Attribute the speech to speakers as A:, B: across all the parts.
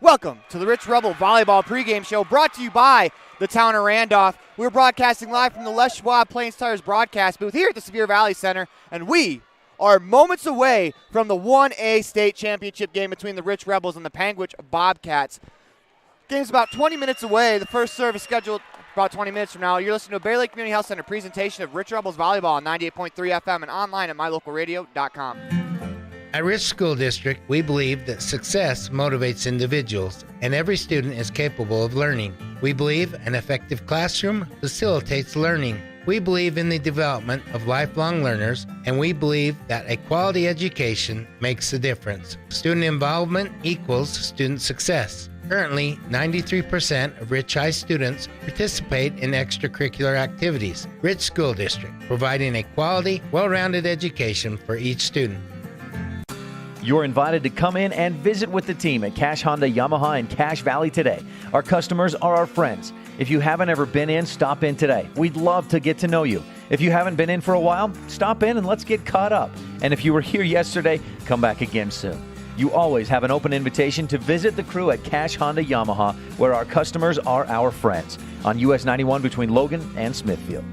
A: Welcome to the Rich Rebel Volleyball Pregame Show, brought to you by the town of Randolph. We're broadcasting live from the Les Schwab Plains Tires broadcast booth here at the Sevier Valley Center, and we are moments away from the 1A state championship game between the Rich Rebels and the Panguitch Bobcats. Game's about 20 minutes away. The first serve is scheduled about 20 minutes from now. You're listening to Bear Lake Community Health Center presentation of Rich Rebels Volleyball on 98.3 FM and online at mylocalradio.com.
B: At Rich School District, we believe that success motivates individuals, and every student is capable of learning. We believe an effective classroom facilitates learning. We believe in the development of lifelong learners, and we believe that a quality education makes a difference. Student involvement equals student success. Currently, 93% of Rich High students participate in extracurricular activities. Rich School District, providing a quality, well-rounded education for each student.
C: You're invited to come in and visit with the team at Cash Honda Yamaha in Cache Valley today. Our customers are our friends. If you haven't ever been in, stop in today. We'd love to get to know you. If you haven't been in for a while, stop in and let's get caught up. And if you were here yesterday, come back again soon. You always have an open invitation to visit the crew at Cash Honda Yamaha, where our customers are our friends, on US 91 between Logan and Smithfield.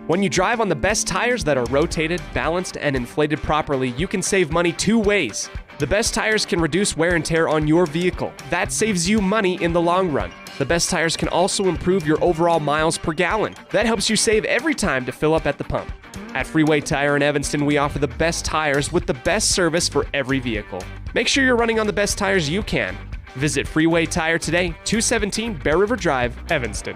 D: When you drive on the best tires that are rotated, balanced, and inflated properly, you can save money two ways. The best tires can reduce wear and tear on your vehicle. That saves you money in the long run. The best tires can also improve your overall miles per gallon. That helps you save every time to fill up at the pump. At Freeway Tire in Evanston, we offer the best tires with the best service for every vehicle. Make sure you're running on the best tires you can. Visit Freeway Tire today, 217 Bear River Drive, Evanston.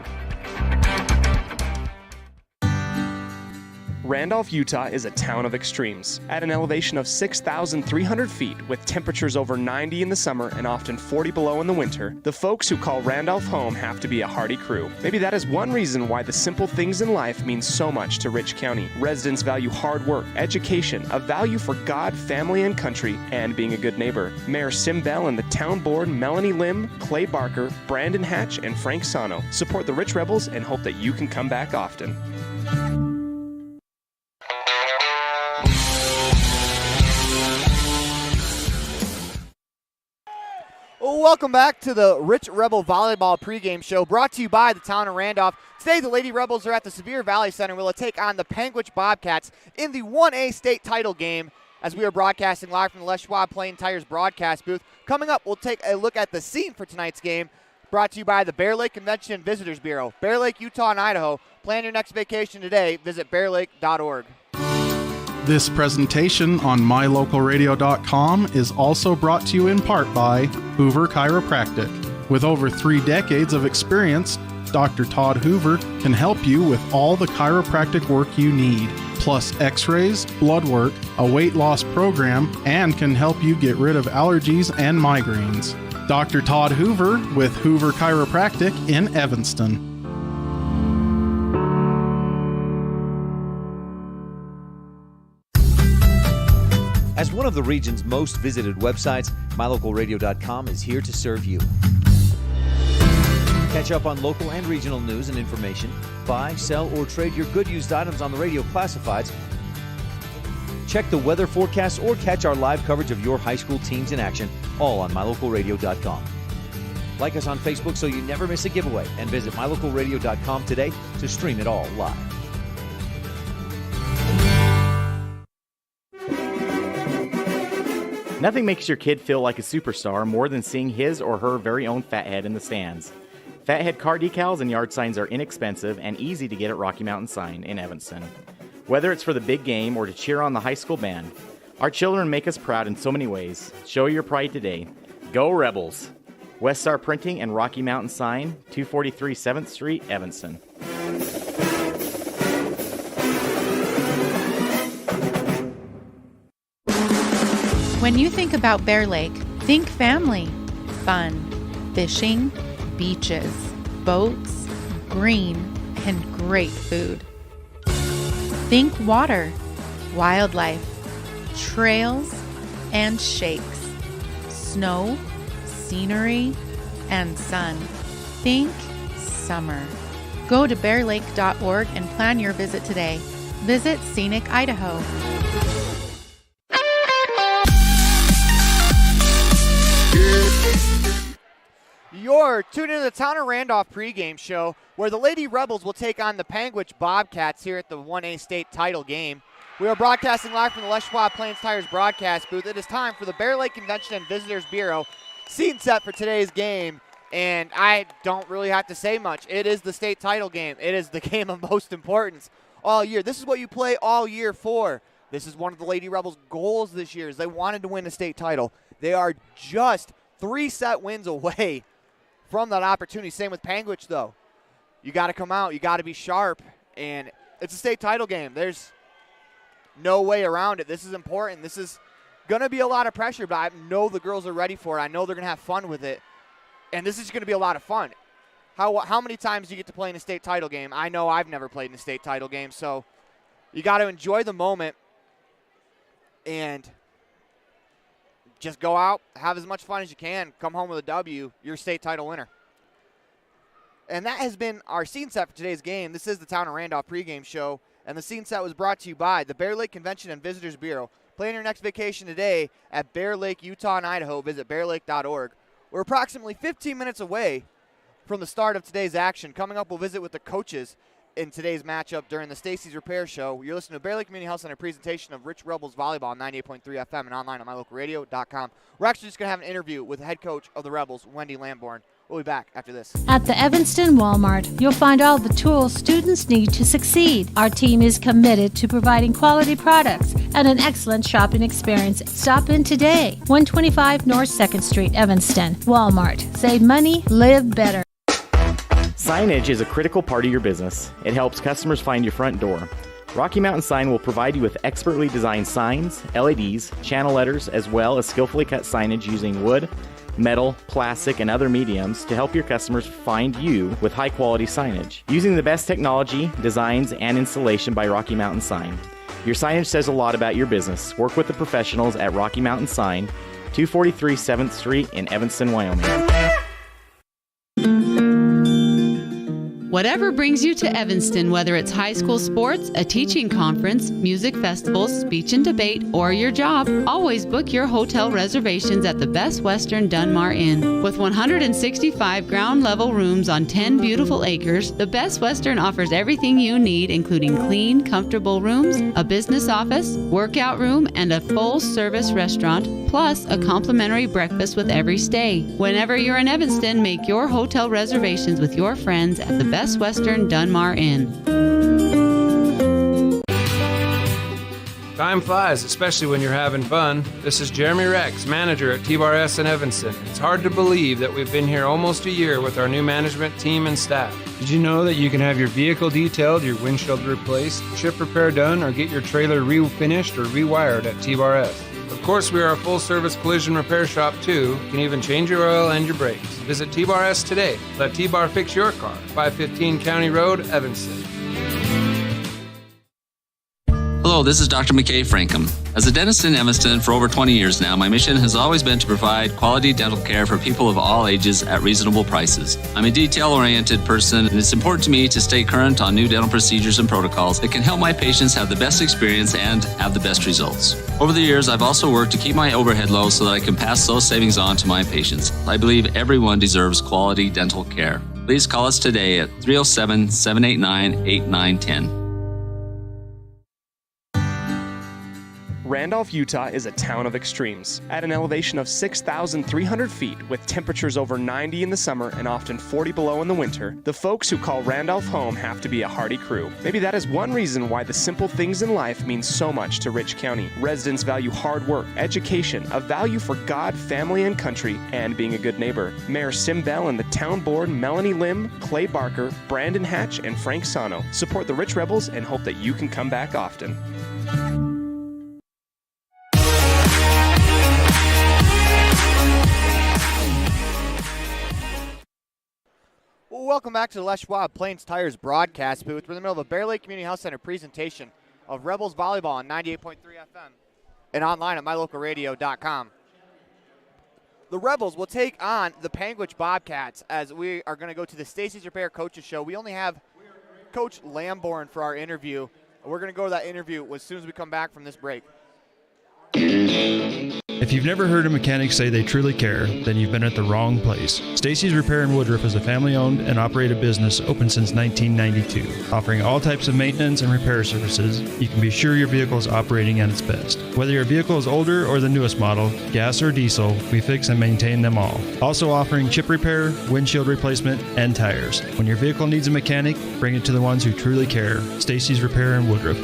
D: Randolph, Utah is a town of extremes. At an elevation of 6,300 feet, with temperatures over 90 in the summer and often 40 below in the winter, the folks who call Randolph home have to be a hardy crew. Maybe that is one reason why the simple things in life mean so much to Rich County. Residents value hard work, education, a value for God, family, and country, and being a good neighbor. Mayor Sim Bell and the town board, Melanie Lim, Clay Barker, Brandon Hatch, and Frank Sano, support the Rich Rebels and hope that you can come back often.
A: Welcome back to the Rich Rebel Volleyball Pregame Show, brought to you by the town of Randolph. Today, the Lady Rebels are at the Sevier Valley Center. We'll take on the Panguitch Bobcats in the 1A state title game as we are broadcasting live from the Les Schwab Plains Tires broadcast booth. Coming up, we'll take a look at the scene for tonight's game, brought to you by the Bear Lake Convention and Visitors Bureau. Bear Lake, Utah, and Idaho. Plan your next vacation today. Visit bearlake.org.
E: This presentation on mylocalradio.com is also brought to you in part by Hoover Chiropractic. With over 3 decades of experience, Dr. Todd Hoover can help you with all the chiropractic work you need, plus x-rays, blood work, a weight loss program, and can help you get rid of allergies and migraines. Dr. Todd Hoover with Hoover Chiropractic in Evanston.
C: As one of the region's most visited websites, mylocalradio.com is here to serve you. Catch up on local and regional news and information. Buy, sell, or trade your good used items on the radio classifieds. Check the weather forecast or catch our live coverage of your high school teams in action, all on mylocalradio.com. Like us on Facebook so you never miss a giveaway, and visit mylocalradio.com today to stream it all live.
F: Nothing makes your kid feel like a superstar more than seeing his or her very own Fathead in the stands. Fathead car decals and yard signs are inexpensive and easy to get at Rocky Mountain Sign in Evanston. Whether it's for the big game or to cheer on the high school band, our children make us proud in so many ways. Show your pride today. Go Rebels! West Star Printing and Rocky Mountain Sign, 243 7th Street, Evanston.
G: When you think about Bear Lake, think family, fun, fishing, beaches, boats, green, and great food. Think water, wildlife, trails, and shakes, snow, scenery, and sun. Think summer. Go to bearlake.org and plan your visit today. Visit Scenic Idaho.
A: You're tuning into the Town of Randolph pregame show, where the Lady Rebels will take on the Panguitch Bobcats here at the 1A state title game. We are broadcasting live from the Les Schwab Plains Tires broadcast booth. It is time for the Bear Lake Convention and Visitors Bureau scene set for today's game, and I don't really have to say much. It is the state title game. It is the game of most importance all year. This is what you play all year for. This is one of the Lady Rebels' goals this year, is they wanted to win a state title. They are just 3 set wins away from that opportunity. Same with Panguitch, though. You got to come out. You got to be sharp, and it's a state title game. There's no way around it. This is important. This is going to be a lot of pressure, but I know the girls are ready for it. I know they're going to have fun with it, and this is going to be a lot of fun. How many times do you get to play in a state title game? I know I've never played in a state title game, so you got to enjoy the moment and just go out, have as much fun as you can, come home with a W, you're a state title winner. And that has been our scene set for today's game. This is the Town of Randolph pregame show, and the scene set was brought to you by the Bear Lake Convention and Visitors Bureau. Plan your next vacation today at Bear Lake, Utah, and Idaho. Visit bearlake.org. We're approximately 15 minutes away from the start of today's action. Coming up, we'll visit with the coaches in today's matchup during the Stacy's Repair Show. You're listening to Bear Lake Community Health Center presentation of Rich Rebels Volleyball on 98.3 FM and online on mylocalradio.com. We're actually just going to have an interview with the head coach of the Rebels, Wendy Lamborn. We'll be back after this.
H: At the Evanston Walmart, you'll find all the tools students need to succeed. Our team is committed to providing quality products and an excellent shopping experience. Stop in today. 125 North 2nd Street, Evanston. Walmart. Save money, live better.
F: Signage is a critical part of your business. It helps customers find your front door. Rocky Mountain Sign will provide you with expertly designed signs, LEDs, channel letters, as well as skillfully cut signage using wood, metal, plastic, and other mediums to help your customers find you with high-quality signage. Using the best technology, designs, and installation by Rocky Mountain Sign. Your signage says a lot about your business. Work with the professionals at Rocky Mountain Sign, 243 7th Street in Evanston, Wyoming.
I: Whatever brings you to Evanston, whether it's high school sports, a teaching conference, music festivals, speech and debate, or your job, always book your hotel reservations at the Best Western Dunmar Inn. With 165 ground-level rooms on 10 beautiful acres, the Best Western offers everything you need, including clean, comfortable rooms, a business office, workout room, and a full-service restaurant, plus a complimentary breakfast with every stay. Whenever you're in Evanston, make your hotel reservations with your friends at the Best Western Dunmar Inn.
J: Time flies, especially when you're having fun. This is Jeremy Rex, manager at T-Bar S in Evanston. It's hard to believe that we've been here almost a year with our new management team and staff. Did you know that you can have your vehicle detailed, your windshield replaced, chip repair done, or get your trailer refinished or rewired at T-Bar S? Of course, we are a full-service collision repair shop, too. You can even change your oil and your brakes. Visit T-Bar S today. Let T-Bar fix your car. 515 County Road, Evanston.
K: Hello, this is Dr. McKay Frankham. As a dentist in Evanston for over 20 years now, my mission has always been to provide quality dental care for people of all ages at reasonable prices. I'm a detail-oriented person, and it's important to me to stay current on new dental procedures and protocols that can help my patients have the best experience and have the best results. Over the years, I've also worked to keep my overhead low so that I can pass those savings on to my patients. I believe everyone deserves quality dental care. Please call us today at 307-789-8910.
D: Randolph, Utah is a town of extremes. At an elevation of 6,300 feet, with temperatures over 90 in the summer and often 40 below in the winter, the folks who call Randolph home have to be a hardy crew. Maybe that is one reason why the simple things in life mean so much to Rich County. Residents value hard work, education, a value for God, family, and country, and being a good neighbor. Mayor Sim Bell and the town board, Melanie Lim, Clay Barker, Brandon Hatch, and Frank Sano, support the Rich Rebels and hope that you can come back often.
A: Welcome back to the Les Schwab Plains Tires broadcast booth. We're in the middle of a Bear Lake Community Health Center presentation of Rebels Volleyball on 98.3 FM and online at mylocalradio.com. The Rebels will take on the Panguitch Bobcats as we are going to go to the Stacy's Repair Coaches Show. We only have Coach Lamborn for our interview. We're going to go to that interview as soon as we come back from this break.
L: If you've never heard a mechanic say they truly care, then you've been at the wrong place. Stacy's Repair in Woodruff is a family-owned and operated business open since 1992. Offering all types of maintenance and repair services, you can be sure your vehicle is operating at its best. Whether your vehicle is older or the newest model, gas or diesel, we fix and maintain them all. Also offering chip repair, windshield replacement, and tires. When your vehicle needs a mechanic, bring it to the ones who truly care. Stacy's Repair in Woodruff.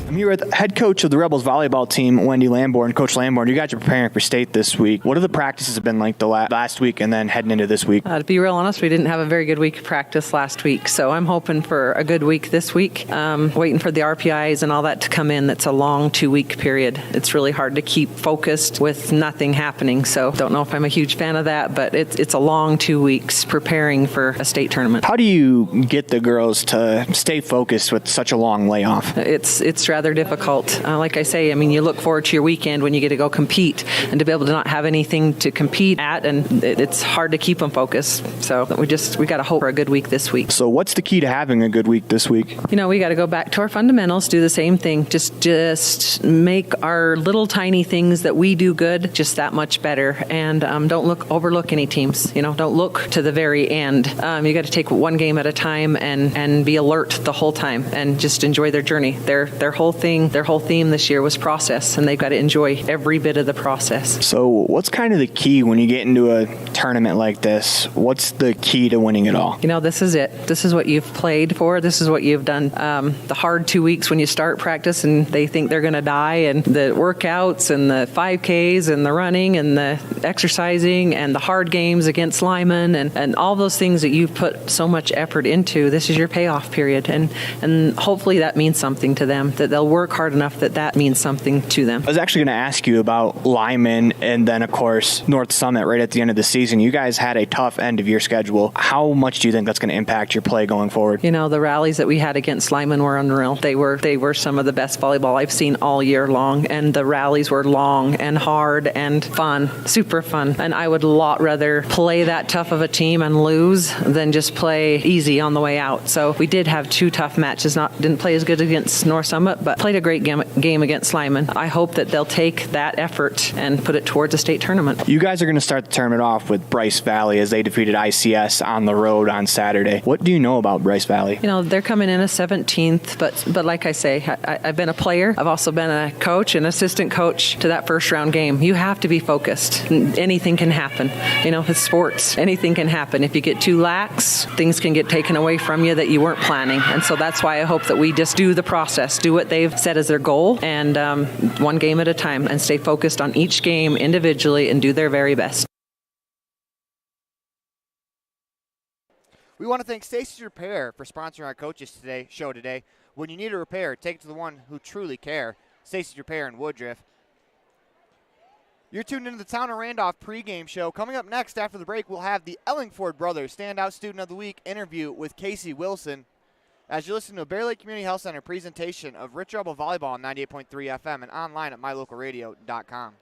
M: I'm here with head coach of the Rebels volleyball team, Wendy Lamborn. Coach Lamborn, you guys are preparing for state this week. What have the practices been like the last week and then heading into this week?
N: To be real honest, we didn't have a very good week of practice last week, so I'm hoping for a good week this week. Waiting for the RPIs and all that to come in. That's a long 2-week period. It's really hard to keep focused with nothing happening, so don't know if I'm a huge fan of that, but it's a long 2 weeks preparing for a state tournament.
M: How do you get the girls to stay focused with such a long layoff?
N: It's rather difficult. Like I say, I mean, you look forward to your weekend when you get to go compete, and to be able to not have anything to compete at, and it's hard to keep them focused. So we got to hope for a good week this week.
M: So what's the key to having a good week this week?
N: We got to go back to our fundamentals, do the same thing, just make our little tiny things that we do good just that much better, and don't overlook any teams. Don't look to the very end. You got to take one game at a time and be alert the whole time and just enjoy their journey. Their whole theme this year was process, and they've got to enjoy every bit of the process.
M: So what's kind of the key when you get into a tournament like this? What's the key to winning it all?
N: This is it. This is what you've played for. This is what you've done. The hard 2 weeks when you start practice and they think they're going to die, and the workouts and the 5Ks and the running and the exercising and the hard games against Lyman and all those things that you've put so much effort into, this is your payoff period. And hopefully that means something to them, that they'll work hard enough that means something to them.
M: I was actually going to ask you about Lyman and then, of course, North Summit right at the end of the season. You guys had a tough end of your schedule. How much do you think that's going to impact your play going forward?
N: The rallies that we had against Lyman were unreal. They were some of the best volleyball I've seen all year long, and the rallies were long and hard and fun, super fun. And I would a lot rather play that tough of a team and lose than just play easy on the way out. So we did have 2 tough matches. Didn't play as good against North Summit, but played a great game against Lyman. I hope that they'll take that effort and put it towards a state tournament.
M: You guys are going to start the tournament off with Bryce Valley as they defeated ICS on the road on Saturday. What do you know about Bryce Valley?
N: They're coming in a 17th, but like I say, I've been a player. I've also been a coach and assistant coach to that first round game. You have to be focused. Anything can happen. It's sports. Anything can happen. If you get too lax, things can get taken away from you that you weren't planning. And so that's why I hope that we just do the process, do what they've set as their goal, and one game at a time, and stay focused on each game individually and do their very best.
A: We want to thank Stacy's Repair for sponsoring our coaches show today. When you need a repair, take it to the one who truly care. Stacy's Repair in Woodruff. You're tuned into the Town of Randolph pregame show. Coming up next after the break, we'll have the Ellingford Brothers Standout Student of the Week interview with Casey Wilson, as you listen to a Bear Lake Community Health Center presentation of Rich Rebel Volleyball on 98.3 FM and online at mylocalradio.com.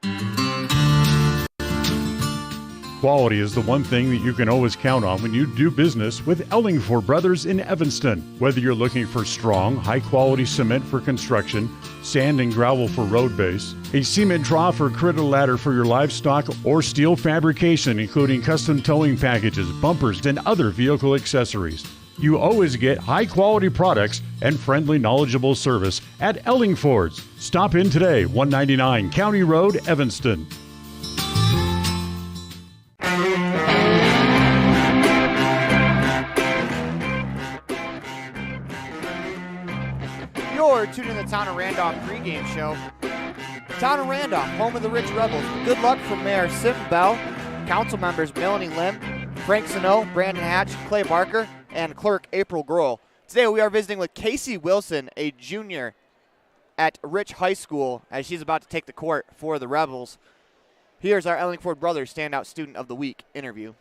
O: Quality is the one thing that you can always count on when you do business with Ellingford Brothers in Evanston. Whether you're looking for strong, high-quality cement for construction, sand and gravel for road base, a cement trough or critter ladder for your livestock, or steel fabrication, including custom towing packages, bumpers, and other vehicle accessories, you always get high-quality products and friendly, knowledgeable service at Ellingford's. Stop in today, 199 County Road, Evanston.
A: You're tuned in the Town of Randolph pregame show. Town of Randolph, home of the Rich Rebels. Good luck from Mayor Sim Bell, council members Melanie Lim, Frank Sano, Brandon Hatch, Clay Barker, and clerk April Grohl. Today we are visiting with Casey Wilson, a junior at Rich High School, as she's about to take the court for the Rebels. Here's our Ellingford Brothers Standout Student of the Week interview.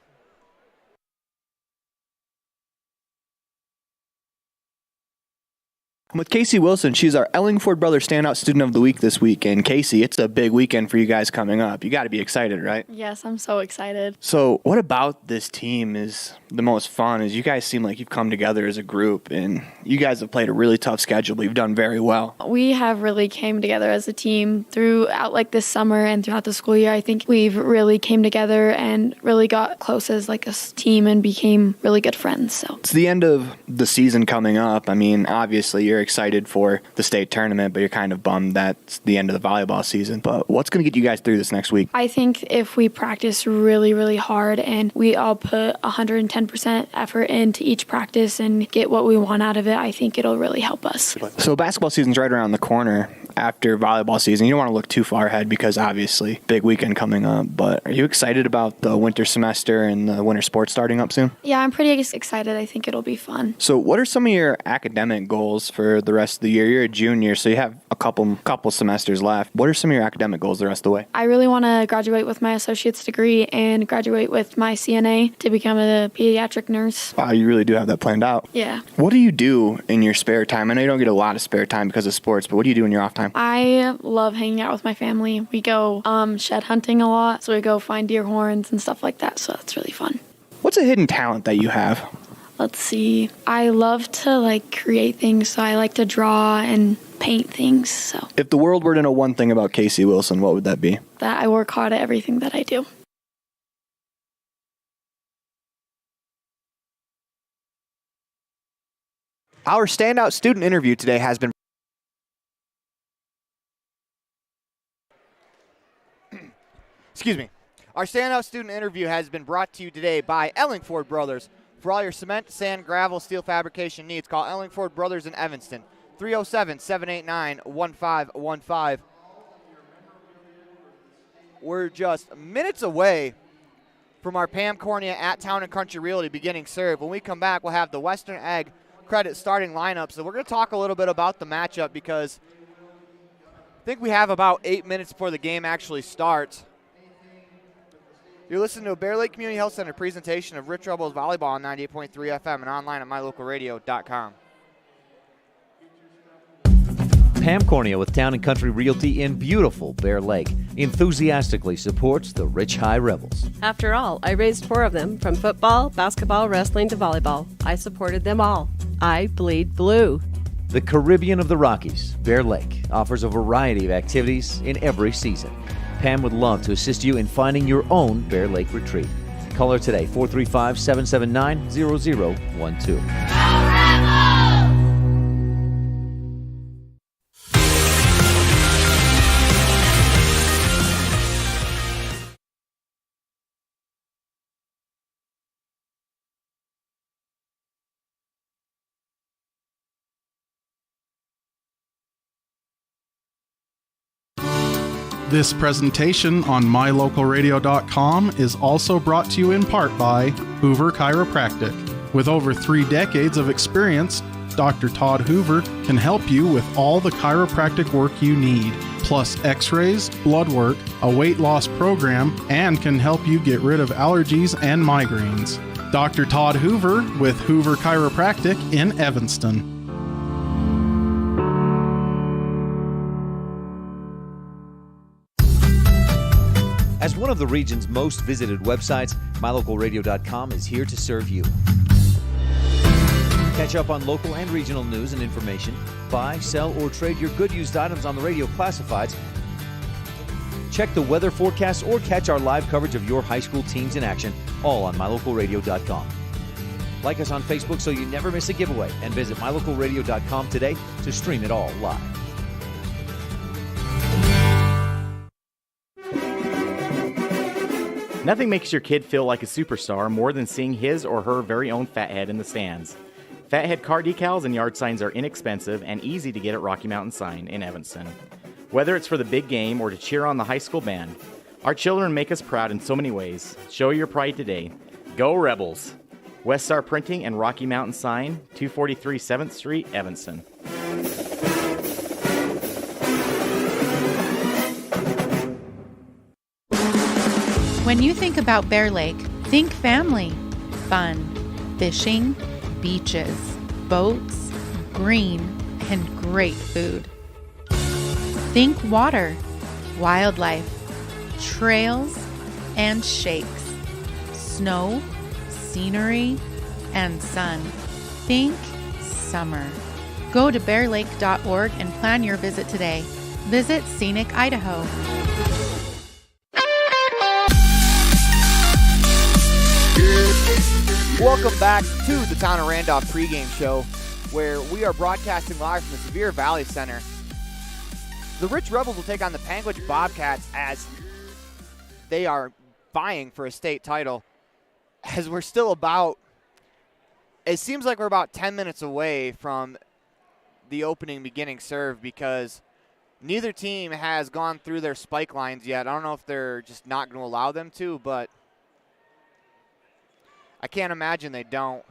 M: I'm with Casey Wilson. She's our Ellingford Brothers Standout Student of the Week this week. And Casey, it's a big weekend for you guys coming up. You got to be excited, right?
P: Yes, I'm so excited.
M: So what about this team is the most fun? Is you guys seem like you've come together as a group, and you guys have played a really tough schedule, but you've done very well.
P: We have really came together as a team throughout like this summer and throughout the school year. I think we've really came together and really got close as like a team and became really good friends. So
M: it's the end of the season coming up. I mean, obviously you're excited for the state tournament, but you're kind of bummed that's the end of the volleyball season. But what's going to get you guys through this next week?
P: I think if we practice really, really hard and we all put 110% effort into each practice and get what we want out of it, I think it'll really help us.
M: So basketball season's right around the corner after volleyball season. You don't want to look too far ahead because obviously big weekend coming up, but are you excited about the winter semester and the winter sports starting up soon?
P: Yeah, I'm pretty excited. I think it'll be fun.
M: So what are some of your academic goals for the rest of the year? You're a junior, so you have a couple semesters left. What are some of your academic goals the rest of the way?
P: I really want to graduate with my associate's degree and graduate with my CNA to become a pediatric nurse.
M: Wow, you really do have that planned out.
P: Yeah.
M: What do you do in your spare time? I know you don't get a lot of spare time because of sports, but what do you do in your off time?
P: I love hanging out with my family. We go shed hunting a lot, so we go find deer horns and stuff like that, so that's really fun.
M: What's a hidden talent that you have?
P: Let's see. I love to create things, so I like to draw and paint things. So
M: if the world were to know one thing about Casey Wilson, what would that be?
P: That I work hard at everything that I do.
A: Our standout student interview today has been Our standout student interview has been brought to you today by Ellingford Brothers. For all your cement, sand, gravel, steel fabrication needs, call Ellingford Brothers in Evanston, 307-789-1515. We're just minutes away from our Pam Cornea at Town & Country Realty beginning serve. When we come back, we'll have the Western Ag Credit starting lineup. So we're going to talk a little bit about the matchup because I think we have about 8 minutes before the game actually starts. You're listening to a Bear Lake Community Health Center presentation of Rich Rebels Volleyball on 98.3 FM and online at mylocalradio.com.
C: Pam Cornea with Town & Country Realty in beautiful Bear Lake enthusiastically supports the Rich High Rebels.
Q: After all, I raised 4 of them, from football, basketball, wrestling to volleyball. I supported them all. I bleed blue.
C: The Caribbean of the Rockies, Bear Lake, offers a variety of activities in every season. Pam would love to assist you in finding your own Bear Lake retreat. Call her today, 435-779-0012.
E: This presentation on mylocalradio.com is also brought to you in part by Hoover Chiropractic. With over 3 decades of experience, Dr. Todd Hoover can help you with all the chiropractic work you need, plus x-rays, blood work, a weight loss program, and can help you get rid of allergies and migraines. Dr. Todd Hoover with Hoover Chiropractic in Evanston.
C: As one of the region's most visited websites, mylocalradio.com is here to serve you. Catch up on local and regional news and information. Buy, sell, or trade your good used items on the radio classifieds. Check the weather forecast or catch our live coverage of your high school teams in action, all on mylocalradio.com. Like us on Facebook so you never miss a giveaway, and visit mylocalradio.com today to stream it all live.
F: Nothing makes your kid feel like a superstar more than seeing his or her very own Fathead in the stands. Fathead car decals and yard signs are inexpensive and easy to get at Rocky Mountain Sign in Evanston. Whether it's for the big game or to cheer on the high school band, our children make us proud in so many ways. Show your pride today. Go Rebels! West Star Printing and Rocky Mountain Sign, 243 7th Street, Evanston.
G: When you think about Bear Lake, think family, fun, fishing, beaches, boats, green, and great food. Think water, wildlife, trails, and shakes, snow, scenery, and sun. Think summer. Go to bearlake.org and plan your visit today. Visit Scenic Idaho.
A: Welcome back to the Town of Randolph pregame show, where we are broadcasting live from the Sevier Valley Center. The Rich Rebels will take on the Panguitch Bobcats as they are vying for a state title. As we're still it seems like we're about 10 minutes away from the opening beginning serve because neither team has gone through their spike lines yet. I don't know if they're just not going to allow them to, but I can't imagine they don't.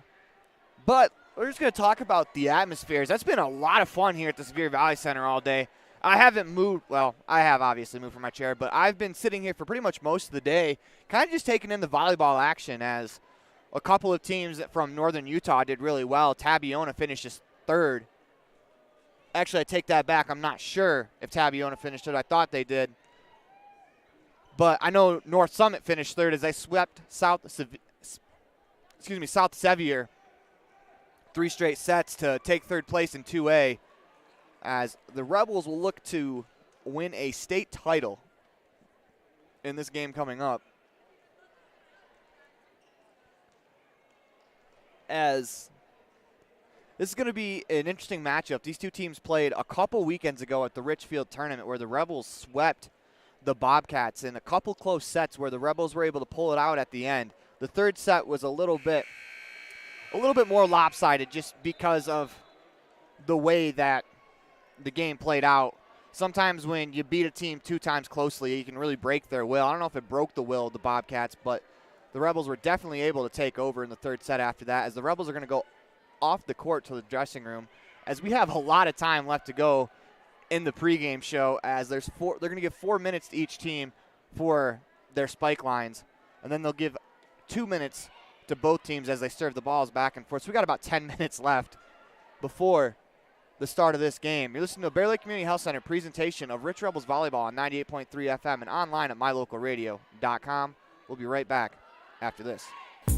A: But we're just going to talk about the atmospheres. That's been a lot of fun here at the Sevier Valley Center all day. I haven't moved. Well, I have obviously moved from my chair, but I've been sitting here for pretty much most of the day, kind of just taking in the volleyball action as a couple of teams from northern Utah did really well. Tabiona finished just third. Actually, I take that back. I'm not sure if Tabiona finished third. I thought they did. But I know North Summit finished third as they swept South Sevier 3 straight sets to take third place in 2A, as the Rebels will look to win a state title in this game coming up. As this is going to be an interesting matchup. These two teams played a couple weekends ago at the Richfield tournament where the Rebels swept the Bobcats in a couple close sets where the Rebels were able to pull it out at the end. The third set was a little bit more lopsided just because of the way that the game played out. Sometimes when you beat a team 2 times closely, you can really break their will. I don't know if it broke the will of the Bobcats, but the Rebels were definitely able to take over in the third set after that, as the Rebels are going to go off the court to the dressing room, as we have a lot of time left to go in the pregame show, as they're going to give 4 minutes to each team for their spike lines, and then they'll give 2 minutes to both teams as they serve the balls back and forth. So we got about 10 minutes left before the start of this game. You're listening to a Bear Lake Community Health Center presentation of Rich Rebels Volleyball on 98.3 FM and online at mylocalradio.com. We'll be right back after this.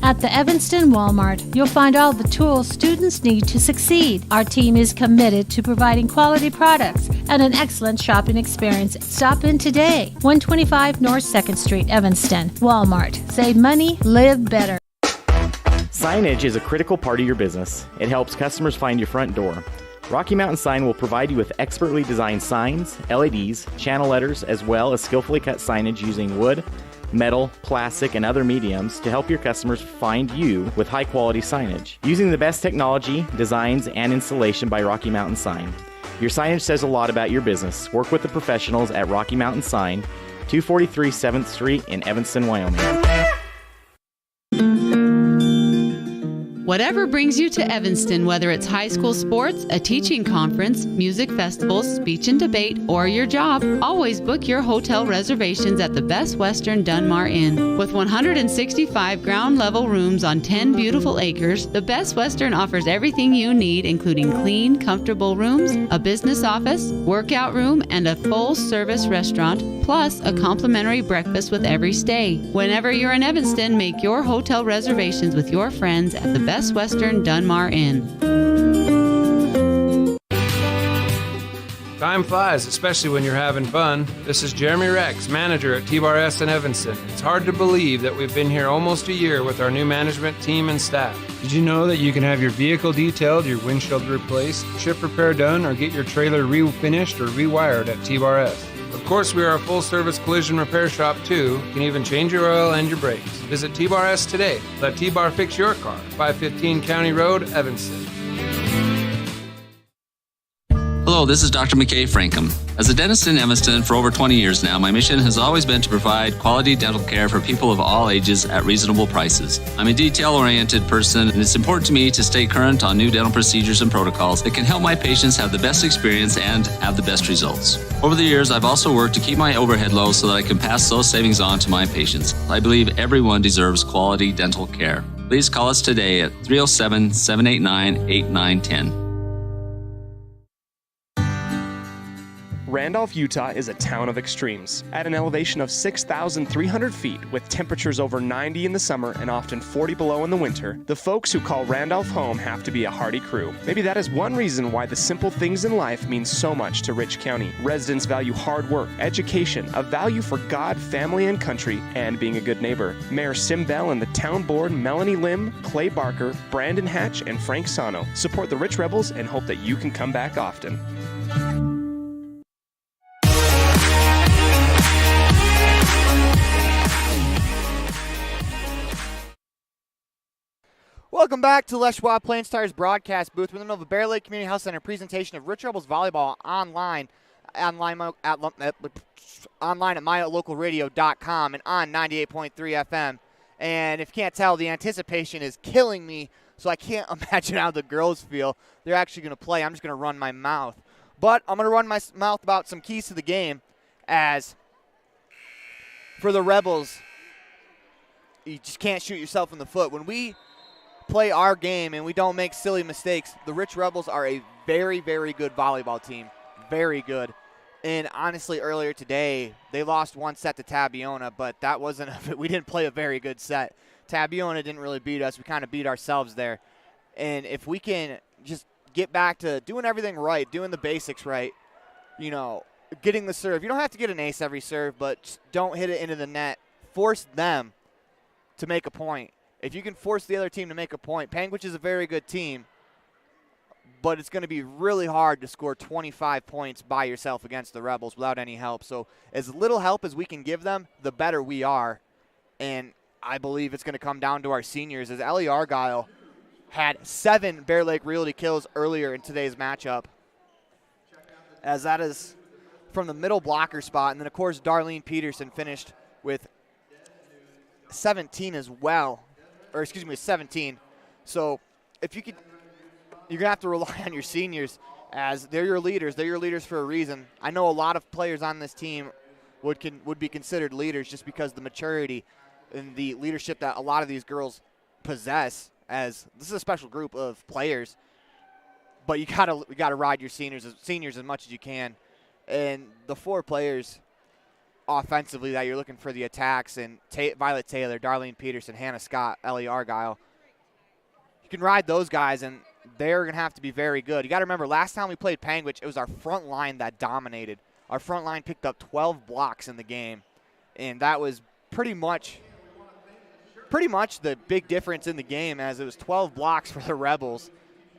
H: At the Evanston Walmart, you'll find all the tools students need to succeed. Our team is committed to providing quality products and an excellent shopping experience. Stop in today. 125 North 2nd Street, Evanston. Walmart. Save money, live better.
F: Signage is a critical part of your business. It helps customers find your front door. Rocky Mountain Sign will provide you with expertly designed signs, LEDs, channel letters, as well as skillfully cut signage using wood, metal, plastic, and other mediums to help your customers find you with high-quality signage. Using the best technology, designs, and installation by Rocky Mountain Sign. Your signage says a lot about your business. Work with the professionals at Rocky Mountain Sign, 243 7th Street in Evanston, Wyoming.
I: Whatever brings you to Evanston, whether it's high school sports, a teaching conference, music festivals, speech and debate, or your job, always book your hotel reservations at the Best Western Dunmar Inn. With 165 ground-level rooms on 10 beautiful acres, the Best Western offers everything you need, including clean, comfortable rooms, a business office, workout room, and a full-service restaurant, plus a complimentary breakfast with every stay. Whenever you're in Evanston, make your hotel reservations with your friends at the Best Western Dunmar Inn.
J: Time flies, especially when you're having fun. This is Jeremy Rex, manager at T-Bar-S in Evanston. It's hard to believe that we've been here almost a year with our new management team and staff. Did you know that you can have your vehicle detailed, your windshield replaced, chip repair done, or get your trailer refinished or rewired at T-Bar-S? Of course, we are a full-service collision repair shop, too. You can even change your oil and your brakes. Visit T-Bar-S today. Let T-Bar fix your car. 515 County Road, Evanston.
K: Hello, this is Dr. McKay Frankham. As a dentist in Evanston for over 20 years now, my mission has always been to provide quality dental care for people of all ages at reasonable prices. I'm a detail-oriented person, and it's important to me to stay current on new dental procedures and protocols that can help my patients have the best experience and have the best results. Over the years, I've also worked to keep my overhead low so that I can pass those savings on to my patients. I believe everyone deserves quality dental care. Please call us today at 307-789-8910.
D: Randolph, Utah is a town of extremes. At an elevation of 6,300 feet, with temperatures over 90 in the summer and often 40 below in the winter, the folks who call Randolph home have to be a hardy crew. Maybe that is one reason why the simple things in life mean so much to Rich County. Residents value hard work, education, a value for God, family, and country, and being a good neighbor. Mayor Sim Bell and the town board, Melanie Lim, Clay Barker, Brandon Hatch, and Frank Sano, support the Rich Rebels and hope that you can come back often.
A: Welcome back to Les Schwab Plains Tires broadcast booth. We're in the middle of the Bear Lake Community Health Center presentation of Rich Rebels Volleyball online at mylocalradio.com and on 98.3 FM. And if you can't tell, the anticipation is killing me, so I can't imagine how the girls feel. They're actually going to play. I'm just going to run my mouth. But I'm going to run my mouth about some keys to the game, as for the Rebels, you just can't shoot yourself in the foot. When we play our game and we don't make silly mistakes, the Rich Rebels are a very, very good volleyball team. Very good. And honestly, earlier today, they lost one set to Tabiona, but that wasn't we didn't play a very good set. Tabiona didn't really beat us. We kind of beat ourselves there. And if we can just get back to doing everything right, doing the basics right, you know, getting the serve. You don't have to get an ace every serve, but just don't hit it into the net. Force them to make a point. If you can force the other team to make a point, Panguitch is a very good team, but it's going to be really hard to score 25 points by yourself against the Rebels without any help. So as little help as we can give them, the better we are. And I believe it's going to come down to our seniors, as Ellie Argyle had 7 Bear Lake Realty kills earlier in today's matchup, as that is from the middle blocker spot. And then, of course, Darlene Peterson finished with 17 as well. Or excuse me, 17. So if you could, you're going to have to rely on your seniors, as they're your leaders. They're your leaders for a reason. I know a lot of players on this team would be considered leaders just because the maturity and the leadership that a lot of these girls possess, as this is a special group of players. But you gotta ride your seniors as much as you can. And the 4 players offensively that you're looking for the attacks, and Violet Taylor, Darlene Peterson, Hannah Scott, Ellie Argyle, you can ride those guys, and they're going to have to be very good. You got to remember, last time we played Panguitch, it was our front line that dominated. Our front line picked up 12 blocks in the game, and that was pretty much the big difference in the game, as it was 12 blocks for the Rebels,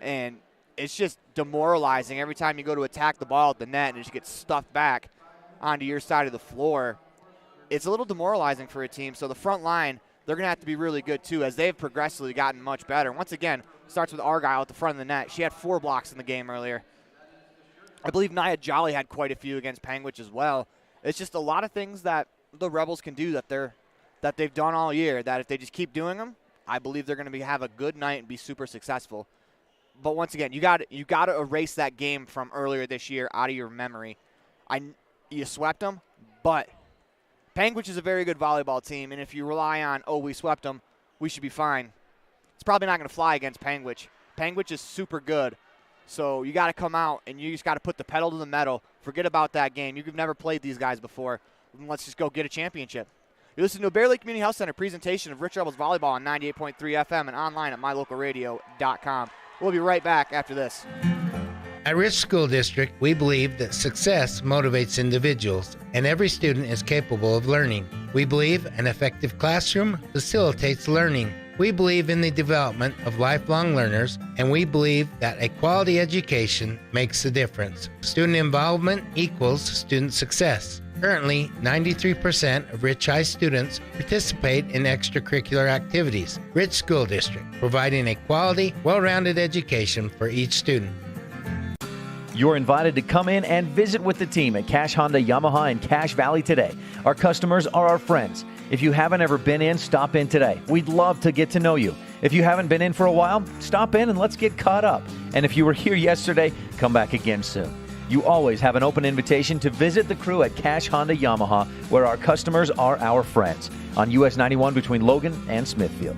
A: and it's just demoralizing every time you go to attack the ball at the net and it just gets stuffed back onto your side of the floor. It's a little demoralizing for a team. So the front line, they're going to have to be really good too, as they've progressively gotten much better. Once again, starts with Argyle at the front of the net. She had 4 blocks in the game earlier. I believe Nia Jolly had quite a few against Panguitch as well. It's just a lot of things that the Rebels can do that they've done all year, that if they just keep doing them, I believe they're going to have a good night and be super successful. But once again, you got to erase that game from earlier this year out of your memory. You swept them, but Panguitch is a very good volleyball team, and if you rely on, we swept them, we should be fine, it's probably not going to fly against Panguitch. Panguitch is super good, so you got to come out and you just got to put the pedal to the metal. Forget about that game. You've never played these guys before. Let's just go get a championship. You listen to a Bear Lake Community Health Center presentation of Rich Rebels Volleyball on 98.3 FM and online at mylocalradio.com. We'll be right back after this.
B: At Rich School District, we believe that success motivates individuals, and every student is capable of learning. We believe an effective classroom facilitates learning. We believe in the development of lifelong learners, and we believe that a quality education makes a difference. Student involvement equals student success. Currently, 93% of Rich High students participate in extracurricular activities. Rich School District, providing a quality, well-rounded education for each student.
C: You're invited to come in and visit with the team at Cash Honda Yamaha in Cache Valley today. Our customers are our friends. If you haven't ever been in, stop in today. We'd love to get to know you. If you haven't been in for a while, stop in and let's get caught up. And if you were here yesterday, come back again soon. You always have an open invitation to visit the crew at Cash Honda Yamaha, where our customers are our friends, on US 91 between Logan and Smithfield.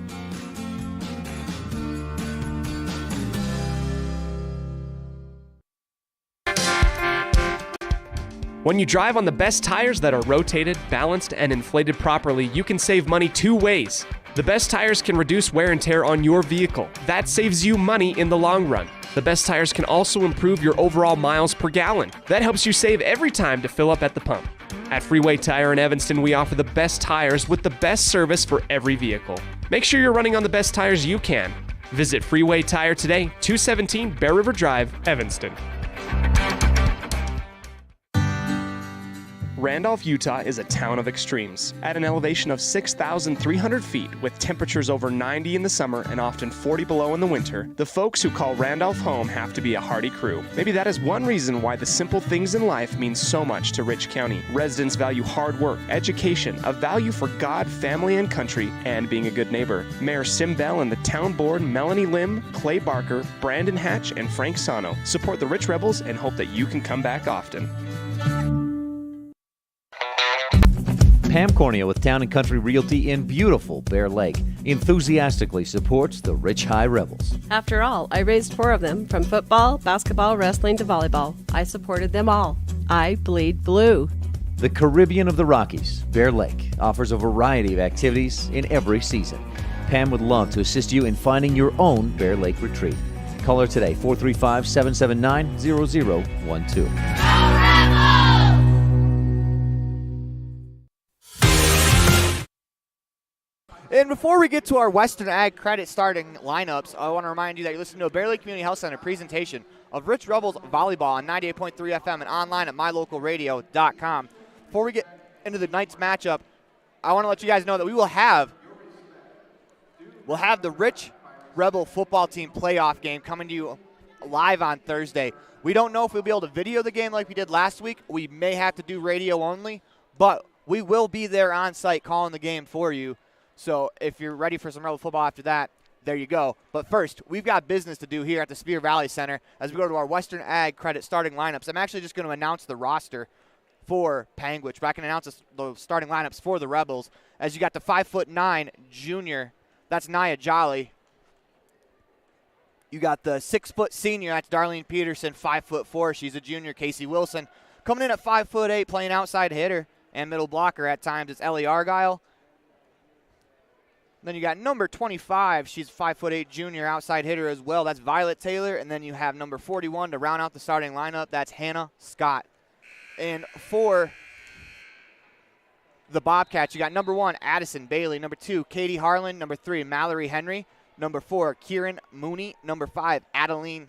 D: When you drive on the best tires that are rotated, balanced, and inflated properly, you can save money 2 ways. The best tires can reduce wear and tear on your vehicle. That saves you money in the long run. The best tires can also improve your overall miles per gallon. That helps you save every time to fill up at the pump. At Freeway Tire in Evanston, we offer the best tires with the best service for every vehicle. Make sure you're running on the best tires you can. Visit Freeway Tire today, 217 Bear River Drive, Evanston. Randolph, Utah is a town of extremes. At an elevation of 6,300 feet, with temperatures over 90 in the summer and often 40 below in the winter, the folks who call Randolph home have to be a hardy crew. Maybe that is one reason why the simple things in life mean so much to Rich County. Residents value hard work, education, a value for God, family, and country, and being a good neighbor. Mayor Sim Bell and the town board, Melanie Lim, Clay Barker, Brandon Hatch, and Frank Sano, support the Rich Rebels and hope that you can come back often.
C: Pam Cornea with Town & Country Realty in beautiful Bear Lake enthusiastically supports the Rich High Rebels.
Q: After all, I raised 4 of them, from football, basketball, wrestling to volleyball. I supported them all. I bleed blue.
C: The Caribbean of the Rockies, Bear Lake, offers a variety of activities in every season. Pam would love to assist you in finding your own Bear Lake retreat. Call her today, 435-779-0012.
A: And before we get to our Western Ag Credit starting lineups, I want to remind you that you're listening to a Bear Lake Community Health Center presentation of Rich Rebels Volleyball on 98.3 FM and online at mylocalradio.com. Before we get into the night's matchup, I want to let you guys know that we'll have the Rich Rebel football team playoff game coming to you live on Thursday. We don't know if we'll be able to video the game like we did last week. We may have to do radio only, but we will be there on site calling the game for you. So if you're ready for some Rebel football after that, there you go. But first, we've got business to do here at the Sevier Valley Center as we go to our Western Ag Credit starting lineups. I'm actually just going to announce the roster for Panguitch, but I can announce the starting lineups for the Rebels. As you got the 5'9" junior, that's Nia Jolly. You got the 6' senior, that's Darlene Peterson, 5'4". She's a junior. Casey Wilson coming in at 5'8", playing outside hitter and middle blocker at times. It's Ellie Argyle. Then you got number 25. She's 5'8" junior outside hitter as well. That's Violet Taylor. And then you have number 41 to round out the starting lineup. That's Hannah Scott. And for the Bobcats, you got number 1, Addison Bailey. Number 2, Katie Harlan. Number 3, Mallory Henry. Number 4, Kieran Mooney. Number 5, Adelaide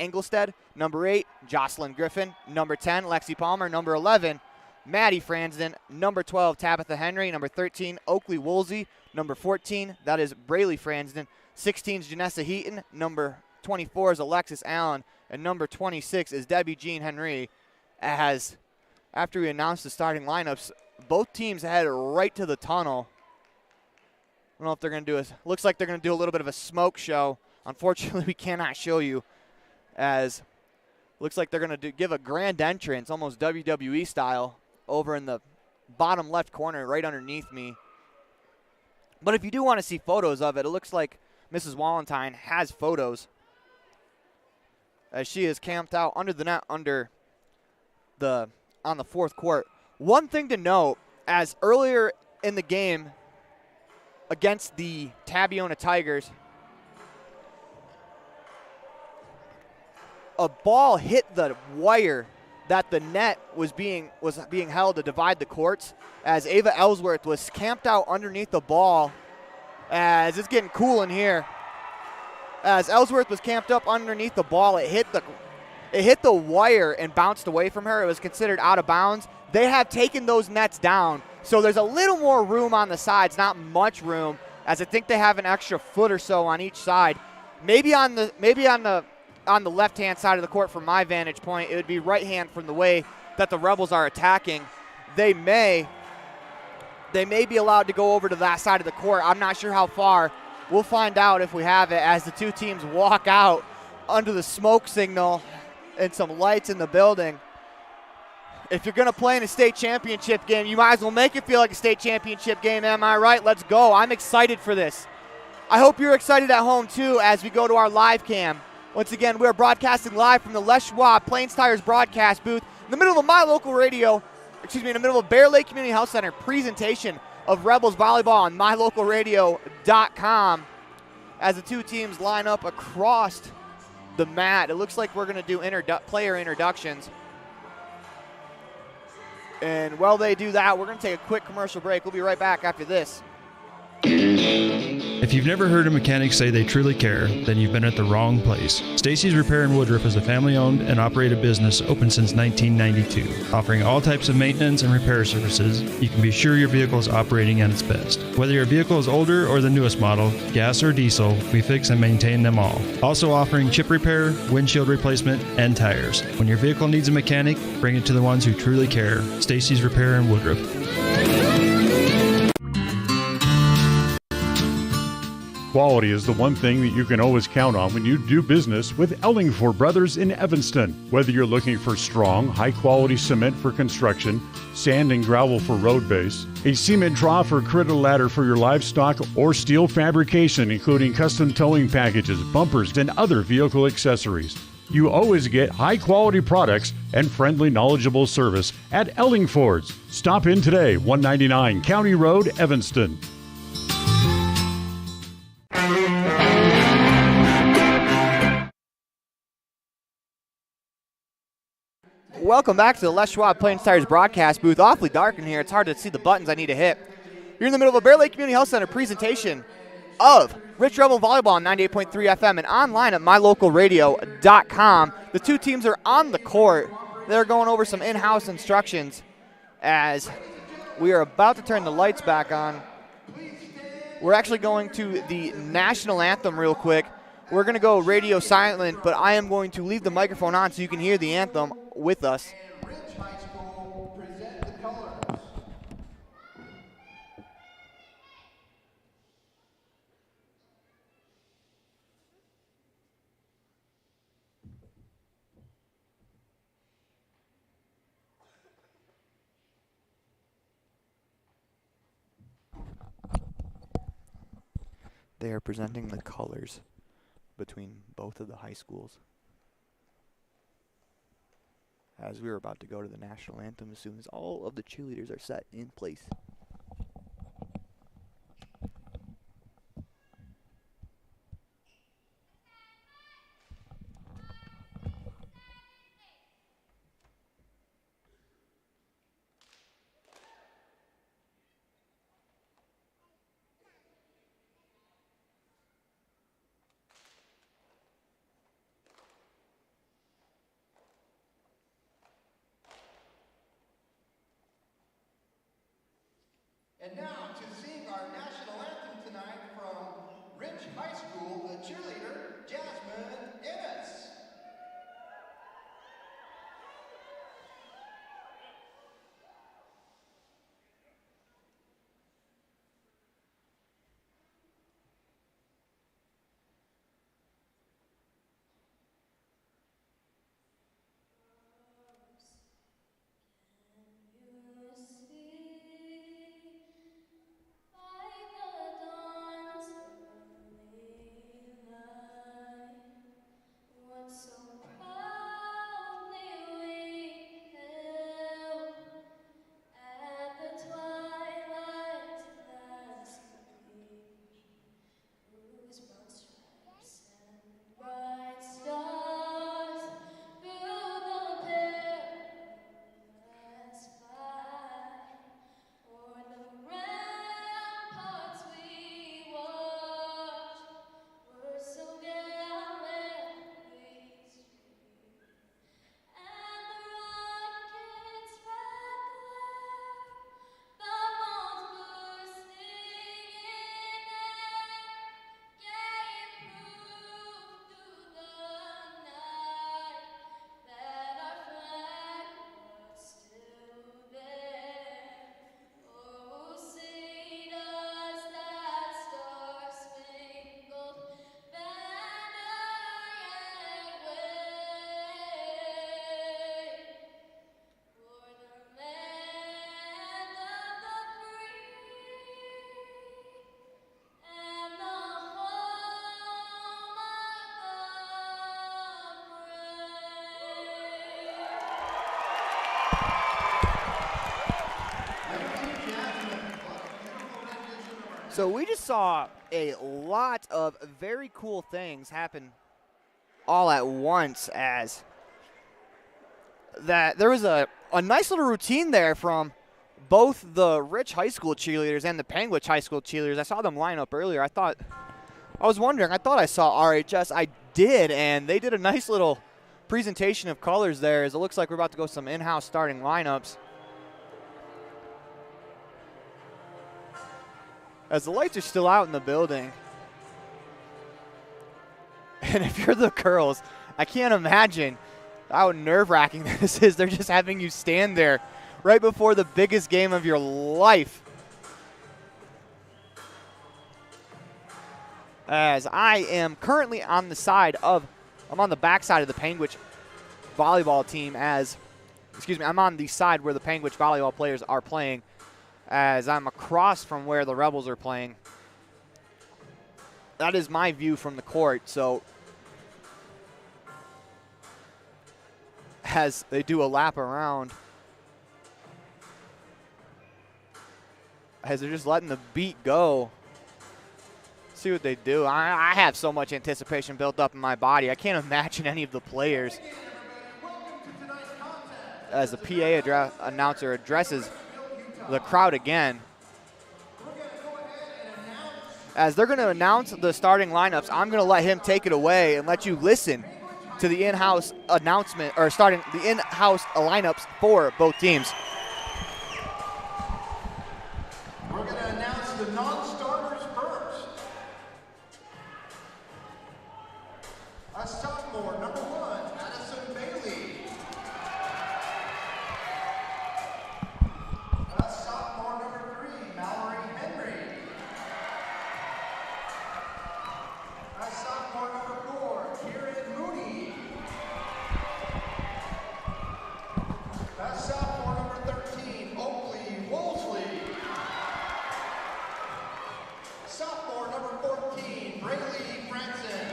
A: Engelstead. Number 8, Jocelyn Griffin. Number 10, Lexi Palmer. Number 11, Maddie Fransden. Number 12, Tabitha Henry. Number 13, Oakley Woolsey. Number 14, that is Braylee Fransden. 16 is Janessa Heaton. Number 24 is Alexis Allen. And number 26 is Debbie Jean Henry. As after we announced the starting lineups, both teams head right to the tunnel. I don't know if they're going to do it. Looks like they're going to do a little bit of a smoke show. Unfortunately, we cannot show you, as looks like they're going to give a grand entrance, almost WWE style, over in the bottom left corner right underneath me. But if you do want to see photos of it, it looks like Mrs. Wallentyne has photos as she is camped out under the net on the fourth court. One thing to note, as earlier in the game against the Tabiona Tigers, a ball hit the wire that the net was being held to divide the courts, as Ava Ellsworth was camped out underneath the ball. As it's getting cool in here, as Ellsworth was camped up underneath the ball, it hit the wire and bounced away from her. It was considered out of bounds. They have taken those nets down, so there's a little more room on the sides, not much room, as I think they have an extra foot or so on each side. Maybe on the left-hand side of the court from my vantage point, it would be right-hand from the way that the Rebels are attacking. They may be allowed to go over to that side of the court. I'm not sure how far. We'll find out if we have it as the two teams walk out under the smoke signal and some lights in the building. If you're going to play in a state championship game, you might as well make it feel like a state championship game. Am I right? Let's go. I'm excited for this. I hope you're excited at home, too, as we go to our live cam. Once again, we're broadcasting live from the Les Schwab Plains Tires broadcast booth In the middle of in the middle of Bear Lake Community Health Center presentation of Rebels volleyball on mylocalradio.com as the two teams line up across the mat. It looks like we're going to do player introductions. And while they do that, we're going to take a quick commercial break. We'll be right back after this.
L: If you've never heard a mechanic say they truly care, then you've been at the wrong place. Stacy's Repair in Woodruff is a family-owned and operated business open since 1992. Offering all types of maintenance and repair services, you can be sure your vehicle is operating at its best. Whether your vehicle is older or the newest model, gas or diesel, we fix and maintain them all. Also offering chip repair, windshield replacement, and tires. When your vehicle needs a mechanic, bring it to the ones who truly care. Stacy's Repair in Woodruff.
O: Quality is the one thing that you can always count on when you do business with Ellingford Brothers in Evanston. Whether you're looking for strong, high-quality cement for construction, sand and gravel for road base, a cement trough or critter ladder for your livestock, or steel fabrication including custom towing packages, bumpers, and other vehicle accessories, you always get high-quality products and friendly, knowledgeable service at Ellingford's. Stop in today, 199 County Road, Evanston.
A: Welcome back to the Les Schwab Plains Tires broadcast booth. Awfully dark in here. It's hard to see the buttons I need to hit. You're in the middle of a Bear Lake Community Health Center presentation of Rich Rebel Volleyball on 98.3 FM and online at mylocalradio.com. The two teams are on the court. They're going over some in-house instructions as we are about to turn the lights back on. We're actually going to the national anthem real quick. We're going to go radio silent, but I am going to leave the microphone on so you can hear the anthem with us. They are presenting the colors between both of the high schools. As we are about to go to the national anthem as soon as all of the cheerleaders are set in place.
R: And now to sing our national anthem tonight from Rich High School, the cheerleader, Jasmine Ennis.
S: Like a dawn so early, love.
A: So we just saw a lot of very cool things happen all at once, as that there was a nice little routine there from both the Rich High School cheerleaders and the Panguitch High School cheerleaders. I saw them line up earlier. I thought I saw RHS. I did, and they did a nice little presentation of colors there, as it looks like we're about to go some in-house starting lineups. As the lights are still out in the building. And if you're the girls, I can't imagine how nerve-wracking this is. They're just having you stand there right before the biggest game of your life. As I am currently on the back side of the Panguitch volleyball team I'm on the side where the Panguitch volleyball players are playing, as I'm across from where the Rebels are playing. That is my view from the court, so as they do a lap around, as they're just letting the beat go. See what they do. I have so much anticipation built up in my body. I can't imagine any of the players. As the PA announcer addresses the crowd again, as they're going to announce the starting lineups, I'm going to let him take it away and let you listen to the in-house announcement, or starting the in-house lineups for both teams.
R: We're going to announce the non-starters first. A sophomore, number 1, Addison Bailey. A sophomore, number 3, Mallory Henry. A sophomore, number 4, Kieran Mooney. A sophomore, number 13, Oakley Wolseley. Sophomore, number 14, Braylee Franson.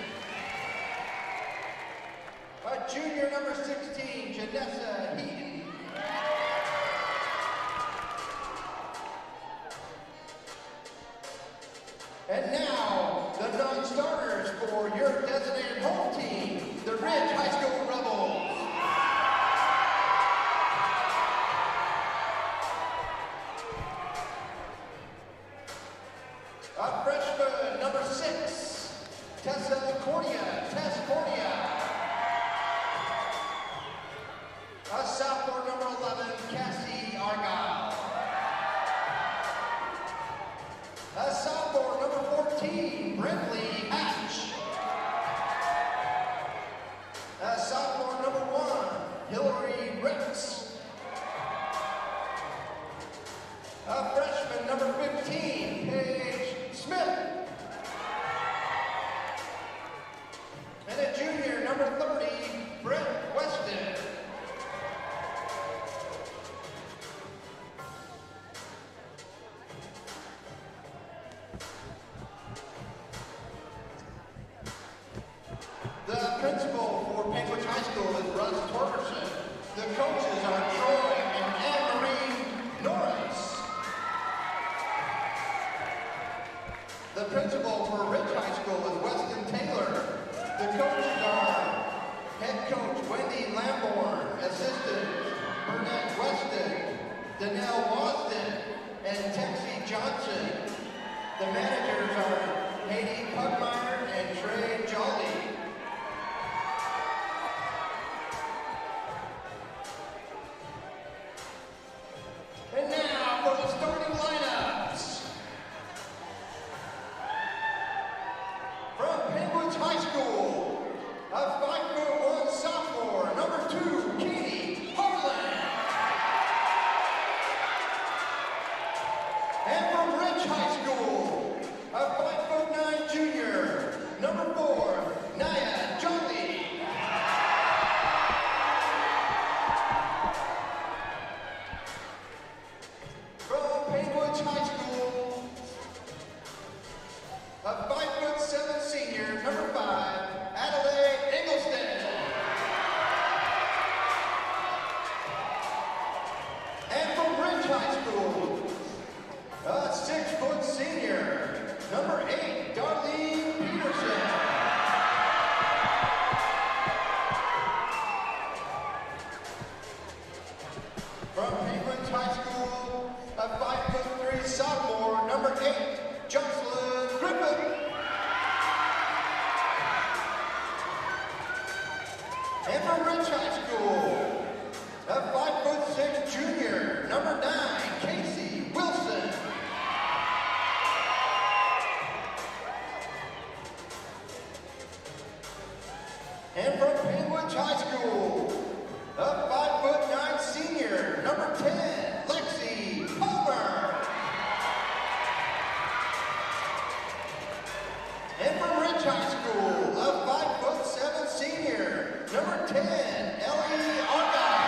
R: A junior, number 16, Janessa Heaton. And now, the non-starters for your designated home team, the Ridge High School Rebels. A freshman, number 6, Tess Cornia. A sophomore, number 11, Cassie Argyle. A sophomore, number 14, Brinley Hatch. A sophomore, number 1, Hillary Rex. A freshman, number 15, Paige Smith. And a junior, number 30, Brett Weston. The principal for Panguitch High School is Russ Torgerson. The coaches are Troy and Anne-Marie Norris. The principal for Ridge High School is Weston Taylor. The coaches are head coach Wendy Lamborn, assistant Burnett Weston, Danelle Wasden, and Texie Johnson. The managers are Katie Pugmeyer and Trey Jolly. And now for the starting lineups. From Panguitch High School, a 5'1" sophomore, number 2, Katie Harlan. And from Ridge High School, a 5'9" junior, number 4, Naya Jolly. From Panguitch High School, a 5'7" senior, number 5, Adelaide Engelstead. from Ridge High School, a 5'6" junior, number 9, Casey Wilson. And from Panguitch High School, a 5'9" senior, number 10, Lexi Palmer. And from Ridge High School, a 5'7" senior, number 10, Ellie Argyle.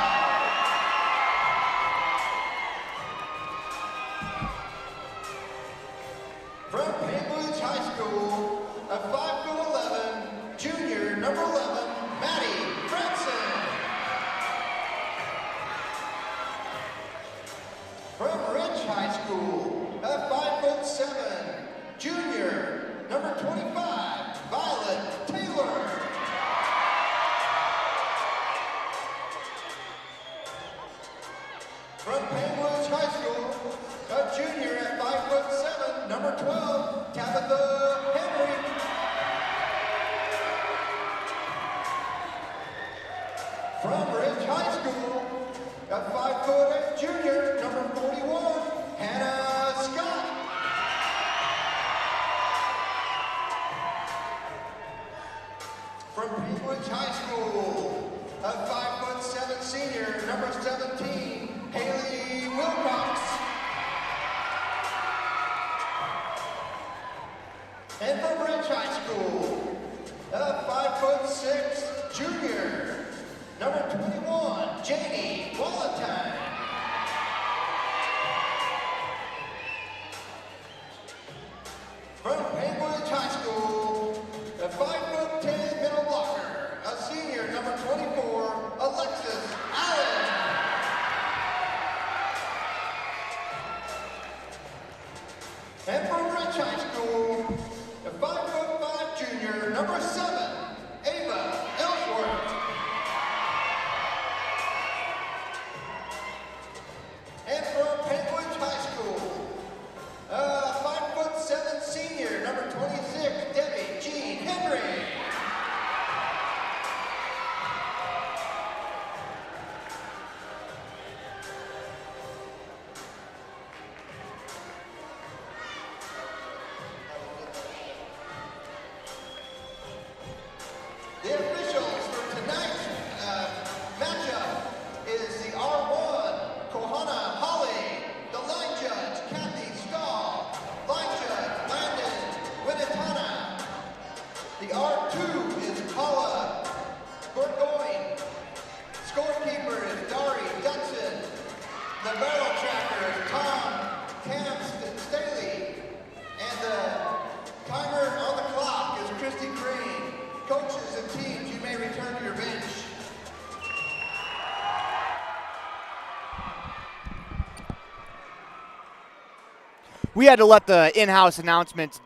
R: From Panguitch High School, a 5'11" junior, number 11, Maddie Branson. From Ridge High School, a 5'7" junior, number 25, Violet Taylor. From Panguitch High School, a junior at 5'7", number 12, Tabitha Henry. From Ridge High School, a 5'8" junior, number 41, Hannah Scott. From Panguitch High School, a 5'7" senior, number 17, Haley Wilcox. And from Ridge High School, a 5'6" junior, number 21, Janie Wallentyne. From Panguitch High School, a 5'10" middle blocker, a senior, number 24, Alexis Allen. And from Ridge High School, a 5'5" junior, number 7, Ava Ellsworth. And from Panguitch High School, a 5'7" senior, number 26, Debbie Jean Henry. The officials for tonight's matchup is the R1, Kohana Holly, the line judge, Kathy Stahl, line judge, Landon Winnetana. The R2 is Paula Burgoyne. Scorekeeper is Dari Dutson. The barrel tracker is Tom Staley. And the timer on the clock is Christy Green. Coaches and teams, you may return to your bench.
A: We had to let the in-house announcements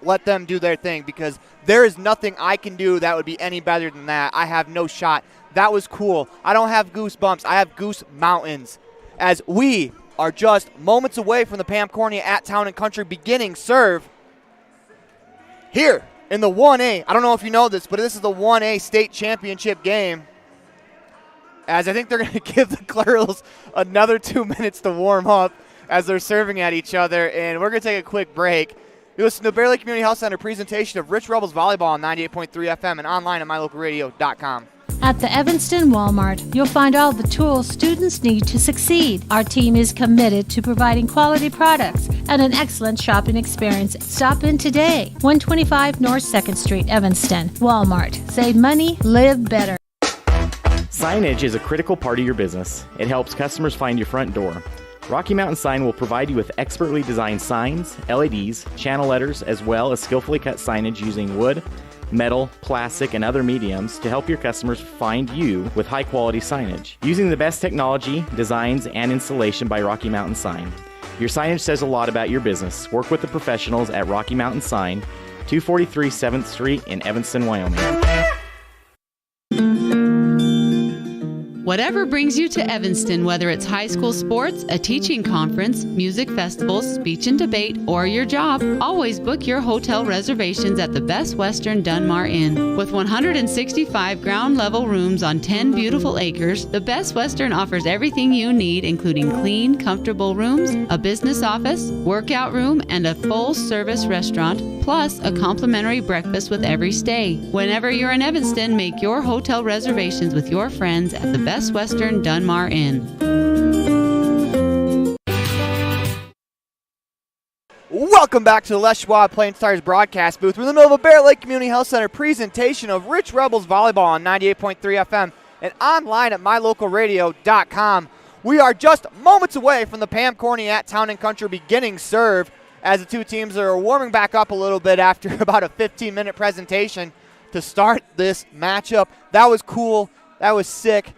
A: let them do their thing, because there is nothing I can do that would be any better than that. I have no shot. That was cool. I don't have goosebumps. I have goose mountains, as we are just moments away from the Pam Cornea at Town and Country beginning serve here in the 1A. I don't know if you know this, but this is the 1A state championship game, as I think they're going to give the Clairals another 2 minutes to warm up as they're serving at each other, and we're going to take a quick break. You listen to Bear Lake Community Health Center presentation of Rich Rebels Volleyball on 98.3 FM and online at mylocalradio.com.
H: At the Evanston Walmart, you'll find all the tools students need to succeed. Our team is committed to providing quality products and an excellent shopping experience. Stop in today. 125 North 2nd Street, Evanston. Walmart. Save money, live better.
F: Signage is a critical part of your business. It helps customers find your front door. Rocky Mountain Sign will provide you with expertly designed signs, LEDs, channel letters, as well as skillfully cut signage using wood, metal, plastic, and other mediums to help your customers find you with high-quality signage. Using the best technology, designs, and installation by Rocky Mountain Sign. Your signage says a lot about your business. Work with the professionals at Rocky Mountain Sign, 243 7th Street in Evanston, Wyoming.
I: Whatever brings you to Evanston, whether it's high school sports, a teaching conference, music festivals, speech and debate, or your job, always book your hotel reservations at the Best Western Dunmar Inn. With 165 ground-level rooms on 10 beautiful acres, the Best Western offers everything you need, including clean, comfortable rooms, a business office, workout room, and a full-service restaurant, plus a complimentary breakfast with every stay. Whenever you're in Evanston, make your hotel reservations with your friends at the Best Western Dunmar Inn.
A: Welcome back to the Les Schwab Plains Stars broadcast booth. We're in the middle of a Bear Lake Community Health Center presentation of Rich Rebels Volleyball on 98.3 FM and online at mylocalradio.com. We are just moments away from the Pam Corney at Town & Country beginning serve as the two teams are warming back up a little bit after about a 15-minute presentation to start this matchup. That was cool. That was sick.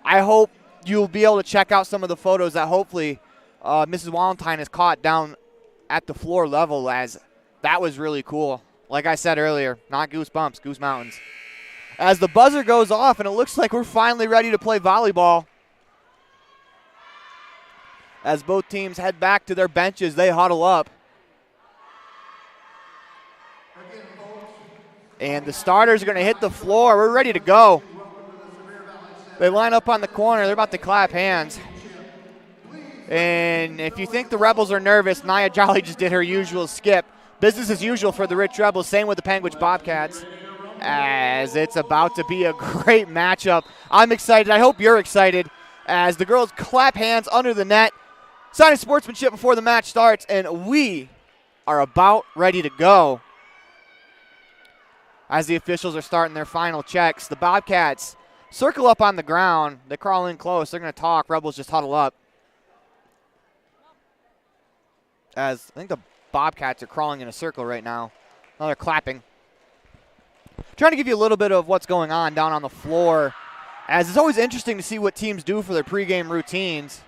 A: I hope you'll be able to check out some of the photos that hopefully Mrs. Wallenstein has caught down at the floor level, as that was really cool. Like I said earlier, not goosebumps, goose mountains. As the buzzer goes off and it looks like we're finally ready to play volleyball. As both teams head back to their benches, they huddle up. And the starters are going to hit the floor. We're ready to go. They line up on the corner. They're about to clap hands. And if you think the Rebels are nervous, Nia Jolly just did her usual skip. Business as usual for the Rich Rebels. Same with the Panguitch Bobcats. As it's about to be a great matchup. I'm excited. I hope you're excited. As the girls clap hands under the net. Signing sportsmanship before the match starts. And we are about ready to go. As the officials are starting their final checks, the Bobcats circle up on the ground. They crawl in close. They're going to talk. Rebels just huddle up. As I think the Bobcats are crawling in a circle right now. Now they're clapping. Trying to give you a little bit of what's going on down on the floor. As it's always interesting to see what teams do for their pregame routines.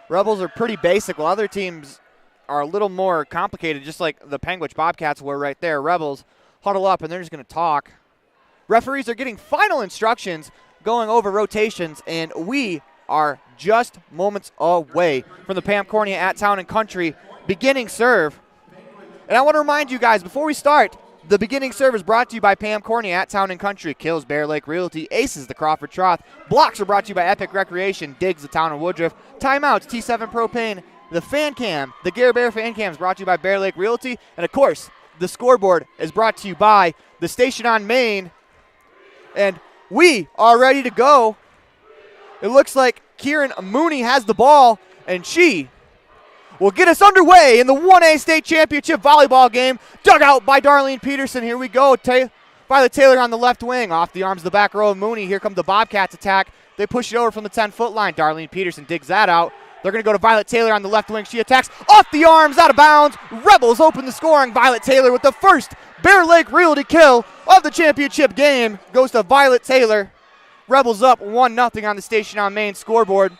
A: Rebels are pretty basic, while other teams are a little more complicated, just like the Panguitch Bobcats were right there. Rebels huddle up, and they're just going to talk. Referees are getting final instructions going over rotations, and we are just moments away from the Pam Corney at Town & Country beginning serve. And I want to remind you guys, before we start, the beginning serve is brought to you by Pam Corney at Town & Country, Kills Bear Lake Realty, Aces the Crawford Trough. Blocks are brought to you by Epic Recreation, Diggs the Town of Woodruff. Timeouts, T7 Propane, the Fan Cam, the Gare Bear Fan Cam is brought to you by Bear Lake Realty. And of course, the scoreboard is brought to you by the station on Main. And we are ready to go. It looks like Kieran Mooney has the ball, and she will get us underway in the 1A state championship volleyball game. Dug out by Darlene Peterson. Here we go. Violet Taylor on the left wing. Off the arms of the back row of Mooney. Here comes the Bobcats attack. They push it over from the 10-foot line. Darlene Peterson digs that out. They're going to go to Violet Taylor on the left wing. She attacks off the arms, out of bounds. Rebels open the scoring. Violet Taylor with the first Bear Lake Realty kill of the championship game. Goes to Violet Taylor. Rebels up 1-0 on the station on Main scoreboard.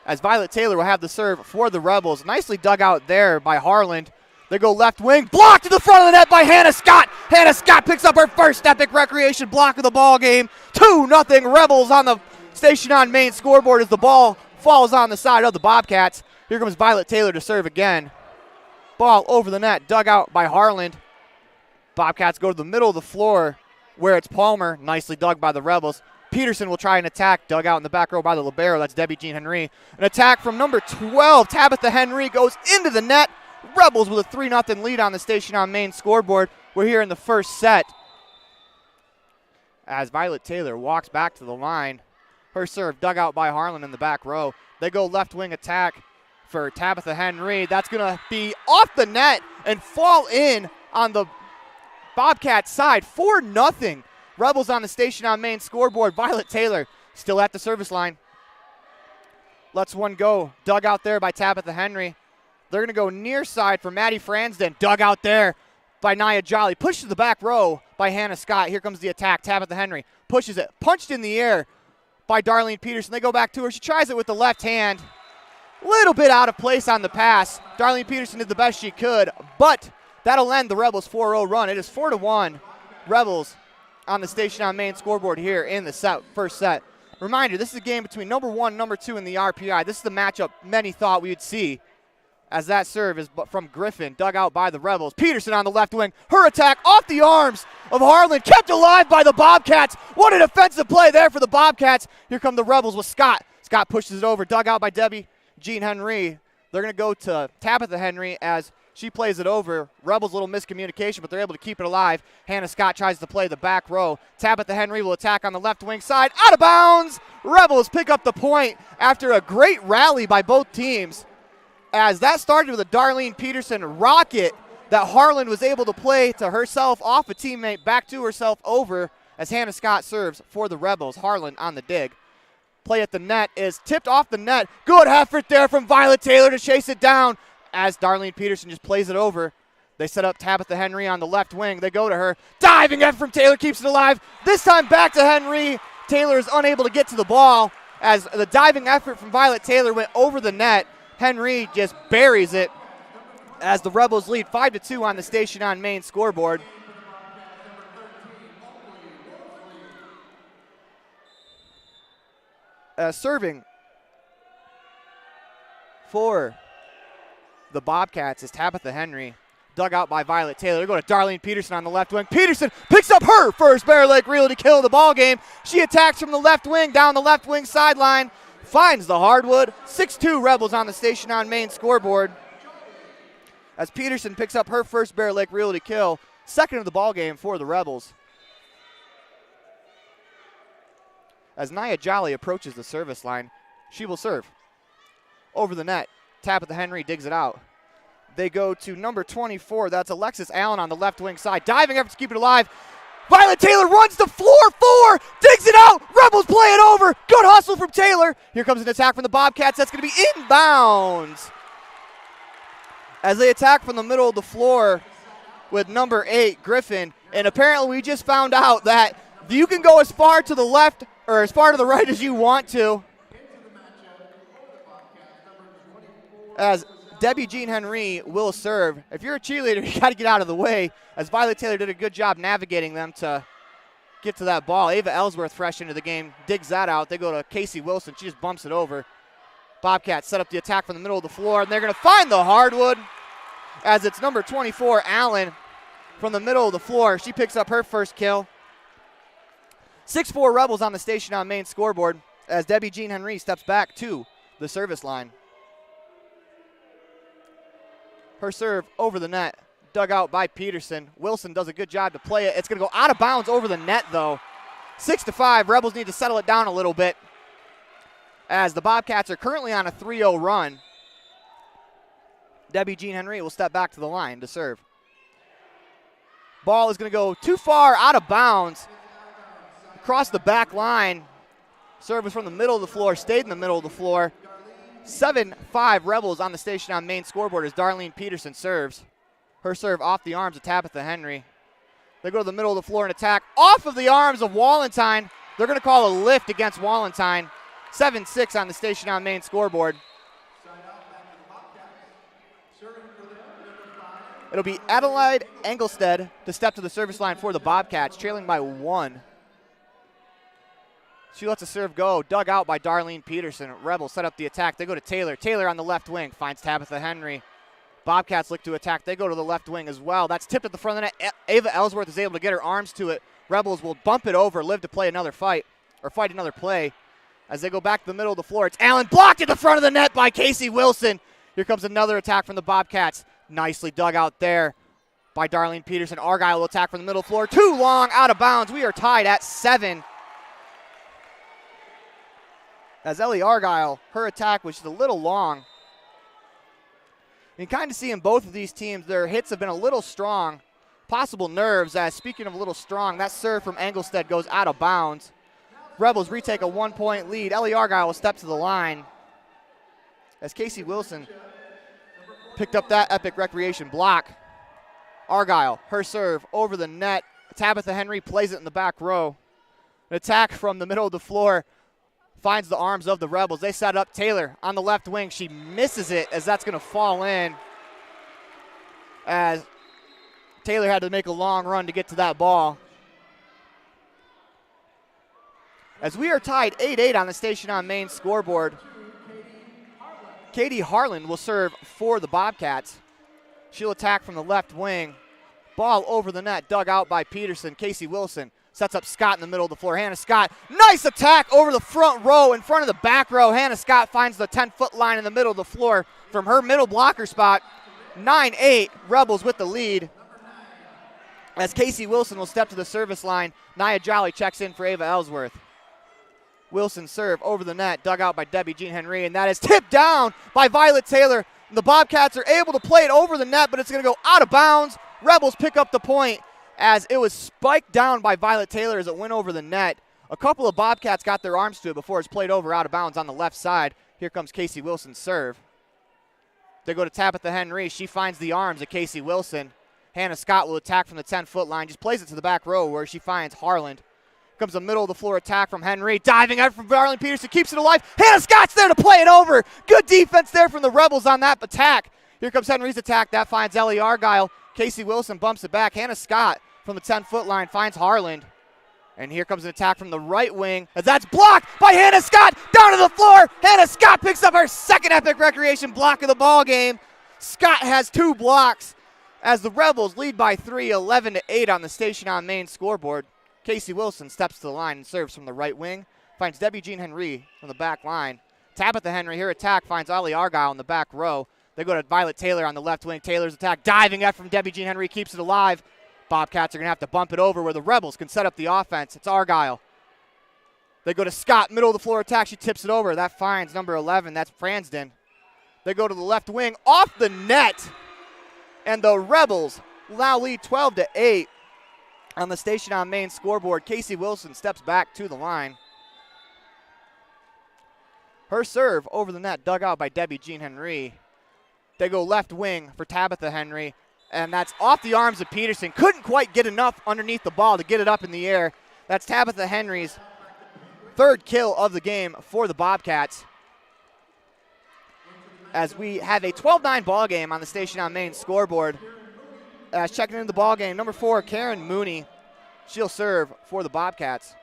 A: As Violet Taylor will have the serve for the Rebels. Nicely dug out there by Harland. They go left wing. Blocked to the front of the net by Hannah Scott. Hannah Scott picks up her first Epic Recreation block of the ball game. 2-0 Rebels on the station on Main scoreboard as the ball falls on the side of the Bobcats. Here comes Violet Taylor to serve again. Ball over the net. Dug out by Harland. Bobcats go to the middle of the floor where it's Palmer. Nicely dug by the Rebels. Peterson will try an attack, dug out in the back row by the libero. That's Debbie Jean Henry. An attack from number 12, Tabitha Henry, goes into the net. Rebels with a 3-0 lead on the station on Main scoreboard. We're here in the first set. As Violet Taylor walks back to the line. Her serve dug out by Harlan in the back row. They go left wing attack for Tabitha Henry. That's going to be off the net and fall in on the Bobcat side. 4-0. Rebels on the station on Main scoreboard. Violet Taylor still at the service line. Lets one go. Dug out there by Tabitha Henry. They're going to go near side for Maddie Fransden. Dug out there by Nia Jolly. Pushed to the back row by Hannah Scott. Here comes the attack. Tabitha Henry pushes it. Punched in the air by Darlene Peterson. They go back to her. She tries it with the left hand. Little bit out of place on the pass. Darlene Peterson did the best she could, but that'll end the Rebels' 4-0 run. It is 4-1 Rebels on the station on main scoreboard here in the first set. Reminder, this is a game between number 1 and number 2 in the RPI. This is the matchup many thought we would see, as that serve is from Griffin, dug out by the Rebels. Peterson on the left wing. Her attack off the arms of Harlan, kept alive by the Bobcats. What a defensive play there for the Bobcats. Here come the Rebels with Scott. Scott pushes it over, dug out by Debbie Jean Henry. They're going to go to Tabitha Henry as she plays it over. Rebels, a little miscommunication, but they're able to keep it alive. Hannah Scott tries to play the back row. Tabitha Henry will attack on the left wing side. Out of bounds. Rebels pick up the point after a great rally by both teams, as that started with a Darlene Peterson rocket that Harlan was able to play to herself off a teammate, back to herself over, as Hannah Scott serves for the Rebels. Harlan on the dig. Play at the net is tipped off the net. Good effort there from Violet Taylor to chase it down, as Darlene Peterson just plays it over. They set up Tabitha Henry on the left wing. They go to her. Diving effort from Taylor keeps it alive. This time back to Henry. Taylor is unable to get to the ball, as the diving effort from Violet Taylor went over the net. Henry just buries it, as the Rebels lead 5-2 on the station on main scoreboard. Serving for the Bobcats is Tabitha Henry, dug out by Violet Taylor. They go to Darlene Peterson on the left wing. Peterson picks up her first Bear Lake reel to kill the ball game. She attacks from the left wing, down the left wing sideline, finds the hardwood. 6-2 Rebels on the station on main scoreboard, as Peterson picks up her first Bear Lake reel to kill, second of the ball game for the Rebels. As Nia Jolly approaches the service line, she will serve over the net. Tabitha Henry digs it out. They go to number 24. That's Alexis Allen on the left wing side. Diving effort to keep it alive. Violet Taylor runs the floor 4, digs it out. Rebels play it over. Good hustle from Taylor. Here comes an attack from the Bobcats. That's going to be inbounds, as they attack from the middle of the floor with number 8, Griffin. And apparently we just found out that you can go as far to the left or as far to the right as you want to, as Debbie Jean Henry will serve. If you're a cheerleader, you got to get out of the way, as Violet Taylor did a good job navigating them to get to that ball. Ava Ellsworth, fresh into the game, digs that out. They go to Casey Wilson. She just bumps it over. Bobcats set up the attack from the middle of the floor, and they're going to find the hardwood, as it's number 24, Allen, from the middle of the floor. She picks up her first kill. 6-4 Rebels on the station on main scoreboard, as Debbie Jean Henry steps back to the service line. Her serve over the net, dug out by Peterson. Wilson does a good job to play it. It's going to go out of bounds over the net, though. 6-5. Rebels need to settle it down a little bit, as the Bobcats are currently on a 3-0 run. Debbie Jean Henry will step back to the line to serve. Ball is going to go too far out of bounds, across the back line. Serve was from the middle of the floor, stayed in the middle of the floor. 7-5 Rebels on the station on main scoreboard as Darlene Peterson serves. Her serve off the arms of Tabitha Henry. They go to the middle of the floor and attack off of the arms of Wallentine. They're going to call a lift against Wallentine. 7-6 on the station on main scoreboard. It'll be Adelaide Engelstead to step to the service line for the Bobcats, trailing by 1. She lets a serve go, dug out by Darlene Peterson. Rebels set up the attack. They go to Taylor. Taylor on the left wing finds Tabitha Henry. Bobcats look to attack. They go to the left wing as well. That's tipped at the front of the net. Ava Ellsworth is able to get her arms to it. Rebels will bump it over, live to play another fight, or fight another play. As they go back to the middle of the floor, it's Allen blocked at the front of the net by Casey Wilson. Here comes another attack from the Bobcats. Nicely dug out there by Darlene Peterson. Argyle will attack from the middle of the floor. Too long, out of bounds. We are tied at 7. As Ellie Argyle, her attack was just a little long. You can kind of see in both of these teams, their hits have been a little strong. Possible nerves, as speaking of a little strong, that serve from Engelstead goes out of bounds. Rebels retake a 1-point lead. Ellie Argyle will step to the line, as Casey Wilson picked up that epic recreation block. Argyle, her serve over the net. Tabitha Henry plays it in the back row. An attack from the middle of the floor finds the arms of the Rebels. They set up Taylor on the left wing. She misses it, as that's going to fall in, as Taylor had to make a long run to get to that ball. As we are tied 8-8 on the Station on Main scoreboard, Katie Harlan will serve for the Bobcats. She'll attack from the left wing. Ball over the net, dug out by Peterson. Casey Wilson sets up Scott in the middle of the floor. Hannah Scott, nice attack over the front row, in front of the back row. Hannah Scott finds the 10-foot line in the middle of the floor from her middle blocker spot. 9-8, Rebels with the lead. As Casey Wilson will step to the service line, Nia Jolly checks in for Ava Ellsworth. Wilson serve over the net, dug out by Debbie Jean Henry, and that is tipped down by Violet Taylor. The Bobcats are able to play it over the net, but it's going to go out of bounds. Rebels pick up the point as it was spiked down by Violet Taylor as it went over the net. A couple of Bobcats got their arms to it before it's played over out of bounds on the left side. Here comes Casey Wilson's serve. They go to Tabitha Henry. She finds the arms of Casey Wilson. Hannah Scott will attack from the 10-foot line, just plays it to the back row where she finds Harland. Comes a middle of the floor attack from Henry. Diving out from Darlene Peterson, keeps it alive. Hannah Scott's there to play it over. Good defense there from the Rebels on that attack. Here comes Henry's attack. That finds Ellie Argyle. Casey Wilson bumps it back. Hannah Scott from the 10-foot line finds Harland. And here comes an attack from the right wing as that's blocked by Hannah Scott. Down to the floor. Hannah Scott picks up her second Epic Recreation block of the ball game. Scott has 2 blocks as the Rebels lead by 3, 11-8 on the Station on Main scoreboard. Casey Wilson steps to the line and serves from the right wing. Finds Debbie Jean Henry from the back line. Tabitha Henry, her attack finds Ollie Argyle in the back row. They go to Violet Taylor on the left wing. Taylor's attack, diving up from Debbie Jean Henry, keeps it alive. Bobcats are going to have to bump it over where the Rebels can set up the offense. It's Argyle. They go to Scott, middle of the floor attack. She tips it over. That finds number 11. That's Fransden. They go to the left wing, off the net. And the Rebels now lead 12-8. On the Station on Main scoreboard, Casey Wilson steps back to the line. Her serve over the net, dug out by Debbie Jean Henry. They go left wing for Tabitha Henry, and that's off the arms of Peterson. Couldn't quite get enough underneath the ball to get it up in the air. That's Tabitha Henry's 3rd kill of the game for the Bobcats. As we have a 12-9 ball game on the Station on Main scoreboard. Checking into the ball game, number 4, Karen Mooney. She'll serve for the Bobcats.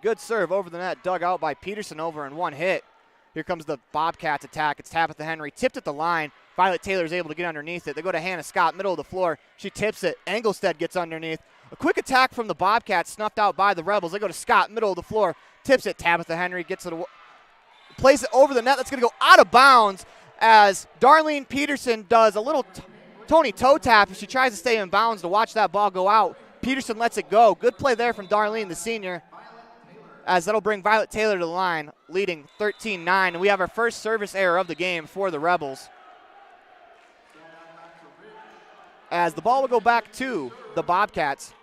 A: Good serve over the net, dug out by Peterson over in one hit. Here comes the Bobcats attack. It's Tabitha Henry, tipped at the line. Violet Taylor is able to get underneath it. They go to Hannah Scott, middle of the floor. She tips it. Engelstead gets underneath. A quick attack from the Bobcats, snuffed out by the Rebels. They go to Scott, middle of the floor. Tips it. Tabitha Henry gets it, plays it over the net. That's going to go out of bounds as Darlene Peterson does a little Tony toe tap. She tries to stay in bounds to watch that ball go out. Peterson lets it go. Good play there from Darlene, the senior, as that'll bring Violet Taylor to the line, leading 13-9. And we have our first service error of the game for the Rebels. As the ball will go back to the Bobcats.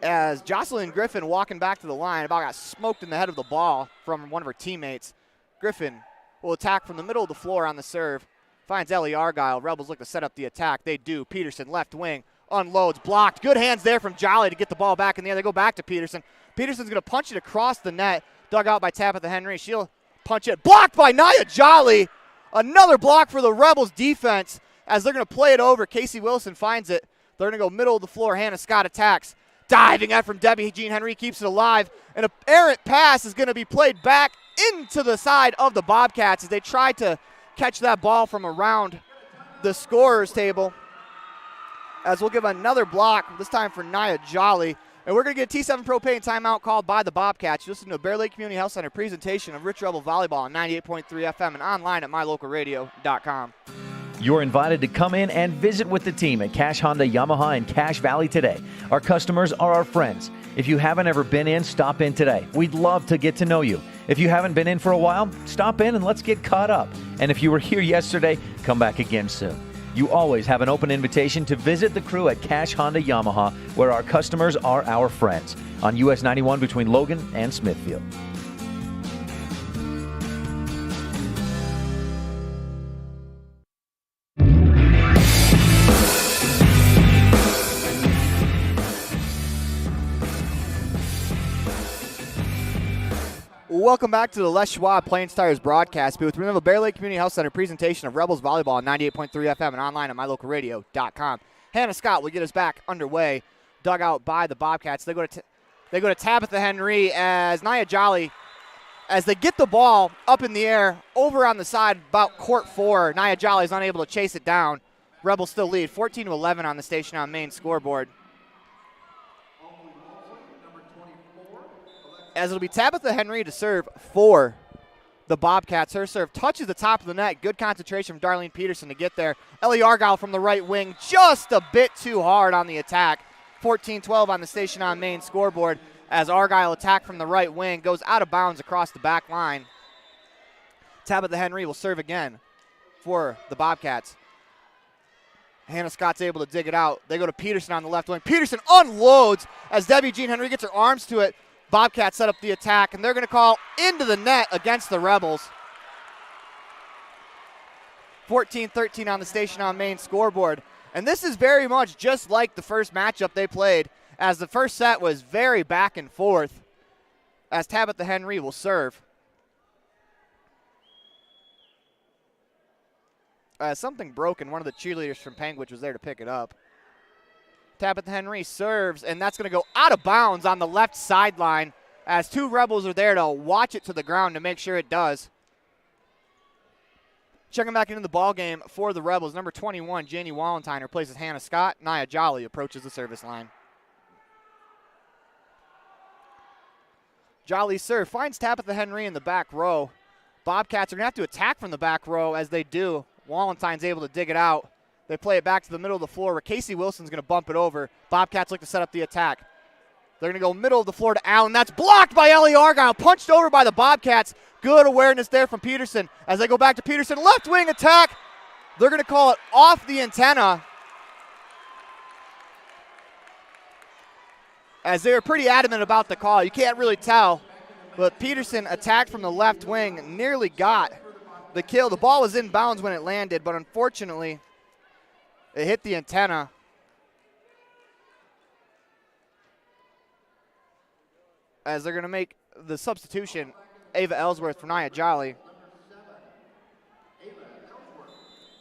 A: As Jocelyn Griffin walking back to the line, about got smoked in the head of the ball from one of her teammates. Griffin will attack from the middle of the floor on the serve. Finds Ellie Argyle. Rebels look to set up the attack. They do. Peterson, left wing, unloads, blocked. Good hands there from Jolly to get the ball back in the air. They go back to Peterson. Peterson's going to punch it across the net. Dug out by Tabitha Henry. She'll punch it. Blocked by Nia Jolly. Another block for the Rebels defense as they're going to play it over. Casey Wilson finds it. They're going to go middle of the floor. Hannah Scott attacks. Diving out from Debbie Jean Henry, keeps it alive. An errant pass is going to be played back into the side of the Bobcats as they try to catch that ball from around the scorer's table. As we'll give another block, this time for Nia Jolly. And we're going to get a T7 Propane timeout called by the Bobcats. You listen to a Bear Lake Community Health Center presentation of Rich Rebel Volleyball on 98.3 FM and online at mylocalradio.com.
C: You're invited to come in and visit with the team at Cache Honda Yamaha in Cache Valley today. Our customers are our friends. If you haven't ever been in, stop in today. We'd love to get to know you. If you haven't been in for a while, stop in and let's get caught up. And if you were here yesterday, come back again soon. You always have an open invitation to visit the crew at Cache Honda Yamaha, where our customers are our friends, on US 91 between Logan and Smithfield.
A: Welcome back to the Les Schwab Plains Tires broadcast booth. Remember, Bear Lake Community Health Center presentation of Rebels Volleyball on 98.3 FM and online at mylocalradio.com. Hannah Scott will get us back underway. Dug out by the Bobcats. They go to They go to Tabitha Henry as Nia Jolly, as they get the ball up in the air over on the side about court 4. Nia Jolly is unable to chase it down. Rebels still lead 14-11 on the station on main scoreboard. As it'll be Tabitha Henry to serve for the Bobcats. Her serve touches the top of the net. Good concentration from Darlene Peterson to get there. Ellie Argyle from the right wing, just a bit too hard on the attack. 14-12 on the station on main scoreboard as Argyle attack from the right wing goes out of bounds across the back line. Tabitha Henry will serve again for the Bobcats. Hannah Scott's able to dig it out. They go to Peterson on the left wing. Peterson unloads as Debbie Jean Henry gets her arms to it. Bobcats set up the attack, and they're going to call into the net against the Rebels. 14-13 on the station on main scoreboard. And this is very much just like the first matchup they played, as the first set was very back and forth, as Tabitha Henry will serve. Something broke, and one of the cheerleaders from Panguitch was there to pick it up. Tabitha Henry serves, and that's going to go out of bounds on the left sideline as 2 Rebels are there to watch it to the ground to make sure it does. Checking back into the ball game for the Rebels, number 21, Janie Wallentine replaces Hannah Scott. Nia Jolly approaches the service line. Jolly's serve finds Tabitha Henry in the back row. Bobcats are going to have to attack from the back row as they do. Wallentine's able to dig it out. They play it back to the middle of the floor where Casey Wilson's going to bump it over. Bobcats look to set up the attack. They're going to go middle of the floor to Allen. That's blocked by Ellie Argyle. Punched over by the Bobcats. Good awareness there from Peterson. As they go back to Peterson, left wing attack. They're going to call it off the antenna. As they were pretty adamant about the call. You can't really tell. But Peterson attacked from the left wing. Nearly got the kill. The ball was in bounds when it landed, but unfortunately, it hit the antenna. As they're going to make the substitution, Ava Ellsworth for Nia Jolly.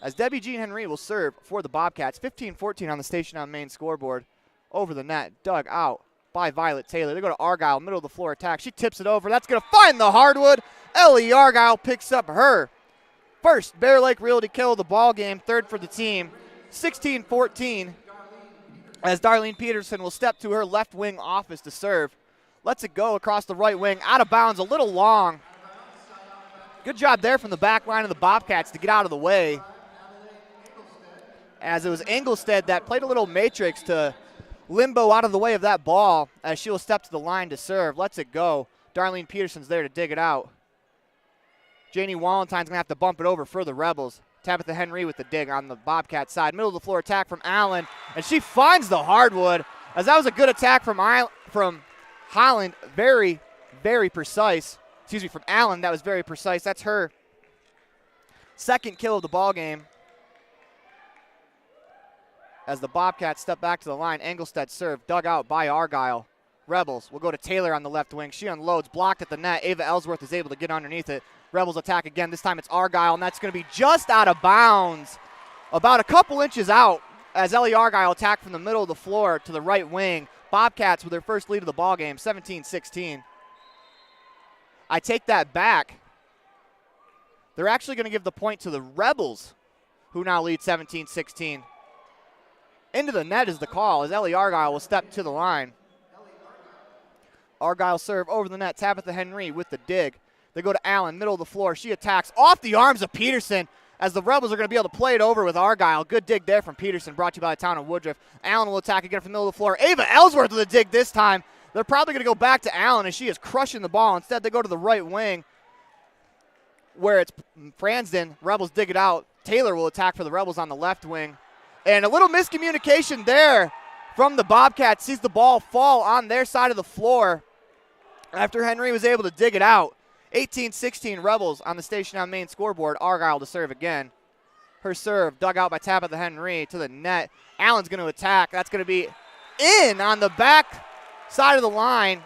A: As Debbie Jean Henry will serve for the Bobcats. 15-14 on the station on main scoreboard. Over the net, dug out by Violet Taylor. They go to Argyle, middle of the floor attack. She tips it over. That's going to find the hardwood. Ellie Argyle picks up her first Bear Lake Realty kill of the ball game, 3rd for the team. 16-14 as Darlene Peterson will step to her left wing office to serve. Lets it go across the right wing, out of bounds, a little long. Good job there from the back line of the Bobcats to get out of the way. As it was Engelstead that played a little matrix to limbo out of the way of that ball as she will step to the line to serve. Lets it go. Darlene Peterson's there to dig it out. Janie Wallentine's going to have to bump it over for the Rebels. Tabitha Henry with the dig on the Bobcat side. Middle of the floor attack from Allen, and she finds the hardwood. As that was a good attack from Holland. Very, very precise. Excuse me, from Allen, that was very precise. That's her second kill of the ball game. As the Bobcats step back to the line, Engelstead serve, dug out by Argyle. Rebels will go to Taylor on the left wing. She unloads, blocked at the net. Ava Ellsworth is able to get underneath it. Rebels attack again. This time it's Argyle, and that's going to be just out of bounds. About a couple inches out as Ellie Argyle attacked from the middle of the floor to the right wing. Bobcats with their first lead of the ball game, 17-16. I take that back. They're actually going to give the point to the Rebels, who now lead 17-16. Into the net is the call as Ellie Argyle will step to the line. Argyle serve over the net. Tabitha Henry with the dig. They go to Allen, middle of the floor. She attacks off the arms of Peterson as the Rebels are going to be able to play it over with Argyle. Good dig there from Peterson, brought to you by the town of Woodruff. Allen will attack again from the middle of the floor. Ava Ellsworth with a dig this time. They're probably going to go back to Allen as she is crushing the ball. Instead, they go to the right wing where it's Fransden. Rebels dig it out. Taylor will attack for the Rebels on the left wing. And a little miscommunication there from the Bobcats. Sees the ball fall on their side of the floor after Henry was able to dig it out. 18-16 Rebels on the station on main scoreboard. Argyle to serve again. Her serve dug out by Tabitha Henry to the net. Allen's going to attack. That's going to be in on the back side of the line.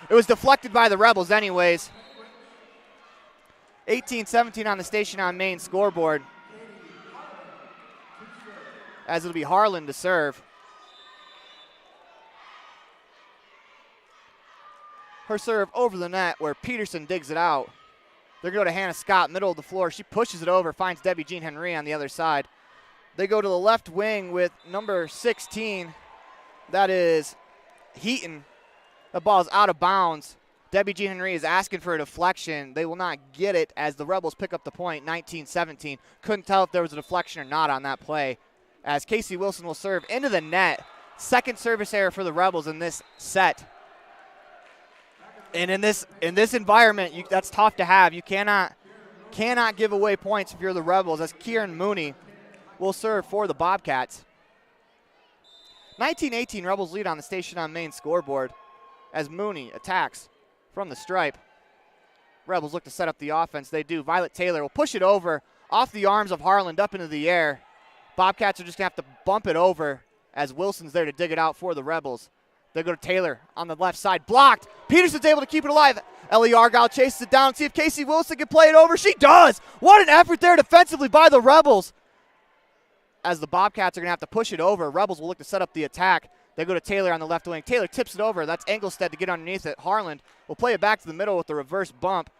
A: It was deflected by the Rebels anyways. 18-17 on the station on main scoreboard. As it'll be Harlan to serve. Her serve over the net where Peterson digs it out. They go to Hannah Scott, middle of the floor. She pushes it over, finds Debbie Jean Henry on the other side. They go to the left wing with number 16. That is Heaton. The ball is out of bounds. Debbie Jean Henry is asking for a deflection. They will not get it as the Rebels pick up the point, 19-17. Couldn't tell if there was a deflection or not on that play. As Casey Wilson will serve into the net. Second service error for the Rebels in this set. And in this environment, that's tough to have. You cannot give away points if you're the Rebels. As Kieran Mooney will serve for the Bobcats. 19-18, Rebels lead on the Station on Main scoreboard as Mooney attacks from the stripe. Rebels look to set up the offense. They do. Violet Taylor will push it over off the arms of Harland up into the air. Bobcats are just going to have to bump it over as Wilson's there to dig it out for the Rebels. They go to Taylor on the left side. Blocked. Peterson's able to keep it alive. Ellie Argyle chases it down. See if Casey Wilson can play it over. She does. What an effort there defensively by the Rebels. As the Bobcats are going to have to push it over. Rebels will look to set up the attack. They go to Taylor on the left wing. Taylor tips it over. That's Engelstead to get underneath it. Harland will play it back to the middle with the reverse bump.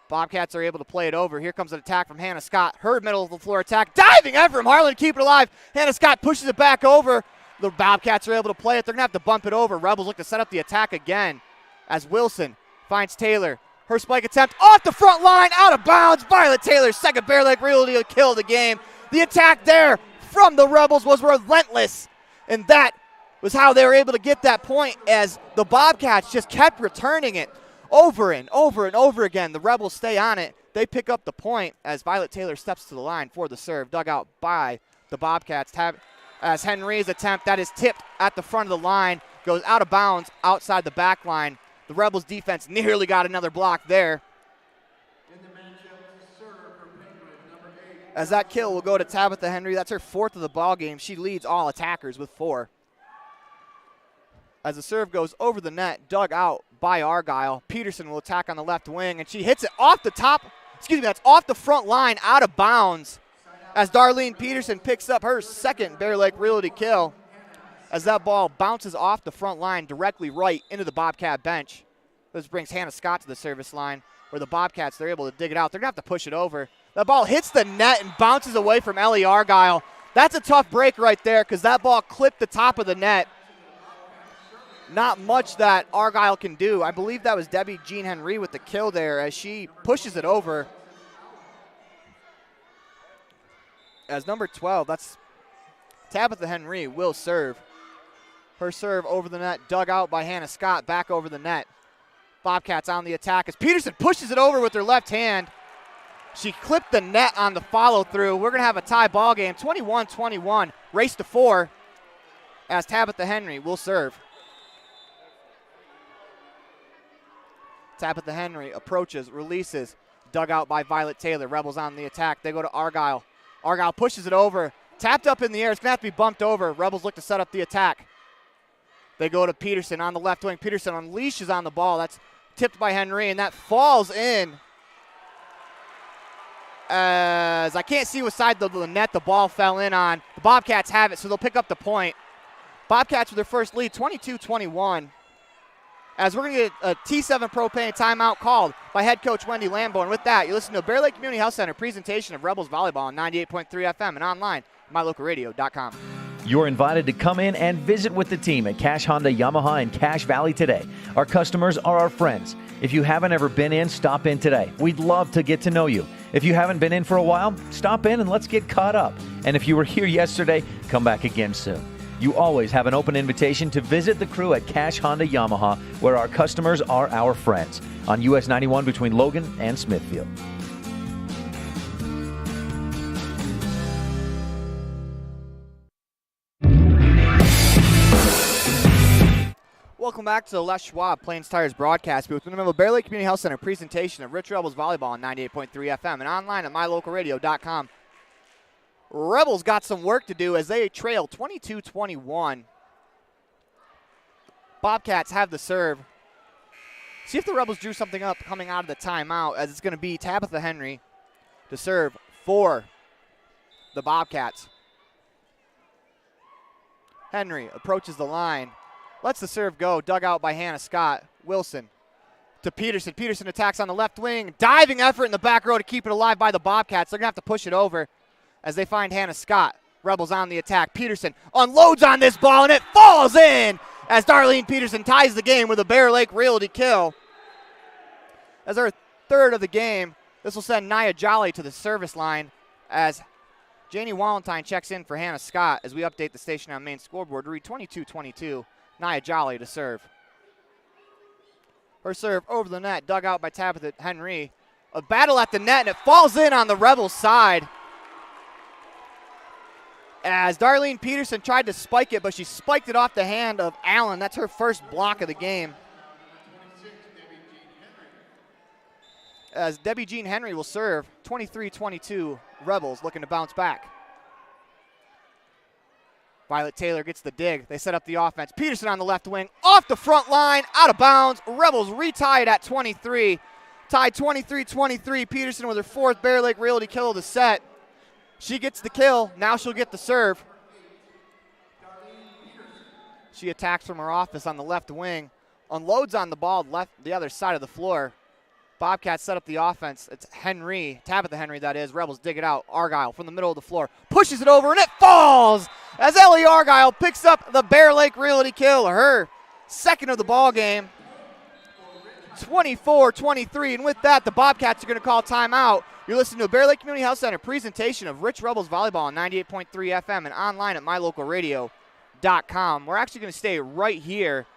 A: Bobcats are able to play it over. Here comes an attack from Hannah Scott. Her middle of the floor attack. Diving effort from Harland to keep it alive. Hannah Scott pushes it back over. The Bobcats are able to play it. They're going to have to bump it over. Rebels look to set up the attack again as Wilson finds Taylor. Her spike attempt off the front line, out of bounds. Violet Taylor's second bare leg realty to kill the game. The attack there from the Rebels was relentless, and that was how they were able to get that point as the Bobcats just kept returning it over and over and over again. The Rebels stay on it. They pick up the point as Violet Taylor steps to the line for the serve, dug out by the Bobcats. As Henry's attempt that is tipped at the front of the line goes out of bounds outside the back line. The Rebels defense nearly got another block there. As that kill will go to Tabitha Henry. That's her fourth of the ball game. She leads all attackers with 4. As the serve goes over the net, dug out by Argyle. Peterson will attack on the left wing, and she hits it off the top. That's off the front line, out of bounds. As Darlene Peterson picks up her second bare leg realty kill. As that ball bounces off the front line directly right into the Bobcat bench. This brings Hannah Scott to the service line where the Bobcats, they're able to dig it out. They're going to have to push it over. That ball hits the net and bounces away from Ellie Argyle. That's a tough break right there because that ball clipped the top of the net. Not much that Argyle can do. I believe that was Debbie Jean Henry with the kill there as she pushes it over. As number 12, that's Tabitha Henry, will serve. Her serve over the net, dug out by Hannah Scott, back over the net. Bobcats on the attack as Peterson pushes it over with her left hand. She clipped the net on the follow-through. We're going to have a tie ball game, 21-21, race to 4, as Tabitha Henry will serve. Tabitha Henry approaches, releases, dug out by Violet Taylor. Rebels on the attack. They go to Argyle. Argyle pushes it over. Tapped up in the air. It's going to have to be bumped over. Rebels look to set up the attack. They go to Peterson on the left wing. Peterson unleashes on the ball. That's tipped by Henry, and that falls in. As I can't see what side of the net the ball fell in on. The Bobcats have it, so they'll pick up the point. Bobcats with their first lead, 22-21. As we're going to get a T7 Propane timeout called by head coach Wendy Lamborn. With that, you listen to a Bear Lake Community Health Center presentation of Rebels Volleyball on 98.3 FM and online at mylocalradio.com.
C: You're invited to come in and visit with the team at Cache Honda Yamaha in Cache Valley today. Our customers are our friends. If you haven't ever been in, stop in today. We'd love to get to know you. If you haven't been in for a while, stop in and let's get caught up. And if you were here yesterday, come back again soon. You always have an open invitation to visit the crew at Cache Honda Yamaha, where our customers are our friends, on US 91 between Logan and Smithfield.
A: Welcome back to the Les Schwab Plains Tires broadcast booth. We're in the middle of Bear Lake Community Health Center presentation of Rich Rebels Volleyball on 98.3 FM and online at mylocalradio.com. Rebels got some work to do as they trail 22-21. Bobcats have the serve. See if the Rebels drew something up coming out of the timeout, as it's going to be Tabitha Henry to serve for the Bobcats. Henry approaches the line, lets the serve go, dug out by Hannah Scott. Wilson to Peterson. Peterson attacks on the left wing. Diving effort in the back row to keep it alive by the Bobcats. They're going to have to push it over as they find Hannah Scott. Rebels on the attack. Peterson unloads on this ball, and it falls in as Darlene Peterson ties the game with a Bear Lake Realty kill. As our third of the game, this will send Nia Jolly to the service line as Janie Walentine checks in for Hannah Scott as we update the station on main scoreboard to read 22-22. Nia Jolly to serve. Her serve over the net, dug out by Tabitha Henry. A battle at the net, and it falls in on the Rebels side. As Darlene Peterson tried to spike it, but she spiked it off the hand of Allen. That's her first block of the game. As Debbie Jean Henry will serve, 23-22, Rebels looking to bounce back. Violet Taylor gets the dig. They set up the offense. Peterson on the left wing, off the front line, out of bounds. Rebels retie it at 23. Tied 23-23. Peterson with her fourth Bear Lake Realty kill of the set. She gets the kill. Now she'll get the serve. She attacks from her office on the left wing. Unloads on the ball the other side of the floor. Bobcats set up the offense. It's Henry, Tabitha Henry that is. Rebels dig it out. Argyle from the middle of the floor. Pushes it over and it falls as Ellie Argyle picks up the Bear Lake Realty kill. Her second of the ball game. 24-23, and with that, the Bobcats are going to call timeout. You're listening to a Bear Lake Community Health Center presentation of Rich Rebels Volleyball on 98.3 FM and online at mylocalradio.com. We're actually going to stay right here,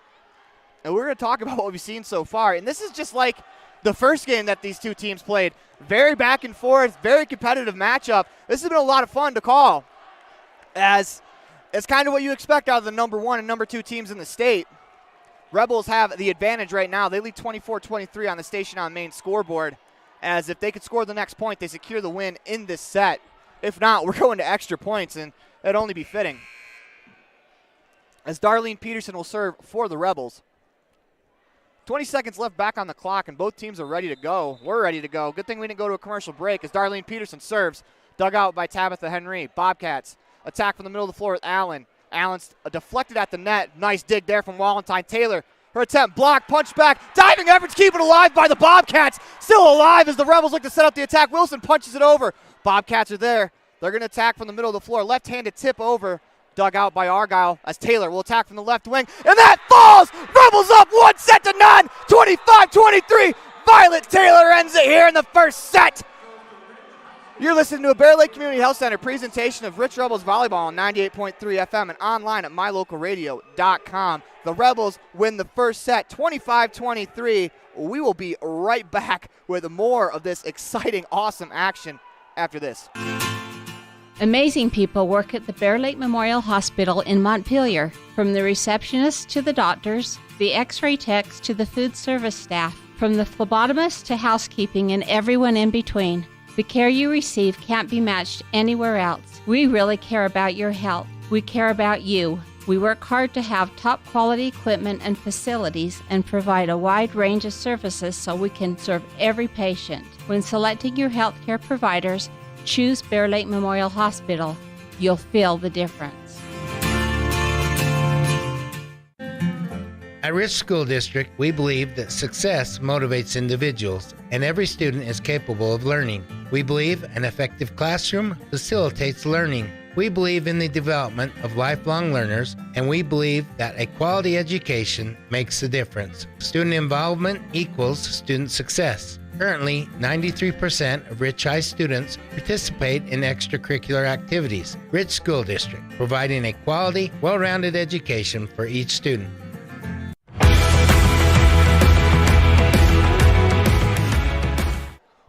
A: and we're going to talk about what we've seen so far. And this is just like the first game that these two teams played. Very back and forth, very competitive matchup. This has been a lot of fun to call, as it's kind of what you expect out of the number 1 and number 2 teams in the state. Rebels have the advantage right now. They lead 24-23 on the station on main scoreboard, as if they could score the next point, they secure the win in this set. If not, we're going to extra points, and it'd only be fitting. As Darlene Peterson will serve for the Rebels. 20 seconds left back on the clock, and both teams are ready to go. We're ready to go. Good thing we didn't go to a commercial break as Darlene Peterson serves. Dug out by Tabitha Henry. Bobcats attack from the middle of the floor with Allen. Allen's deflected at the net. Nice dig there from Walentine Taylor. Her attempt blocked, punch back. Diving effort to keep it alive by the Bobcats. Still alive as the Rebels look to set up the attack. Wilson punches it over. Bobcats are there. They're going to attack from the middle of the floor. Left-handed tip over. Dug out by Argyle as Taylor will attack from the left wing. And that falls! Rebels up 1-0, 25-23. Violet Taylor ends it here in the first set. You're listening to a Bear Lake Community Health Center presentation of Rich Rebels Volleyball on 98.3 FM and online at mylocalradio.com. The Rebels win the first set 25-23. We will be right back with more of this exciting, awesome action after this.
H: Amazing people work at the Bear Lake Memorial Hospital in Montpelier. From the receptionists to the doctors, the x-ray techs to the food service staff, from the phlebotomist to housekeeping and everyone in between. The care you receive can't be matched anywhere else. We really care about your health. We care about you. We work hard to have top quality equipment and facilities and provide a wide range of services so we can serve every patient. When selecting your healthcare providers, choose Bear Lake Memorial Hospital. You'll feel the difference.
B: At Rich School District, we believe that success motivates individuals, and every student is capable of learning. We believe an effective classroom facilitates learning. We believe in the development of lifelong learners, and we believe that a quality education makes a difference. Student involvement equals student success. Currently, 93% of Rich High students participate in extracurricular activities. Rich School District, providing a quality, well-rounded education for each student.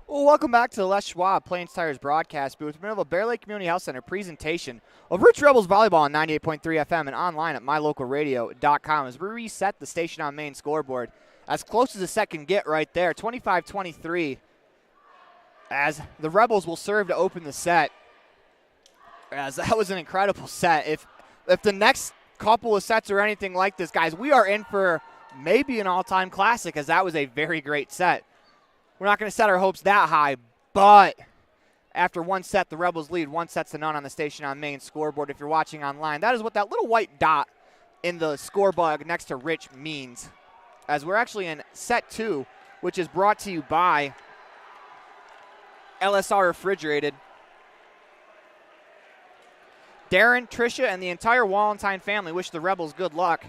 A: Welcome back to the Les Schwab Plains Tires broadcast booth. We're in a Bear Lake Community Health Center presentation of Rich Rebels Volleyball on 98.3 FM and online at mylocalradio.com as we reset the station on main scoreboard. As close as a set can get right there, 25-23, as the Rebels will serve to open the set. As that was an incredible set. If the next couple of sets are anything like this, guys, we are in for maybe an all-time classic, as that was a very great set. We're not going to set our hopes that high, but after one set, the Rebels lead 1-0 on the station on main scoreboard. If you're watching online, that is what that little white dot in the scoreboard next to Rich means. As we're actually in set 2 which is brought to you by LSR Refrigerated. Darren, Tricia, and the entire Wallenstein family wish the Rebels good luck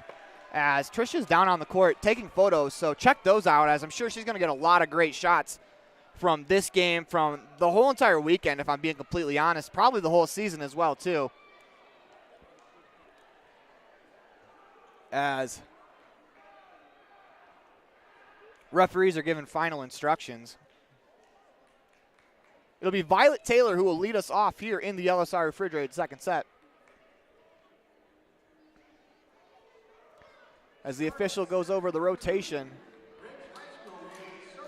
A: as Tricia's down on the court taking photos, so check those out as I'm sure she's going to get a lot of great shots from this game, from the whole entire weekend, if I'm being completely honest, probably the whole season as well, too. As referees are given final instructions. It'll be Violet Taylor who will lead us off here in the LSR Refrigerated second set. As the official goes over the rotation,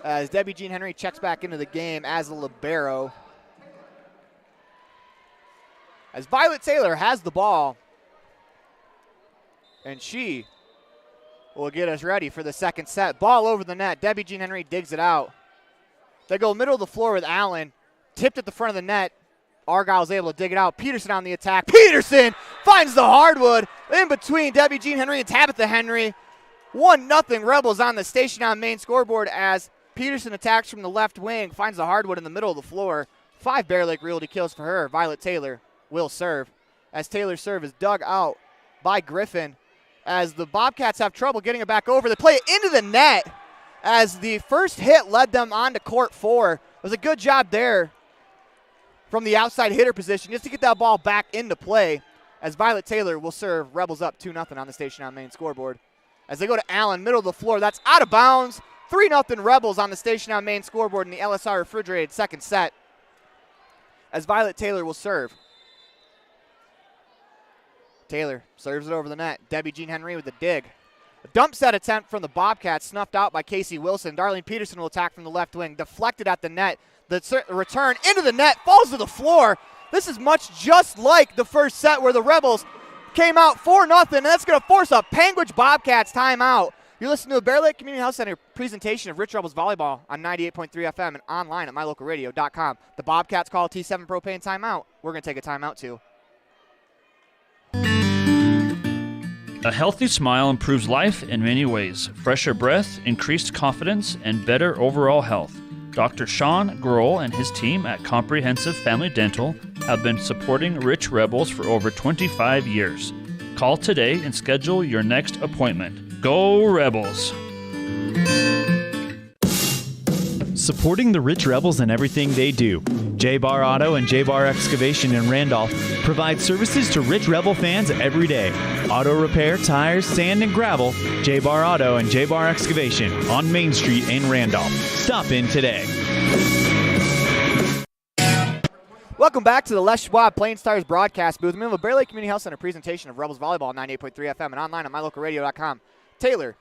A: as Debbie Jean Henry checks back into the game as a libero. As Violet Taylor has the ball, and she will get us ready for the second set. Ball over the net. Debbie Jean Henry digs it out. They go middle of the floor with Allen. Tipped at the front of the net. Argyle's able to dig it out. Peterson on the attack. Peterson finds the hardwood in between Debbie Jean Henry and Tabitha Henry. 1-0 Rebels on the station on main scoreboard as Peterson attacks from the left wing, finds the hardwood in the middle of the floor. 5 Bear Lake Realty kills for her. Violet Taylor will serve as Taylor's serve is dug out by Griffin as the Bobcats have trouble getting it back over. They play it into the net as the first hit led them on to court 4. It was a good job there from the outside hitter position just to get that ball back into play as Violet Taylor will serve. Rebels up 2-0 on the station on main scoreboard. As they go to Allen, middle of the floor, that's out of bounds. 3-0 Rebels on the station on main scoreboard in the LSR Refrigerated second set as Violet Taylor will serve. Taylor serves it over the net. Debbie Jean Henry with the dig. A dump set attempt from the Bobcats snuffed out by Casey Wilson. Darlene Peterson will attack from the left wing. Deflected at the net. The return into the net falls to the floor. This is much just like the first set where the Rebels came out 4-0, and that's going to force a Panguitch Bobcats timeout. You're listening to the Bear Lake Community Health Center presentation of Rich Rebels Volleyball on 98.3 FM and online at mylocalradio.com. The Bobcats call a T7 propane timeout. We're going to take a timeout too.
S: A healthy smile improves life in many ways. Fresher breath, increased confidence, and better overall health. Dr. Sean Grohl and his team at Comprehensive Family Dental have been supporting Rich Rebels for over 25 years. Call today and schedule your next appointment. Go Rebels!
T: Supporting the Rich Rebels in everything they do. J-Bar Auto and J-Bar Excavation in Randolph provide services to Rich Rebel fans every day. Auto repair, tires, sand, and gravel. J-Bar Auto and J-Bar Excavation on Main Street in Randolph. Stop in today.
A: Welcome back to the Les Schwab Plains Stars broadcast booth. We have a Bear Lake Community Health Center presentation of Rebels Volleyball on 98.3 FM and online at mylocalradio.com. Taylor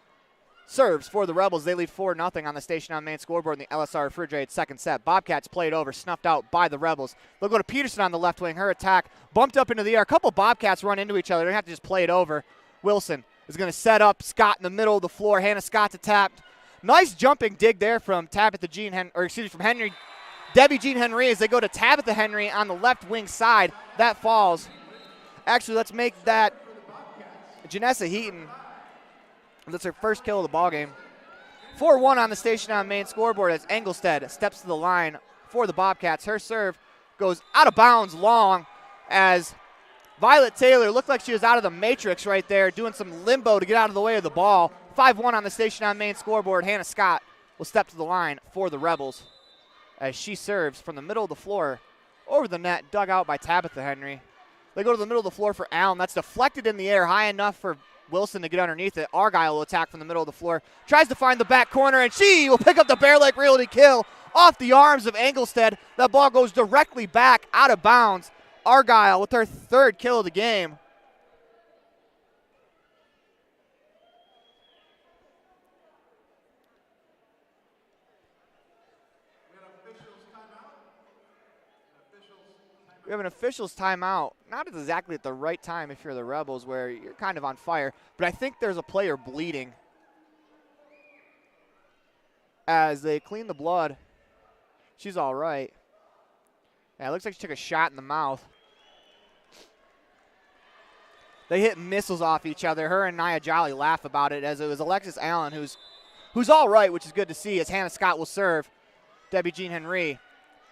A: serves for the Rebels. They lead 4-0 on the station on main scoreboard in the LSR Refrigerated second set. Bobcats played over, snuffed out by the Rebels. They'll go to Peterson on the left wing. Her attack bumped up into the air. A couple Bobcats run into each other. They have to just play it over. Wilson is going to set up Scott in the middle of the floor. Hannah Scott to tap. Nice jumping dig there from from Henry. Debbie Jean Henry as they go to Tabitha Henry on the left wing side. That falls. Actually, let's make that Janessa Heaton. That's her first kill of the ballgame. 4-1 on the station on main scoreboard as Engelstead steps to the line for the Bobcats. Her serve goes out of bounds long as Violet Taylor looked like she was out of the matrix right there, doing some limbo to get out of the way of the ball. 5-1 on the station on main scoreboard. Hannah Scott will step to the line for the Rebels as she serves from the middle of the floor over the net, dug out by Tabitha Henry. They go to the middle of the floor for Allen. That's deflected in the air, high enough for Wilson to get underneath it. Argyle will attack from the middle of the floor. Tries to find the back corner, and she will pick up the Bear Lake Realty kill off the arms of Engelstead. That ball goes directly back out of bounds. Argyle with her third kill of the game. We have an official's timeout. Not exactly at the right time if you're the Rebels, where you're kind of on fire, but I think there's a player bleeding. As they clean the blood, she's all right. Yeah, it looks like she took a shot in the mouth. They hit missiles off each other. Her and Nia Jolly laugh about it as it was Alexis Allen who's who's all right, which is good to see, as Hannah Scott will serve. Debbie Jean Henry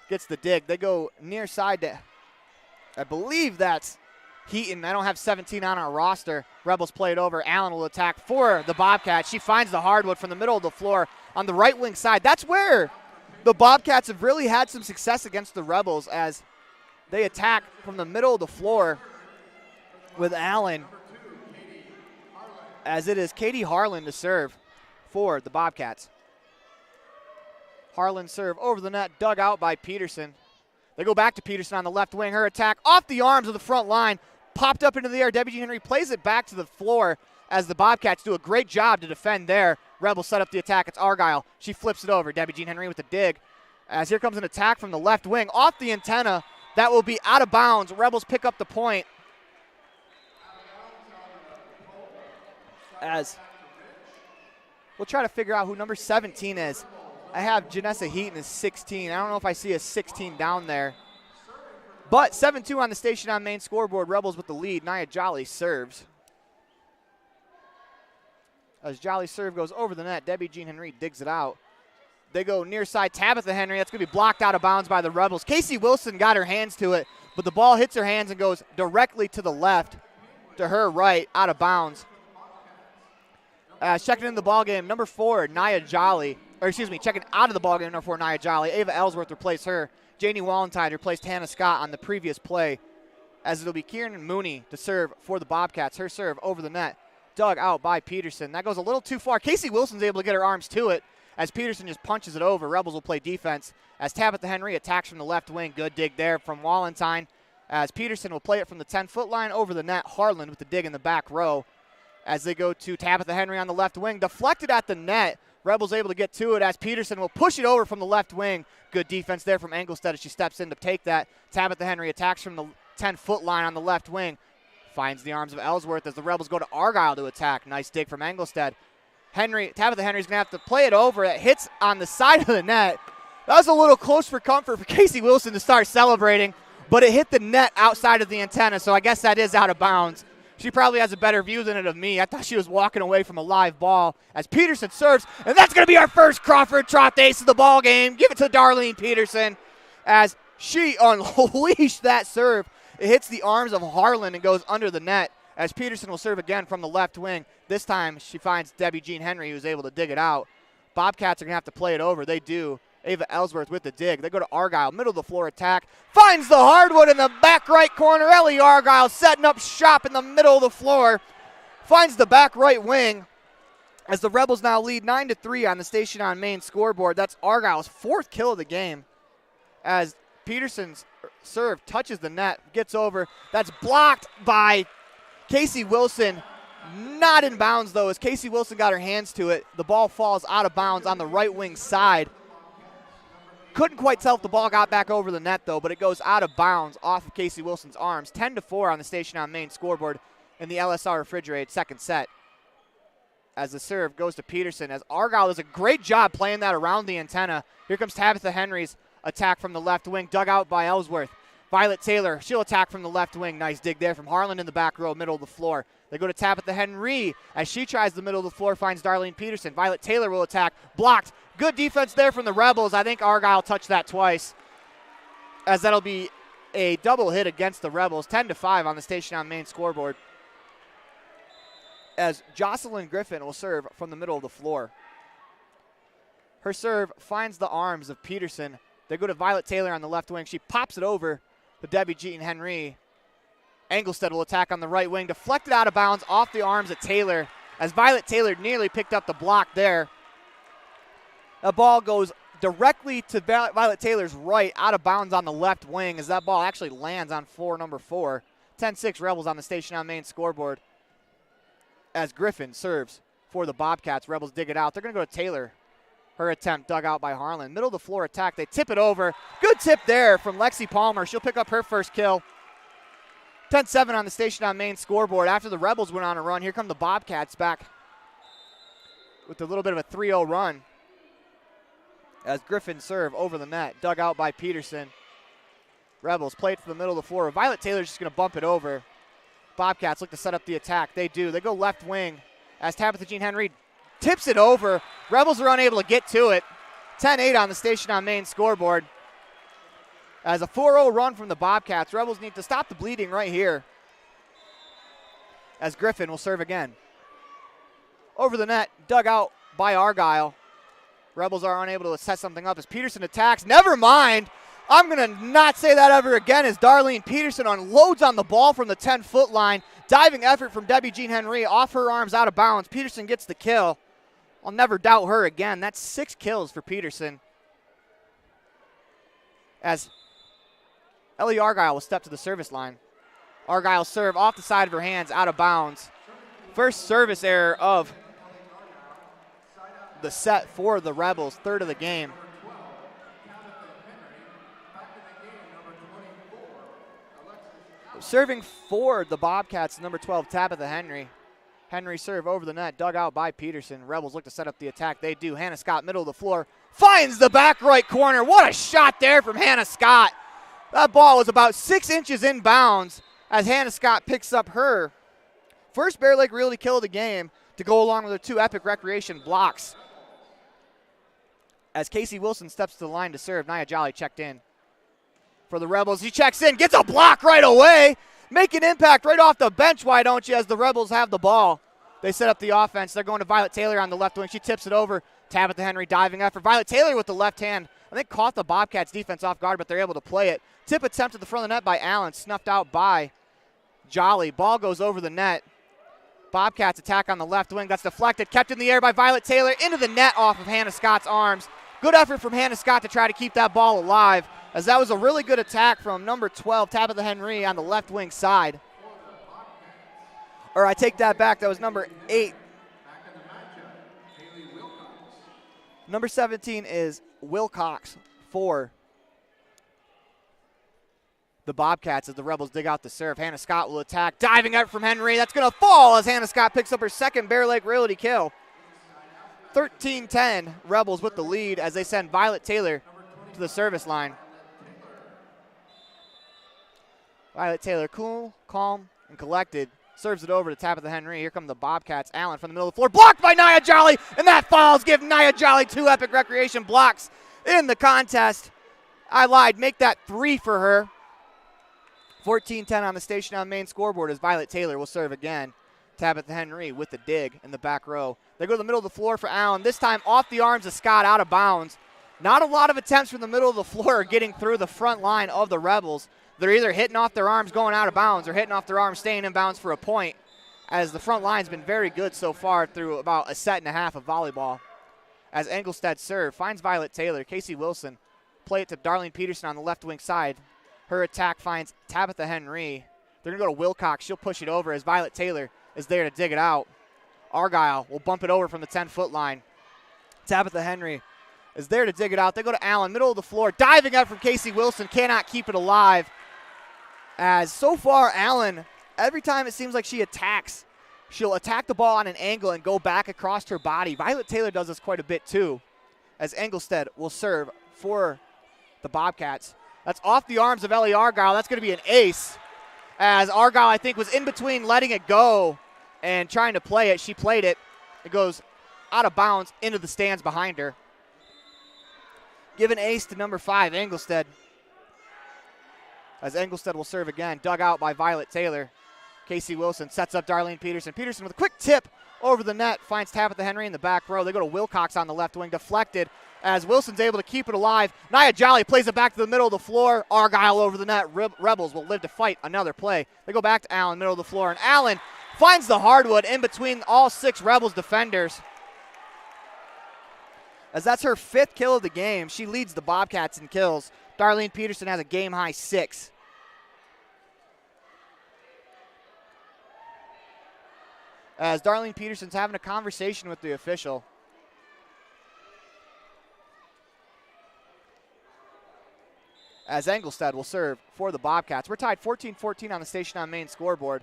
A: gets the dig. They go near side to, I believe that's Heaton. I don't have 17 on our roster. Rebels play it over. Allen will attack for the Bobcats. She finds the hardwood from the middle of the floor on the right wing side. That's where the Bobcats have really had some success against the Rebels, as they attack from the middle of the floor with Allen, as it is Katie Harlan to serve for the Bobcats. Harlan serve over the net, dug out by Peterson. They go back to Peterson on the left wing. Her attack off the arms of the front line, popped up into the air. Debbie Jean Henry plays it back to the floor as the Bobcats do a great job to defend there. Rebels set up the attack. It's Argyle. She flips it over. Debbie Jean Henry with the dig. As here comes an attack from the left wing off the antenna. That will be out of bounds. Rebels pick up the point. As we'll try to figure out who number 17 is. I have Janessa Heaton as 16. I don't know if I see a 16 down there. But 7-2 on the station on main scoreboard. Rebels with the lead. Nia Jolly serves. As Jolly serve goes over the net, Debbie Jean Henry digs it out. They go near side, Tabitha Henry. That's going to be blocked out of bounds by the Rebels. Casey Wilson got her hands to it, but the ball hits her hands and goes directly to the left, to her right, out of bounds. Checking in the ball game, number 4, Nia Jolly. Or excuse me, checking out of the ball game, number 4, Nia Jolly. Ava Ellsworth replaced her. Janie Wallentine replaced Hannah Scott on the previous play, as it'll be Kieran Mooney to serve for the Bobcats. Her serve over the net, dug out by Peterson. That goes a little too far. Casey Wilson's able to get her arms to it, as Peterson just punches it over. Rebels will play defense as Tabitha Henry attacks from the left wing. Good dig there from Wallentine, as Peterson will play it from the 10-foot line over the net. Harlan with the dig in the back row as they go to Tabitha Henry on the left wing. Deflected at the net. Rebels able to get to it as Peterson will push it over from the left wing. Good defense there from Engelstead as she steps in to take that. Tabitha Henry attacks from the 10-foot line on the left wing. Finds the arms of Ellsworth as the Rebels go to Argyle to attack. Nice dig from Engelstead. Tabitha Henry's going to have to play it over. It hits on the side of the net. That was a little close for comfort for Casey Wilson to start celebrating, but it hit the net outside of the antenna, so I guess that is out of bounds. She probably has a better view than it of me. I thought she was walking away from a live ball as Peterson serves, and that's going to be our first Crawford Trot ace of the ball game. Give it to Darlene Peterson as she unleashed that serve. It hits the arms of Harlan and goes under the net, as Peterson will serve again from the left wing. This time she finds Debbie Jean Henry, who's able to dig it out. Bobcats are going to have to play it over. They do. Ava Ellsworth with the dig. They go to Argyle, middle of the floor attack. Finds the hardwood in the back right corner. Ellie Argyle setting up shop in the middle of the floor. Finds the back right wing as the Rebels now lead 9-3 on the station on main scoreboard. That's Argyle's 4th kill of the game as Peterson's serve touches the net, gets over. That's blocked by Casey Wilson. Not in bounds, though, as Casey Wilson got her hands to it. The ball falls out of bounds on the right wing side. Couldn't quite tell if the ball got back over the net, though, but it goes out of bounds off of Casey Wilson's arms. 10-4 on the station on main scoreboard in the LSR Refrigerated second set. As the serve goes to Peterson, as Argyle does a great job playing that around the antenna. Here comes Tabitha Henry's attack from the left wing, dug out by Ellsworth. Violet Taylor, she'll attack from the left wing. Nice dig there from Harlan in the back row, middle of the floor. They go to Tabitha Henry as she tries the middle of the floor, finds Darlene Peterson. Violet Taylor will attack, blocked. Good defense there from the Rebels. I think Argyle touched that twice, as that'll be a double hit against the Rebels. 10-5 on the station on main scoreboard, as Jocelyn Griffin will serve from the middle of the floor. Her serve finds the arms of Peterson. They go to Violet Taylor on the left wing. She pops it over to Debbie Jean Henry. Engelstead will attack on the right wing, deflected out of bounds off the arms of Taylor, as Violet Taylor nearly picked up the block there. The ball goes directly to Violet Taylor's right, out of bounds on the left wing, as that ball actually lands on floor number 4. 10-6 Rebels on the station on main scoreboard, as Griffin serves for the Bobcats. Rebels dig it out. They're going to go to Taylor. Her attempt dug out by Harlan. Middle of the floor attack. They tip it over. Good tip there from Lexi Palmer. She'll pick up her first kill. 10-7 on the station on main scoreboard. After the Rebels went on a run, here come the Bobcats back with a little bit of a 3-0 run, as Griffin serve over the net, dug out by Peterson. Rebels played from the middle of the floor. Violet Taylor's just going to bump it over. Bobcats look to set up the attack. They do. They go left wing as Tabitha Jean Henry tips it over. Rebels are unable to get to it. 10-8 on the Station on Main scoreboard. As a 4-0 run from the Bobcats, Rebels need to stop the bleeding right here. As Griffin will serve again. Over the net, dug out by Argyle. Rebels are unable to set something up as Peterson attacks. Never mind. I'm going to not say that ever again as Darlene Peterson unloads on the ball from the 10-foot line. Diving effort from Debbie Jean Henry off her arms out of bounds. Peterson gets the kill. I'll never doubt her again. That's 6 kills for Peterson. As Ellie Argyle will step to the service line. Argyle serve off the side of her hands, out of bounds. First service error of the set for the Rebels, third of the game. Serving for the Bobcats, number 12, Tabitha Henry. Henry serve over the net, dug out by Peterson. Rebels look to set up the attack. They do. Hannah Scott, middle of the floor, finds the back right corner. What a shot there from Hannah Scott. That ball was about 6 inches inbounds as Hannah Scott picks up her first Bear Lake Realty kill of the game to go along with her 2 Epic Recreation blocks. As Casey Wilson steps to the line to serve, Nia Jolly checked in. For the Rebels, he checks in, gets a block right away. Make an impact right off the bench, why don't you, as the Rebels have the ball. They set up the offense. They're going to Violet Taylor on the left wing. She tips it over. Tabitha Henry diving effort. Violet Taylor with the left hand. I think caught the Bobcats defense off guard, but they're able to play it. Tip attempt at the front of the net by Allen, snuffed out by Jolly. Ball goes over the net. Bobcats attack on the left wing. That's deflected. Kept in the air by Violet Taylor into the net off of Hannah Scott's arms. Good effort from Hannah Scott to try to keep that ball alive, as that was a really good attack from number 12, Tabitha Henry, on the left wing side. Or I take that back, that was number 8. Number 17 is Wilcox for the Bobcats as the Rebels dig out the serve. Hannah Scott will attack, diving out from Henry. That's going to fall as Hannah Scott picks up her second Bear Lake Realty kill. 13-10, Rebels with the lead as they send Violet Taylor to the service line. Violet Taylor, cool, calm, and collected, serves it over to Tabitha Henry. Here come the Bobcats. Allen from the middle of the floor, blocked by Nia Jolly, and that falls. Give Nia Jolly 2 Epic Recreation blocks in the contest. I lied, make that 3 for her. 14-10 on the Station on Main scoreboard as Violet Taylor will serve again. Tabitha Henry with the dig in the back row. They go to the middle of the floor for Allen, this time off the arms of Scott, out of bounds. Not a lot of attempts from the middle of the floor getting through the front line of the Rebels. They're either hitting off their arms going out of bounds or hitting off their arms staying in bounds for a point, as the front line's been very good so far through about a set and a half of volleyball. As Engelstad serve, finds Violet Taylor. Casey Wilson play it to Darlene Peterson on the left wing side. Her attack finds Tabitha Henry. They're going to go to Wilcox. She'll push it over as Violet Taylor is there to dig it out. Argyle will bump it over from the 10-foot line. Tabitha Henry is there to dig it out. They go to Allen, middle of the floor. Diving out from Casey Wilson, cannot keep it alive. As so far, Allen, every time it seems like she attacks, she'll attack the ball on an angle and go back across her body. Violet Taylor does this quite a bit too, as Engelstad will serve for the Bobcats. That's off the arms of Ellie Argyle. That's going to be an ace, as Argyle, I think, was in between letting it go and trying to play it. She played it. It goes out of bounds into the stands behind her. Give an ace to number 5, Engelstad. As Engelstad will serve again, dug out by Violet Taylor. Casey Wilson sets up Darlene Peterson. Peterson with a quick tip over the net, finds Tabitha Henry in the back row. They go to Wilcox on the left wing, deflected as Wilson's able to keep it alive. Nia Jolly plays it back to the middle of the floor. Argyle over the net. Rebels will live to fight another play. They go back to Allen, middle of the floor, and Allen finds the hardwood in between all 6 Rebels defenders. As that's her 5th kill of the game. She leads the Bobcats in kills. Darlene Peterson has a game-high 6. As Darlene Peterson's having a conversation with the official. As Engelstad will serve for the Bobcats. We're tied 14-14 on the Station on Main scoreboard.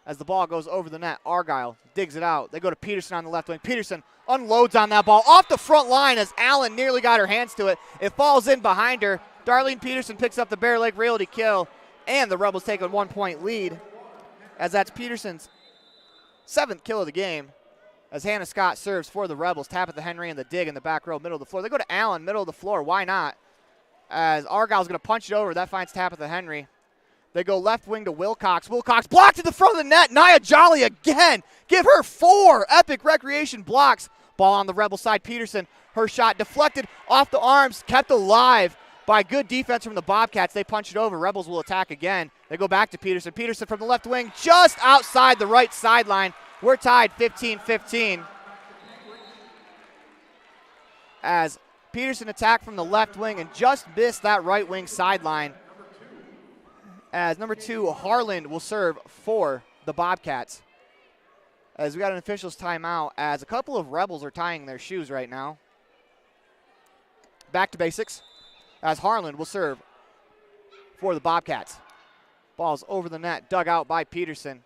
A: As the ball goes over the net, Argyle digs it out. They go to Peterson on the left wing. Peterson unloads on that ball off the front line as Allen nearly got her hands to it. It falls in behind her. Darlene Peterson picks up the Bear Lake Realty kill, and the Rebels take a 1-point lead, as that's Peterson's 7th kill of the game, as Hannah Scott serves for the Rebels. Tabitha Henry in the dig in the back row, middle of the floor. They go to Allen, middle of the floor. Why not? As Argyle's going to punch it over. That finds Tabitha Henry. They go left wing to Wilcox. Wilcox blocked at the front of the net. Nia Jolly again. Give her 4 epic recreation blocks. Ball on the Rebel side. Peterson, her shot deflected off the arms, kept alive by good defense from the Bobcats. They punch it over. Rebels will attack again. They go back to Peterson. Peterson from the left wing, just outside the right sideline. We're tied 15-15. As Peterson attacked from the left wing and just missed that right wing sideline. As number 2, Harlan will serve for the Bobcats. As we got an official's timeout, as a couple of Rebels are tying their shoes right now. Back to basics, as Harlan will serve for the Bobcats. Ball's over the net, dug out by Peterson.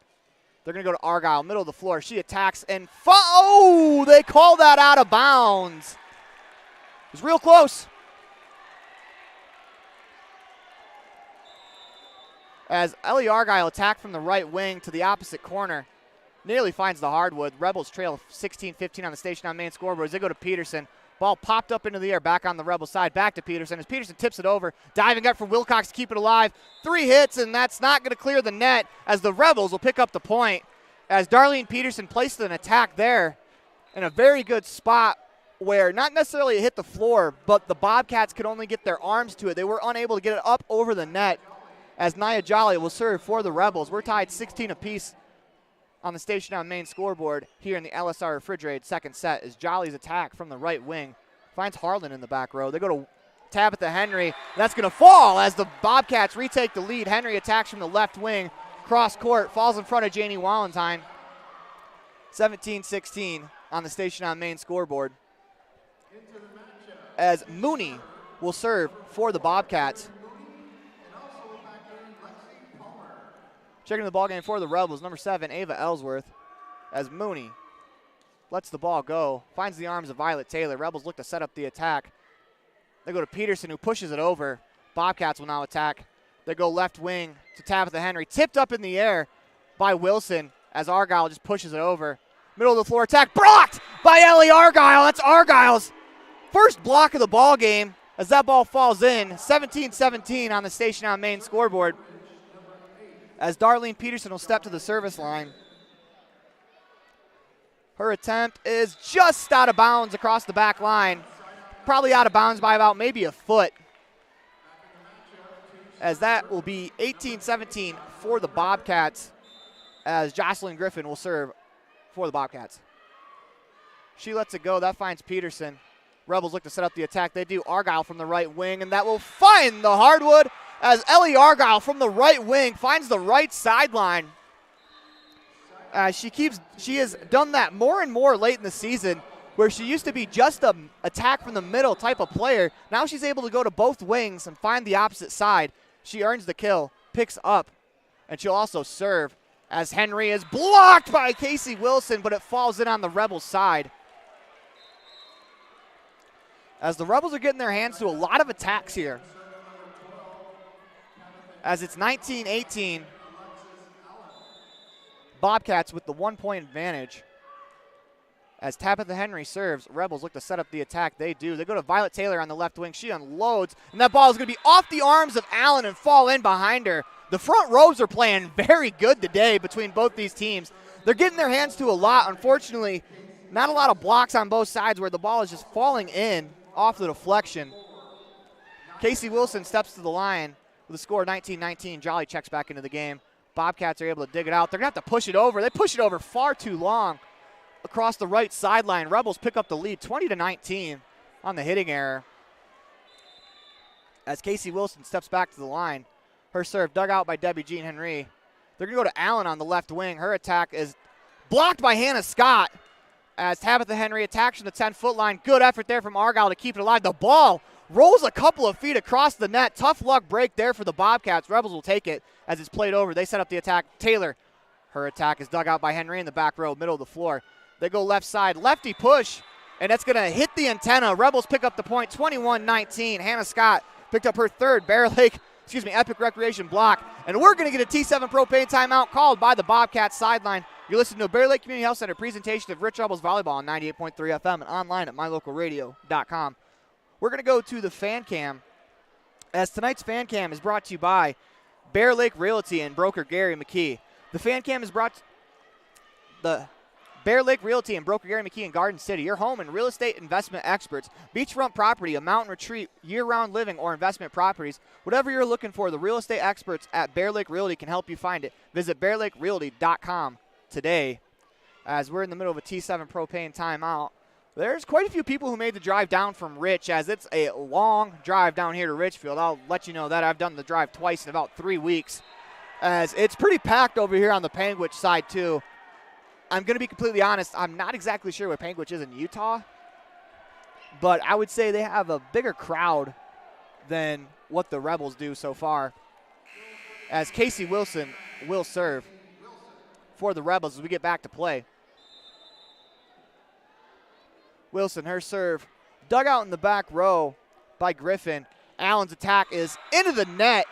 A: They're going to go to Argyle, middle of the floor. She attacks and oh, they call that out of bounds. It was real close. As Ellie Argyle attacked from the right wing to the opposite corner. Nearly finds the hardwood. Rebels trail 16-15 on the station on main scoreboard as they go to Peterson. Ball popped up into the air, back on the Rebel side, back to Peterson. As Peterson tips it over, diving up for Wilcox to keep it alive. 3 hits, and that's not going to clear the net as the Rebels will pick up the point. As Darlene Peterson placed an attack there in a very good spot where not necessarily it hit the floor, but the Bobcats could only get their arms to it. They were unable to get it up over the net as Nia Jolly will serve for the Rebels. We're tied 16 apiece on the station on main scoreboard here in the LSR Refrigerated second set as Jolly's attack from the right wing finds Harlan in the back row. They go to Tabitha Henry. That's going to fall as the Bobcats retake the lead. Henry attacks from the left wing, cross court, falls in front of Janie Wallentyne. 17-16 on the station on main scoreboard. As Mooney will serve for the Bobcats. Checking the ball game for the Rebels, number 7, Ava Ellsworth, as Mooney lets the ball go, finds the arms of Violet Taylor. Rebels look to set up the attack. They go to Peterson, who pushes it over. Bobcats will now attack. They go left wing to Tabitha Henry, tipped up in the air by Wilson as Argyle just pushes it over. Middle of the floor attack, blocked by Ellie Argyle. That's Argyle's first block of the ball game as that ball falls in. 17-17 on the station on main scoreboard. As Darlene Peterson will step to the service line. Her attempt is just out of bounds across the back line. Probably out of bounds by about maybe a foot. As that will be 18-17 for the Bobcats as Jocelyn Griffin will serve for the Bobcats. She lets it go. That finds Peterson. Rebels look to set up the attack. They do. Argyle from the right wing, and that will find the hardwood as Ellie Argyle from the right wing finds the right sideline. She has done that more and more late in the season, where she used to be just an attack from the middle type of player. Now she's able to go to both wings and find the opposite side. She earns the kill, picks up, and she'll also serve as Henry is blocked by Casey Wilson, but it falls in on the Rebels side. As the Rebels are getting their hands to a lot of attacks here. As it's 19-18. Bobcats with the 1-point advantage. As Tabitha Henry serves, Rebels look to set up the attack. They do. They go to Violet Taylor on the left wing. She unloads, and that ball is going to be off the arms of Allen and fall in behind her. The front rows are playing very good today between both these teams. They're getting their hands to a lot. Unfortunately, not a lot of blocks on both sides where the ball is just falling in off the deflection. Casey Wilson steps to the line with a score 19-19. Jolly checks back into the game. Bobcats are able to dig it out. They're going to have to push it over. They push it over far too long across the right sideline. Rebels pick up the lead 20-19 on the hitting error. As Casey Wilson steps back to the line. Her serve dug out by Debbie Jean Henry. They're going to go to Allen on the left wing. Her attack is blocked by Hannah Scott as Tabitha Henry attacks from the 10-foot line. Good effort there from Argyle to keep it alive. The ball rolls a couple of feet across the net. Tough luck break there for the Bobcats. Rebels will take it as it's played over. They set up the attack. Taylor, her attack is dug out by Henry in the back row, middle of the floor. They go left side, lefty push, and that's going to hit the antenna. Rebels pick up the point, 21-19. Hannah Scott picked up her third. Bear Lake Epic Recreation block. And we're going to get a T7 propane timeout called by the Bobcats sideline. You're listening to a Bear Lake Community Health Center presentation of Rich Rebels Volleyball on 98.3 FM and online at mylocalradio.com. We're going to go to the fan cam, as tonight's fan cam is brought to you by Bear Lake Realty and broker Gary McKee. The fan cam is brought to the Bear Lake Realty and broker Gary McKee in Garden City, your home and real estate investment experts. Beachfront property, a mountain retreat, year-round living, or investment properties. Whatever you're looking for, the real estate experts at Bear Lake Realty can help you find it. Visit bearlakerealty.com today. As we're in the middle of a T7 propane timeout, there's quite a few people who made the drive down from Rich, as it's a long drive down here to Richfield. I'll let you know that. I've done the drive twice in about 3 weeks, as it's pretty packed over here on the Panguitch side too. I'm going to be completely honest, I'm not exactly sure what Panguitch is in Utah, but I would say they have a bigger crowd than what the Rebels do so far, as Casey Wilson will serve for the Rebels as we get back to play. Wilson, her serve, dug out in the back row by Griffin. Allen's attack is into the net,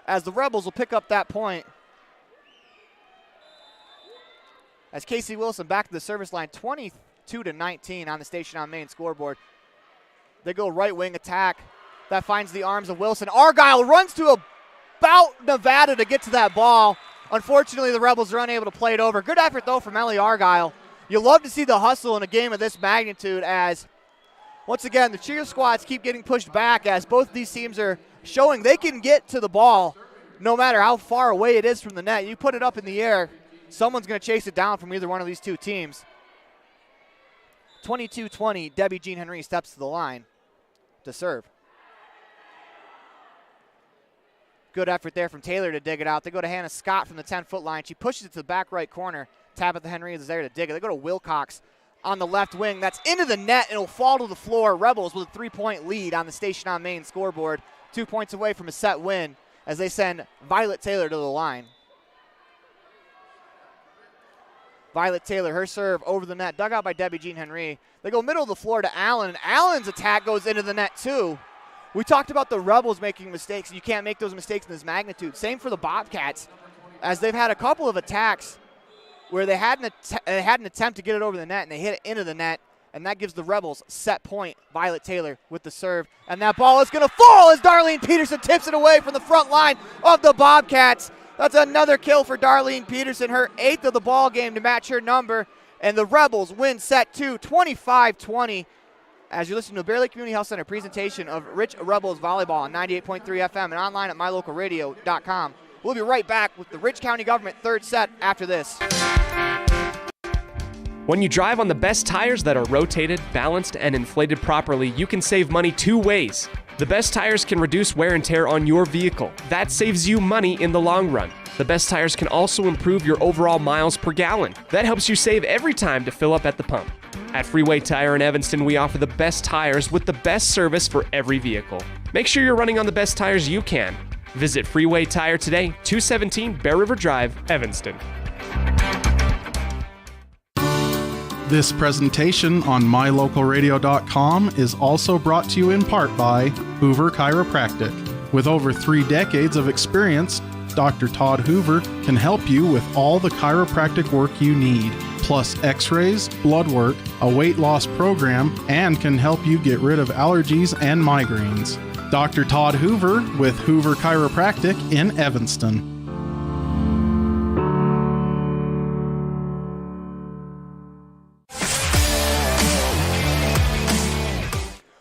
A: as the Rebels will pick up that point. As Casey Wilson back to the service line, 22-19 on the Station on Main scoreboard. They go right wing attack. That finds the arms of Wilson. Argyle runs to about Nevada to get to that ball. Unfortunately, the Rebels are unable to play it over. Good effort, though, from Ellie Argyle. You love to see the hustle in a game of this magnitude, as, once again, the cheer squads keep getting pushed back, as both of these teams are showing they can get to the ball no matter how far away it is from the net. You put it up in the air, someone's going to chase it down from either one of these two teams. 22-20, Debbie Jean Henry steps to the line to serve. Good effort there from Taylor to dig it out. They go to Hannah Scott from the 10-foot line. She pushes it to the back right corner. Tabitha Henry is there to dig it. They go to Wilcox on the left wing. That's into the net, and it'll fall to the floor. Rebels with a 3-point lead on the Station on Main scoreboard. 2 points away from a set win as they send Violet Taylor to the line. Violet Taylor, her serve over the net, dug out by Debbie Jean Henry. They go middle of the floor to Allen, and Allen's attack goes into the net too. We talked about the Rebels making mistakes, and you can't make those mistakes in this magnitude. Same for the Bobcats, as they've had a couple of attacks where they had an attempt to get it over the net, and they hit it into the net, and that gives the Rebels set point. Violet Taylor with the serve, and that ball is going to fall as Darlene Peterson tips it away from the front line of the Bobcats. That's another kill for Darlene Peterson, her 8th of the ball game to match her number, and the Rebels win set 2, 25-20. As you listen to a Bear Lake Community Health Center presentation of Rich Rebels Volleyball on 98.3 FM and online at mylocalradio.com. We'll be right back with the Rich County Government third set after this.
D: When you drive on the best tires that are rotated, balanced, and inflated properly, you can save money 2 ways. The best tires can reduce wear and tear on your vehicle. That saves you money in the long run. The best tires can also improve your overall miles per gallon. That helps you save every time to fill up at the pump. At Freeway Tire in Evanston, we offer the best tires with the best service for every vehicle. Make sure you're running on the best tires you can. Visit Freeway Tire today, 217 Bear River Drive, Evanston.
E: This presentation on mylocalradio.com is also brought to you in part by Hoover Chiropractic. With over 3 decades of experience, Dr. Todd Hoover can help you with all the chiropractic work you need, plus x-rays, blood work, a weight loss program, and can help you get rid of allergies and migraines. Dr. Todd Hoover with Hoover Chiropractic in Evanston.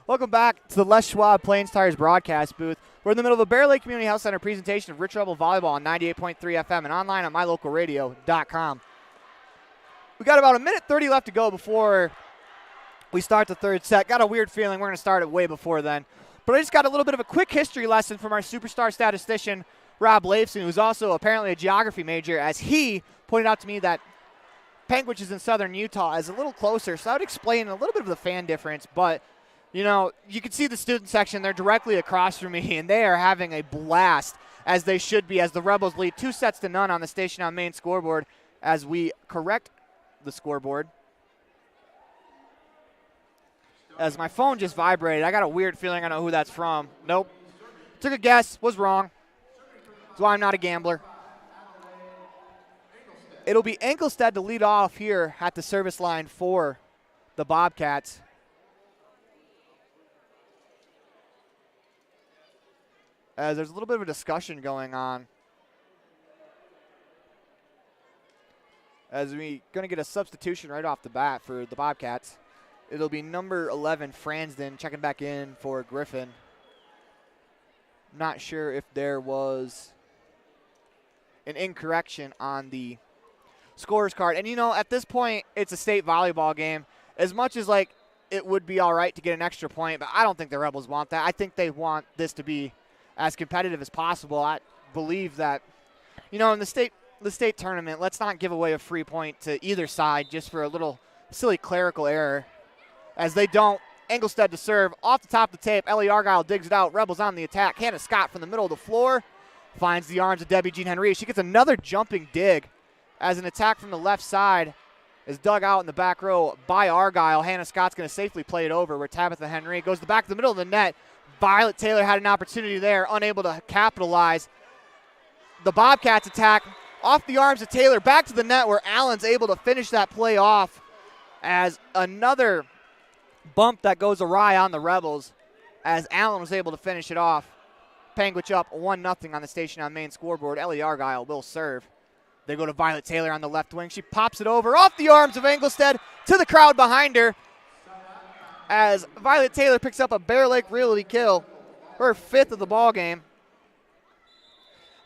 A: Welcome back to the Les Schwab Plains Tires broadcast booth. We're in the middle of a Bear Lake Community Health Center presentation of Rich Rebel Volleyball on 98.3 FM and online at mylocalradio.com. We got about 1:30 left to go before we start the third set. Got a weird feeling we're going to start it way before then. But I just got a little bit of a quick history lesson from our superstar statistician, Rob Leifson, who's also apparently a geography major, as he pointed out to me that Panguitch is in southern Utah is a little closer. So that would explain a little bit of the fan difference, but you know, you can see the student section. They're directly across from me, and they are having a blast, as they should be, as the Rebels lead 2-0 on the Station on Main scoreboard as we correct the scoreboard. As my phone just vibrated. I got a weird feeling I know who that's from. Nope. Took a guess, was wrong. That's why I'm not a gambler. It'll be Engelstad to lead off here at the service line for the Bobcats. As there's a little bit of a discussion going on. As we going to get a substitution right off the bat for the Bobcats. It'll be number 11, Fransden, checking back in for Griffin. Not sure if there was an incorrection on the scorer's card. And, you know, at this point, it's a state volleyball game. As much as, like, it would be all right to get an extra point, but I don't think the Rebels want that. I think they want this to be as competitive as possible. I believe that, you know, in the state tournament, let's not give away a free point to either side just for a little silly clerical error. As they don't, Engelstad to serve. Off the top of the tape, Ellie Argyle digs it out. Rebels on the attack. Hannah Scott from the middle of the floor finds the arms of Debbie Jean Henry. She gets another jumping dig as an attack from the left side is dug out in the back row by Argyle. Hannah Scott's going to safely play it over where Tabitha Henry goes to the back of the middle of the net. Violet Taylor had an opportunity there, unable to capitalize. The Bobcats attack off the arms of Taylor, back to the net where Allen's able to finish that play off as another bump that goes awry on the Rebels as Allen was able to finish it off. Panguitch up 1-0 on the Station on Main scoreboard. Ellie Argyle will serve. They go to Violet Taylor on the left wing. She pops it over off the arms of Engelstad to the crowd behind her as Violet Taylor picks up a Bear Lake Realty kill, her 5th of the ball game.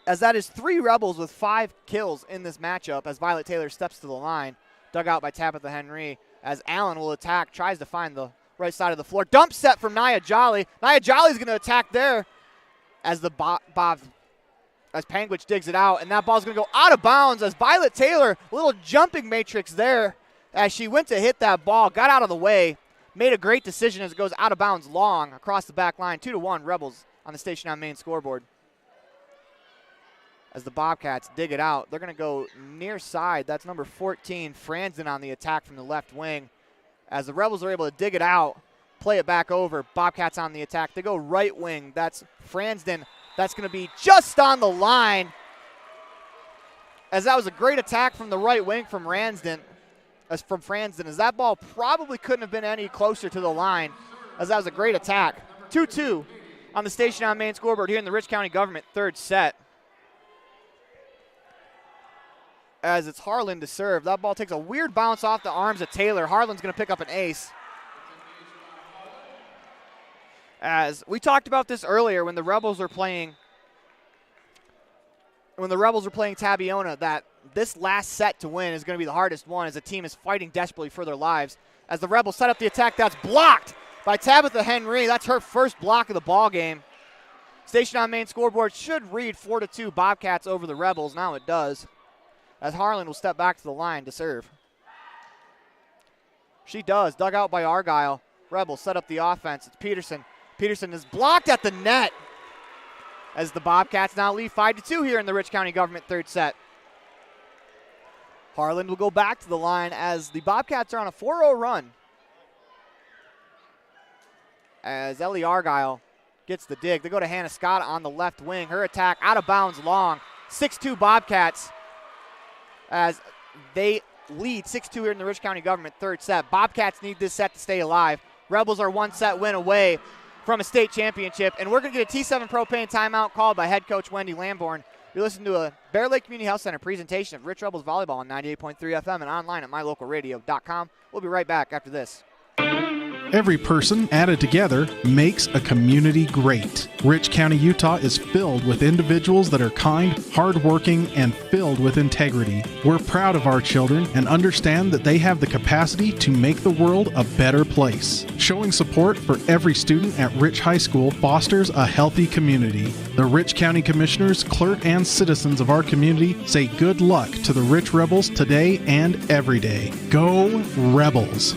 A: As that is 3 Rebels with 5 kills in this matchup as Violet Taylor steps to the line, dug out by Tabitha Henry. As Allen will attack, tries to find the right side of the floor. Dump set from Nia Jolly. Nia Jolly's going to attack there as the as Panguitch digs it out, and that ball's going to go out of bounds as Violet Taylor, a little jumping matrix there as she went to hit that ball, got out of the way, made a great decision as it goes out of bounds long across the back line. 2-1 Rebels on the Station on Main scoreboard. As the Bobcats dig it out, they're going to go near side. That's number 14, Fransden, on the attack from the left wing. As the Rebels are able to dig it out, play it back over. Bobcats on the attack. They go right wing. That's Fransden. That's going to be just on the line. As that was a great attack from the right wing from Fransden. As that ball probably couldn't have been any closer to the line. As that was a great attack. 2-2 on the Station on Main scoreboard here in the Rich County Government third set. As it's Harlan to serve. That ball takes a weird bounce off the arms of Taylor. Harlan's going to pick up an ace. As we talked about this earlier when the Rebels were playing Tabiona, that this last set to win is going to be the hardest one as the team is fighting desperately for their lives. As the Rebels set up the attack, that's blocked by Tabitha Henry. That's her first block of the ball game. Station on Main scoreboard should read 4-2 Bobcats over the Rebels. Now it does. As Harlan will step back to the line to serve. She does. Dug out by Argyle. Rebels set up the offense. It's Peterson. Peterson is blocked at the net as the Bobcats now lead 5-2 here in the Rich County Government third set. Harlan will go back to the line as the Bobcats are on a 4-0 run. As Ellie Argyle gets the dig. They go to Hannah Scott on the left wing. Her attack out of bounds long. 6-2 Bobcats as they lead 6-2 here in the Rich County Government third set. Bobcats need this set to stay alive. Rebels are 1 set win away from a state championship, and we're going to get a T7 propane timeout called by head coach Wendy Lamborn. You're listening to a Bear Lake Community Health Center presentation of Rich Rebels Volleyball on 98.3 FM and online at mylocalradio.com. We'll be right back after this.
E: Every person added together makes a community great. Rich County, Utah is filled with individuals that are kind, hardworking, and filled with integrity. We're proud of our children and understand that they have the capacity to make the world a better place. Showing support for every student at Rich High School fosters a healthy community. The Rich County Commissioners, clerk, and citizens of our community say good luck to the Rich Rebels today and every day. Go Rebels!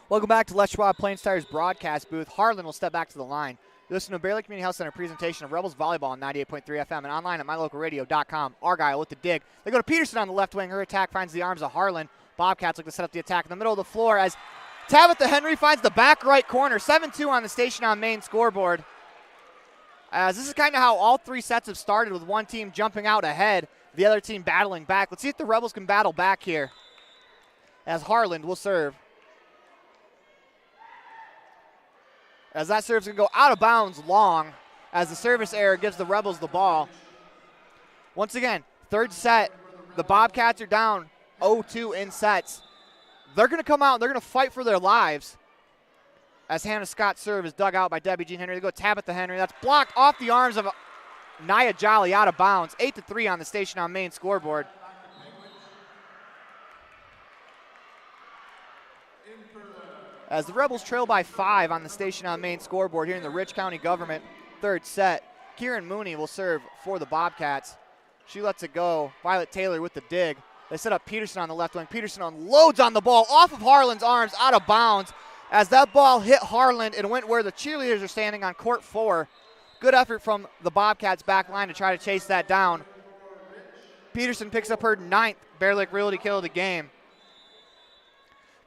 A: Welcome back to Les Schwab Plains Tires broadcast booth. Harlan will step back to the line. You listen to a Bear Lake Community Health Center presentation of Rebels Volleyball on 98.3 FM and online at mylocalradio.com. Argyle with the dig. They go to Peterson on the left wing. Her attack finds the arms of Harlan. Bobcats look to set up the attack in the middle of the floor as Tabitha Henry finds the back right corner. 7-2 on the Station on Main scoreboard. As this is kind of how all 3 sets have started, with one team jumping out ahead, the other team battling back. Let's see if the Rebels can battle back here. As Harland will serve. As that serve's going to go out of bounds long, as the service error gives the Rebels the ball. Once again, third set, the Bobcats are down 0-2 in sets. They're going to come out and they're going to fight for their lives. As Hannah Scott's serve is dug out by Debbie Jean Henry. They go Tabitha Henry. That's blocked off the arms of Nia Jolly, out of bounds. 8-3 on the Station on Main scoreboard. As the Rebels trail by 5 on the Station on Main scoreboard here in the Rich County Government third set. Kieran Mooney will serve for the Bobcats. She lets it go. Violet Taylor with the dig. They set up Peterson on the left wing. Peterson unloads on the ball off of Harlan's arms, out of bounds. As that ball hit Harlan, it went where the cheerleaders are standing on court 4. Good effort from the Bobcats back line to try to chase that down. Peterson picks up her 9th Bear Lake Realty kill of the game.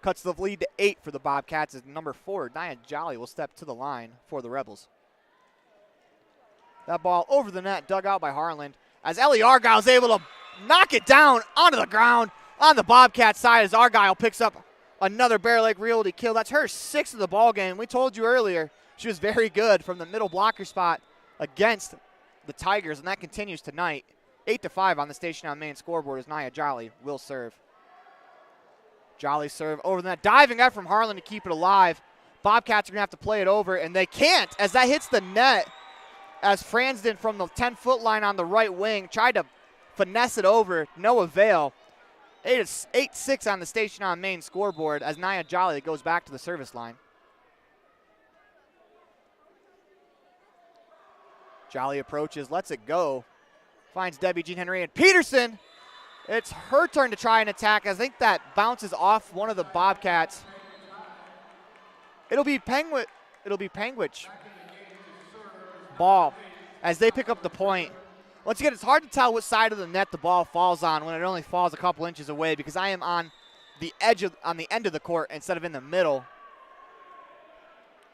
A: Cuts the lead to 8 for the Bobcats as number 4, Nia Jolly, will step to the line for the Rebels. That ball over the net, dug out by Harlan. As Ellie Argyle is able to knock it down onto the ground on the Bobcat side, as Argyle picks up another Bear Lake Realty kill. That's her 6th of the ball game. We told you earlier she was very good from the middle blocker spot against the Tigers, and that continues tonight. 8-5 on the Station on Main scoreboard as Nia Jolly will serve. Jolly serve over the net. Diving effort from Harlan to keep it alive. Bobcats are going to have to play it over, and they can't as that hits the net. As Fransden from the 10-foot line on the right wing tried to finesse it over, no avail. 8-6 on the Station on Main scoreboard as Nia Jolly goes back to the service line. Jolly approaches, lets it go. Finds Debbie Jean Henry and Peterson. It's her turn to try and attack. I think that bounces off one of the Bobcats. It'll be Panguitch ball as they pick up the point. Once again, it's hard to tell what side of the net the ball falls on when it only falls a couple inches away, because I am on the end of the court instead of in the middle.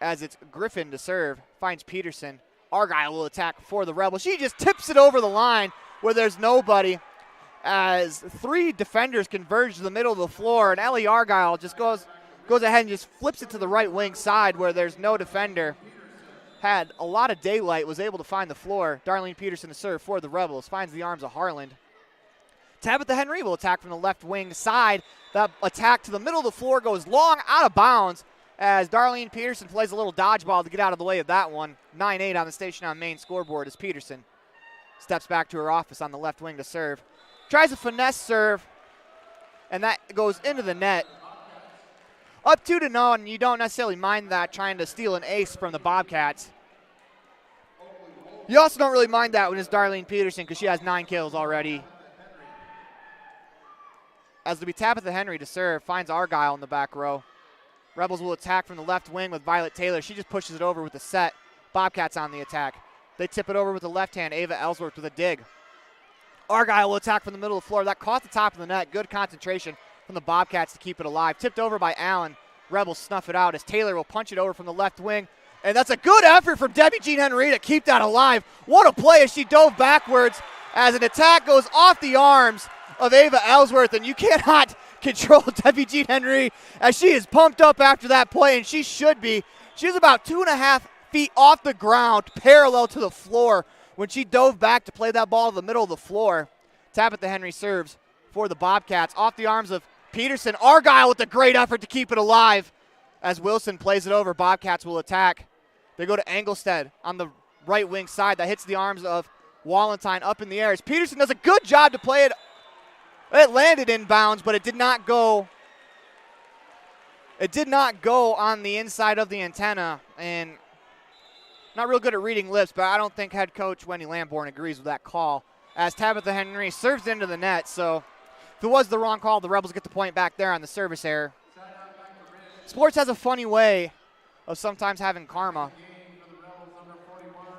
A: As it's Griffin to serve, finds Peterson. Argyle will attack for the Rebels. She just tips it over the line where there's nobody, as 3 defenders converge to the middle of the floor, and Ellie Argyle just goes ahead and just flips it to the right wing side where there's no defender. Had a lot of daylight, was able to find the floor. Darlene Peterson to serve for the Rebels, finds the arms of Harland. Tabitha Henry will attack from the left wing side. That attack to the middle of the floor goes long, out of bounds, as Darlene Peterson plays a little dodgeball to get out of the way of that one. 9-8 on the Station on Main scoreboard as Peterson steps back to her office on the left wing to serve. Tries a finesse serve, and that goes into the net. Up 2-0, and you don't necessarily mind that, trying to steal an ace from the Bobcats. You also don't really mind that when it's Darlene Peterson, because she has 9 kills already. As it'll be Tabitha Henry to serve, finds Argyle in the back row. Rebels will attack from the left wing with Violet Taylor. She just pushes it over with the set. Bobcats on the attack. They tip it over with the left hand. Ava Ellsworth with a dig. Argyle will attack from the middle of the floor. That caught the top of the net. Good concentration from the Bobcats to keep it alive. Tipped over by Allen. Rebels snuff it out as Taylor will punch it over from the left wing. And that's a good effort from Debbie Jean Henry to keep that alive. What a play as she dove backwards as an attack goes off the arms of Ava Ellsworth. And you cannot control Debbie Jean Henry as she is pumped up after that play, and she should be. She's about 2.5 feet off the ground, parallel to the floor, when she dove back to play that ball to the middle of the floor. Tabitha Henry serves for the Bobcats off the arms of Peterson. Argyle with a great effort to keep it alive as Wilson plays it over. Bobcats will attack. They go to Engelstead on the right wing side. That hits the arms of Wallentine up in the air as Peterson does a good job to play it. It landed inbounds, but it did not go. It did not go on the inside of the antenna, and not real good at reading lips, but I don't think head coach Wendy Lamborn agrees with that call as Tabitha Henry serves into the net. So if it was the wrong call, the Rebels get the point back there on the service error. Sports has a funny way of sometimes having karma,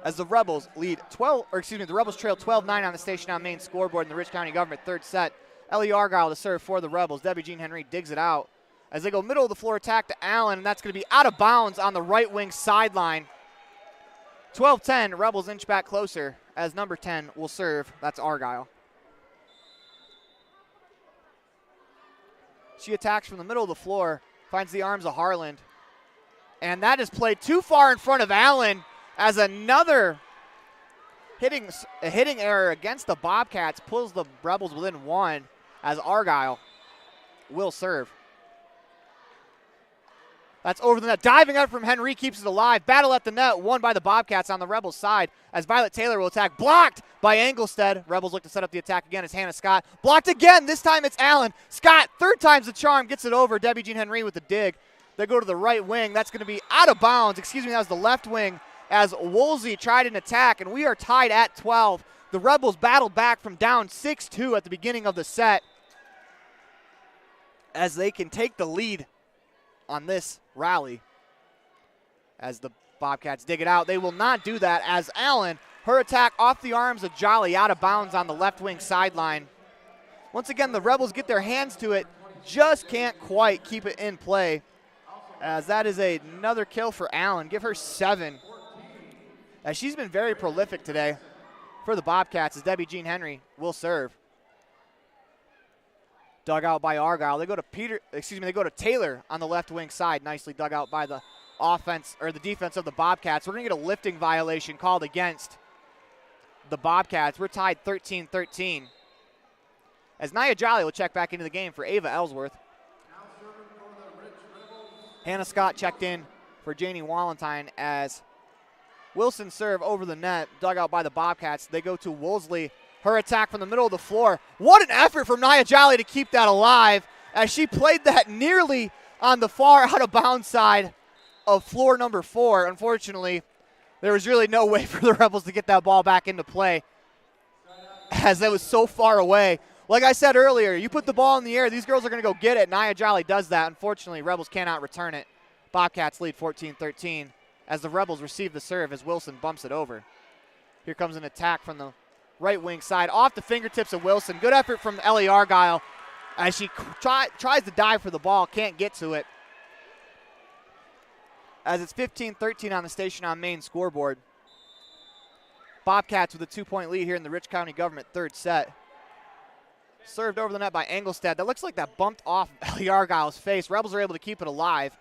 A: as the Rebels lead the Rebels trail 12-9 on the Station on Main scoreboard in the Rich County Government third set. Ellie Argyle to serve for the Rebels. Debbie Jean Henry digs it out as they go middle of the floor attack to Allen, and that's going to be out of bounds on the right wing sideline. 12-10, Rebels inch back closer as number 10 will serve. That's Argyle. She attacks from the middle of the floor, finds the arms of Harland, and that is played too far in front of Allen as another hitting error against the Bobcats pulls the Rebels within one as Argyle will serve. That's over the net. Diving out from Henry keeps it alive. Battle at the net, won by the Bobcats on the Rebels side as Violet Taylor will attack. Blocked by Engelstead. Rebels look to set up the attack again as Hannah Scott. Blocked again. This time it's Allen. Scott, third time's the charm, gets it over. Debbie Jean Henry with the dig. They go to the right wing. That's going to be out of bounds. Excuse me, that was the left wing as Woolsey tried an attack, and we are tied at 12. The Rebels battled back from down 6-2 at the beginning of the set as they can take the lead on this rally. As the Bobcats dig it out, they will not do that as Allen, her attack off the arms of Jolly, out of bounds on the left wing sideline. Once again, the Rebels get their hands to it, just can't quite keep it in play, as that is another kill for Allen. Give her 7. As she's been very prolific today for the Bobcats as Debbie Jean Henry will serve. Dug out by Argyle. They go to Taylor on the left wing side. Nicely dug out by the defense of the Bobcats. We're going to get a lifting violation called against the Bobcats. We're tied 13-13. As Nia Jolly will check back into the game for Ava Ellsworth. Hannah Scott checked in for Janie Walentine as Wilson serve over the net, dug out by the Bobcats. They go to Woolsey. Her attack from the middle of the floor. What an effort from Nia Jolly to keep that alive as she played that nearly on the far out of bounds side of floor number 4. Unfortunately, there was really no way for the Rebels to get that ball back into play as that was so far away. Like I said earlier, you put the ball in the air, these girls are going to go get it. Nia Jolly does that. Unfortunately, Rebels cannot return it. Bobcats lead 14-13 as the Rebels receive the serve as Wilson bumps it over. Here comes an attack from the right wing side off the fingertips of Wilson. Good effort from Ellie Argyle as she tries to dive for the ball, can't get to it. As it's 15-13 on the Station on Main scoreboard. Bobcats with a 2-point lead here in the Rich County Government third set. Served over the net by Engelstad. That looks like that bumped off Ellie Argyle's face. Rebels are able to keep it alive.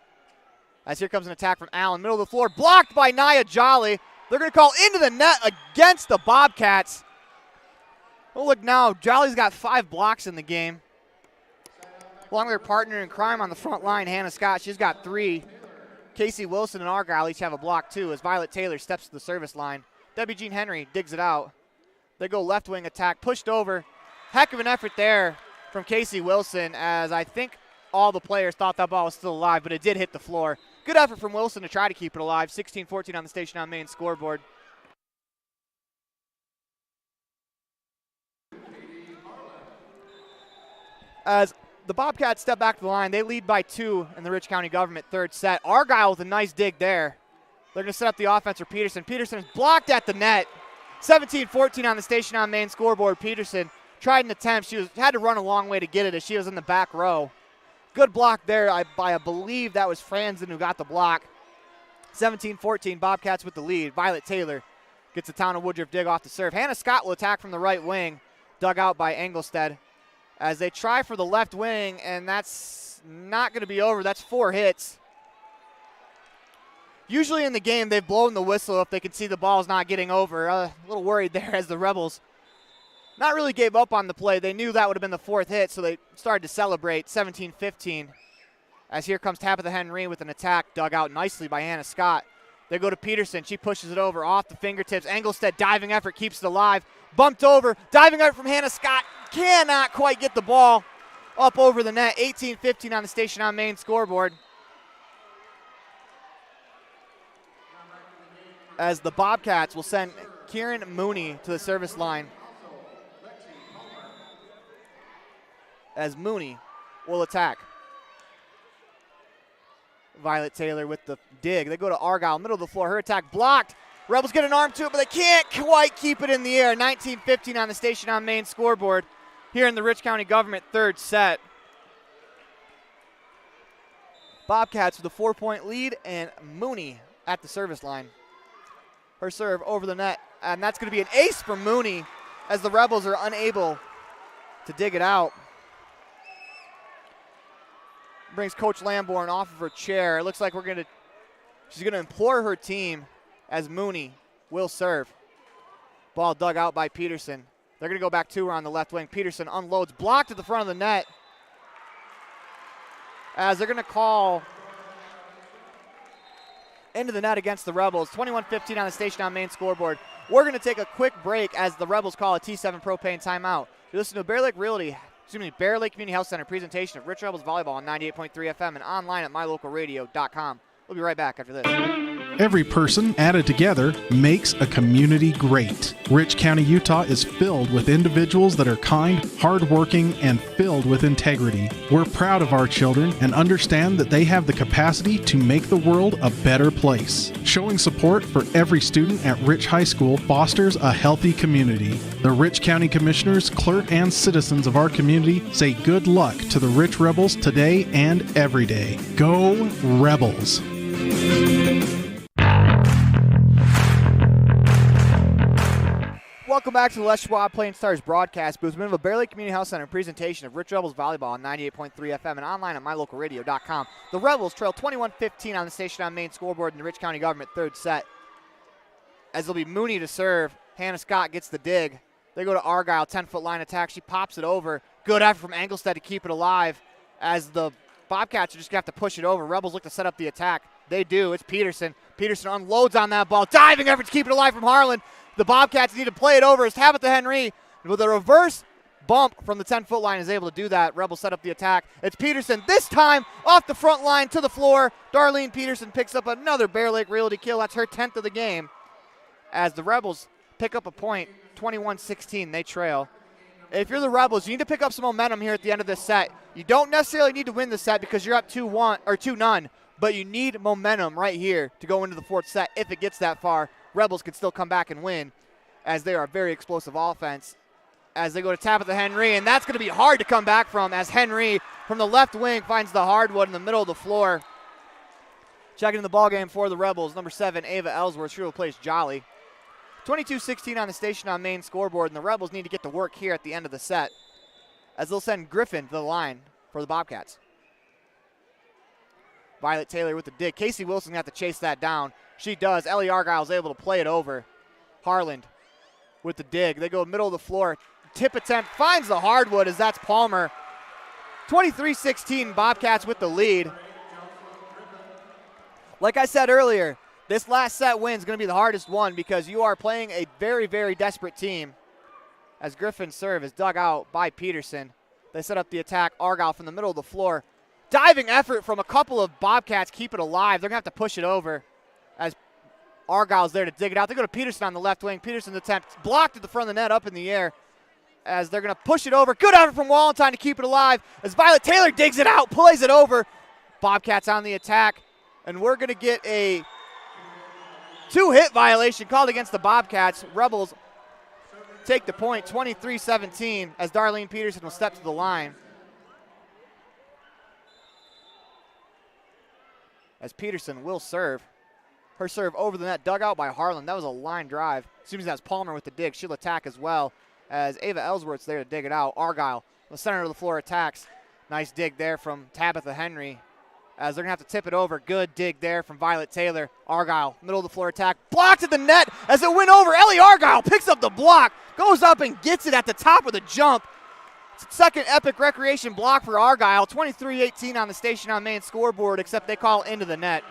A: As here comes an attack from Allen. Middle of the floor, blocked by Nia Jolly. They're going to call into the net against the Bobcats. Oh, look now, Jolly's got 5 blocks in the game. Along with her partner in crime on the front line, Hannah Scott, she's got 3. Casey Wilson and Argyle each have a block too as Violet Taylor steps to the service line. Debbie Jean Henry digs it out. They go left wing attack, pushed over. Heck of an effort there from Casey Wilson as I think all the players thought that ball was still alive, but it did hit the floor. Good effort from Wilson to try to keep it alive. 16-14 on the Station on Main scoreboard. As the Bobcats step back to the line, they lead by 2 in the Rich County Government third set. Argyle with a nice dig there. They're going to set up the offense for Peterson. Peterson is blocked at the net. 17-14 on the Station on Main scoreboard. Peterson tried an attempt. She had to run a long way to get it as she was in the back row. Good block there by, I believe that was Franzen who got the block. 17-14, Bobcats with the lead. Violet Taylor gets the Town of Woodruff dig off the serve. Hannah Scott will attack from the right wing, dug out by Engelstad. As they try for the left wing, and that's not going to be over. That's 4 hits. Usually in the game, they've blown the whistle if they can see the ball's not getting over. A little worried there as the Rebels not really gave up on the play. They knew that would have been the 4th hit, so they started to celebrate. 17-15. As here comes Tabitha Henry with an attack dug out nicely by Hannah Scott. They go to Peterson. She pushes it over off the fingertips. Engelstad diving effort keeps it alive. Bumped over. Diving effort from Hannah Scott. Cannot quite get the ball up over the net. 18-15 on the Station on Main scoreboard. As the Bobcats will send Kieran Mooney to the service line. As Mooney will attack. Violet Taylor with the dig. They go to Argyle, middle of the floor. Her attack blocked. Rebels get an arm to it, but they can't quite keep it in the air. 19-15 on the Station on Main scoreboard. here in the Rich County Government third set. Bobcats with a 4-point lead, and Mooney at the service line. Her serve over the net, and that's going to be an ace for Mooney as the Rebels are unable to dig it out. Brings Coach Lamborn off of her chair. It looks like she's going to implore her team as Mooney will serve. Ball dug out by Peterson. They're going to go back to her on the left wing. Peterson unloads, blocked at the front of the net. As they're going to call into the net against the Rebels. 21-15 on the Station on main scoreboard. We're going to take a quick break as the Rebels call a T7 propane timeout. You listen to Bear Lake Community Health Center presentation of Rich Rebels Volleyball on 98.3 FM and online at mylocalradio.com. We'll be right back after this.
E: Every person added together makes a community great. Rich County, Utah is filled with individuals that are kind, hardworking, and filled with integrity. We're proud of our children and understand that they have the capacity to make the world a better place. Showing support for every student at Rich High School fosters a healthy community. The Rich County Commissioners, clerk, and citizens of our community say good luck to the Rich Rebels today and every day. Go Rebels!
A: Welcome back to the Les Schwab Plain Stars broadcast booth. We have a Bear Lake Community Health Center presentation of Rich Rebels Volleyball on 98.3 FM and online at mylocalradio.com. The Rebels trail 21-15 on the Station on main scoreboard in the Rich County Government third set. As it'll be Mooney to serve. Hannah Scott gets the dig. They go to Argyle, 10-foot line attack. She pops it over. Good effort from Engelstad to keep it alive as the Bobcats are just going to have to push it over. Rebels look to set up the attack. They do. It's Peterson. Peterson unloads on that ball. Diving effort to keep it alive from Harlan. The Bobcats need to play it over as Tabitha Henry, with a reverse bump from the 10-foot line, is able to do that. Rebels set up the attack. It's Peterson, this time off the front line to the floor. Darlene Peterson picks up another Bear Lake Realty kill. That's her 10th of the game. As the Rebels pick up a point, 21-16, they trail. If you're the Rebels, you need to pick up some momentum here at the end of this set. You don't necessarily need to win the set because you're up 2-1 or 2-0, but you need momentum right here to go into the fourth set if it gets that far. Rebels can still come back and win, as they are a very explosive offense. As they go to Tabitha Henry, and that's going to be hard to come back from, as Henry from the left wing finds the hardwood in the middle of the floor. Checking in the ballgame for the Rebels, number 7, Ava Ellsworth. She will replace Jolly. 22-16 on the Station on main scoreboard, and the Rebels need to get to work here at the end of the set, as they'll send Griffin to the line for the Bobcats. Violet Taylor with the dig. Casey Wilson got to chase that down. She does. Ellie Argyle is able to play it over. Harland with the dig. They go middle of the floor. Tip attempt finds the hardwood as that's Palmer. 23-16, Bobcats with the lead. Like I said earlier, this last set win is going to be the hardest one because you are playing a very, very desperate team. As Griffin's serve is dug out by Peterson. They set up the attack. Argyle from the middle of the floor. Diving effort from a couple of Bobcats keep it alive. They're going to have to push it over as Argyle's there to dig it out. They go to Peterson on the left wing. Peterson's attempt blocked at the front of the net up in the air as they're going to push it over. Good effort from Wallenstein to keep it alive as Violet Taylor digs it out, plays it over. Bobcats on the attack, and we're going to get a two-hit violation called against the Bobcats. Rebels take the point, 23-17, as Darlene Peterson will step to the line. As Peterson will serve. Her serve over the net, dug out by Harlan. That was a line drive. Seems that's Palmer with the dig. She'll attack as well as Ava Ellsworth's there to dig it out. Argyle, the center of the floor, attacks. Nice dig there from Tabitha Henry as they're going to have to tip it over. Good dig there from Violet Taylor. Argyle, middle of the floor attack. Blocked at the net as it went over. Ellie Argyle picks up the block, goes up and gets it at the top of the jump. Second epic recreation block for Argyle. 23-18 on the Station on main scoreboard, except they call into the net.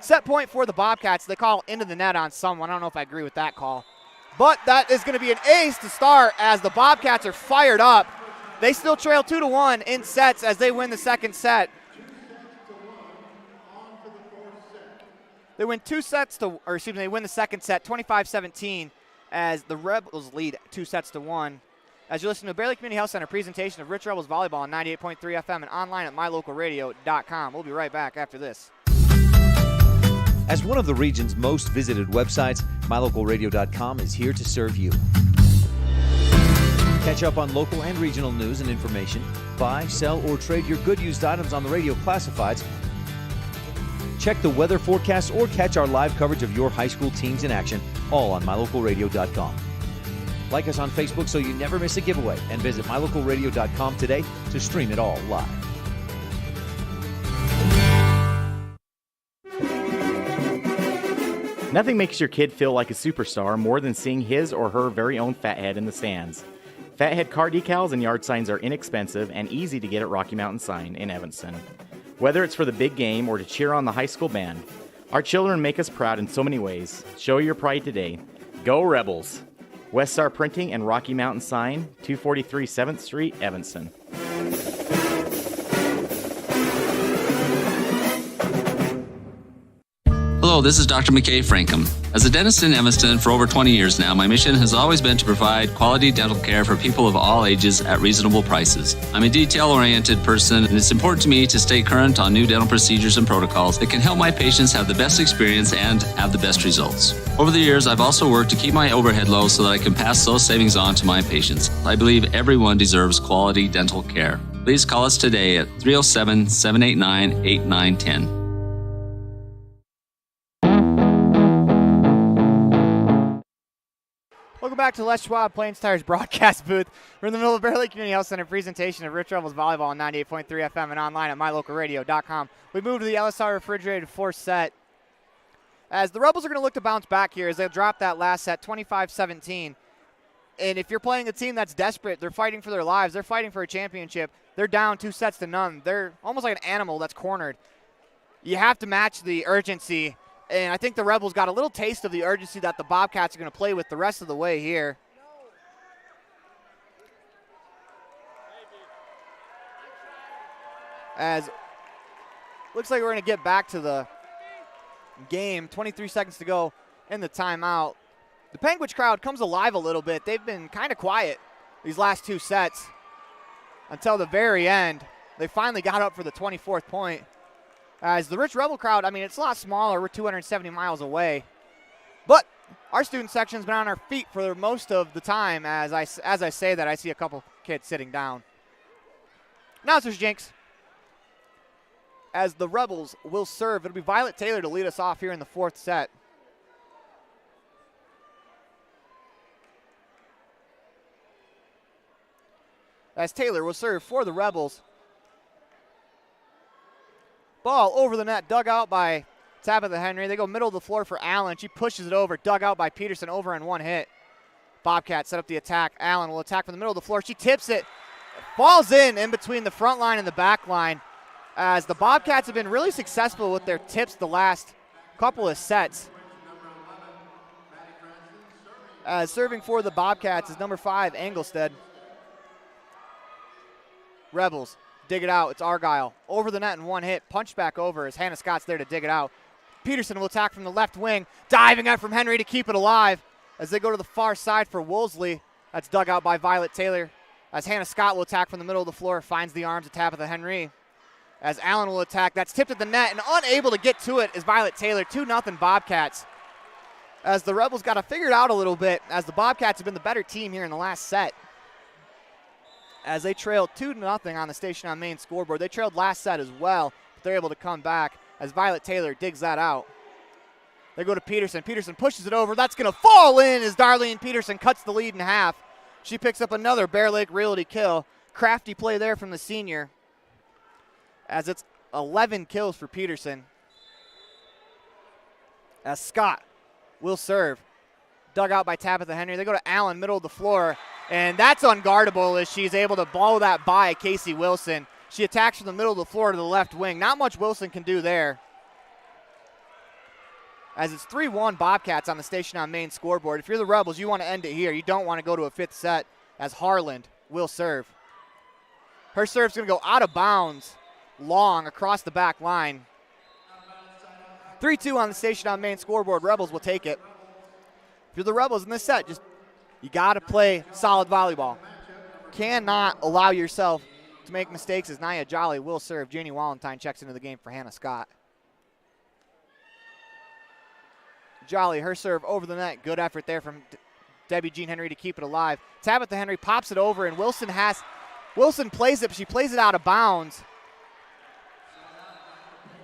A: Set point for the Bobcats. They call into the net on someone. I don't know if I agree with that call. But that is going to be an ace to start as the Bobcats are fired up. They still trail 2-1 in sets as they win the second set. They win they win the second set, 25-17, as the Rebels lead 2-1. As you listen to Bear Lake Community Health Center presentation of Rich Rebels Volleyball on 98.3 FM and online at mylocalradio.com. We'll be right back after this.
U: As one of the region's most visited websites, mylocalradio.com is here to serve you. Catch up on local and regional news and information. Buy, sell, or trade your good used items on the radio classifieds. Check the weather forecast or catch our live coverage of your high school teams in action, all on mylocalradio.com. Like us on Facebook so you never miss a giveaway, and visit mylocalradio.com today to stream it all live.
F: Nothing makes your kid feel like a superstar more than seeing his or her very own Fathead in the stands. Fathead car decals and yard signs are inexpensive and easy to get at Rocky Mountain Sign in Evanston. Whether it's for the big game or to cheer on the high school band, our children make us proud in so many ways. Show your pride today. Go Rebels! West Star Printing and Rocky Mountain Sign, 243 7th Street, Evanston.
K: Hello, this is Dr. McKay Frankum. As a dentist in Evanston for over 20 years now, my mission has always been to provide quality dental care for people of all ages at reasonable prices. I'm a detail-oriented person, and it's important to me to stay current on new dental procedures and protocols that can help my patients have the best experience and have the best results. Over the years, I've also worked to keep my overhead low so that I can pass those savings on to my patients. I believe everyone deserves quality dental care. Please call us today at 307-789-8910.
A: Welcome back to Les Schwab Plains Tires broadcast booth. We're in the middle of Bear Lake Community Health Center presentation of Rich Rebels Volleyball on 98.3 FM and online at mylocalradio.com. We move to the LSR refrigerated fourth set. As the Rebels are going to look to bounce back here as they drop that last set, 25-17. And if you're playing a team that's desperate, they're fighting for their lives, they're fighting for a championship, they're down 2-0. They're almost like an animal that's cornered. You have to match the urgency. And I think the Rebels got a little taste of the urgency that the Bobcats are going to play with the rest of the way here. As looks like we're going to get back to the game. 23 seconds to go in the timeout. The Panguitch crowd comes alive a little bit. They've been kind of quiet these last two sets until the very end. They finally got up for the 24th point. As the Rich Rebel crowd, I mean, it's a lot smaller. We're 270 miles away. But our student section's been on our feet for most of the time. As I say that, I see a couple kids sitting down. Now it's Jinx. As the Rebels will serve, it'll be Violet Taylor to lead us off here in the fourth set. As Taylor will serve for the Rebels. Ball over the net, dug out by Tabitha Henry. They go middle of the floor for Allen. She pushes it over, dug out by Peterson, over in one hit. Bobcat set up the attack. Allen will attack from the middle of the floor. She tips it, falls in between the front line and the back line. As the Bobcats have been really successful with their tips the last couple of sets. Serving for the Bobcats is number 5, Engelstead. Rebels dig it out. It's Argyle. Over the net in one hit. Punched back over as Hannah Scott's there to dig it out. Peterson will attack from the left wing. Diving out from Henry to keep it alive as they go to the far side for Woolsey. That's dug out by Violet Taylor. As Hannah Scott will attack from the middle of the floor. Finds the arms of Tabitha Henry. As Allen will attack. That's tipped at the net and unable to get to it is Violet Taylor. 2-0 Bobcats. As the Rebels got to figure it out a little bit as the Bobcats have been the better team here in the last set. As they trailed 2-0 on the Station on Main scoreboard. They trailed last set as well, but they're able to come back as Violet Taylor digs that out. They go to Peterson. Peterson pushes it over. That's going to fall in as Darlene Peterson cuts the lead in half. She picks up another Bear Lake Realty kill. Crafty play there from the senior as it's 11 kills for Peterson. As Scott will serve. Dug out by Tabitha Henry. They go to Allen, middle of the floor. And that's unguardable as she's able to blow that by Casey Wilson. She attacks from the middle of the floor to the left wing. Not much Wilson can do there. As it's 3-1 Bobcats on the Station on Main scoreboard. If you're the Rebels, you want to end it here. You don't want to go to a fifth set as Harland will serve. Her serve's going to go out of bounds long across the back line. 3-2 on the Station on Main scoreboard. Rebels will take it. If you're the Rebels in this set, you got to play solid volleyball. Cannot allow yourself to make mistakes as Nia Jolly will serve. Janie Wallentyne checks into the game for Hannah Scott. Jolly, her serve over the net. Good effort there from Debbie Jean Henry to keep it alive. Tabitha Henry pops it over, and Wilson plays it, but she plays it out of bounds.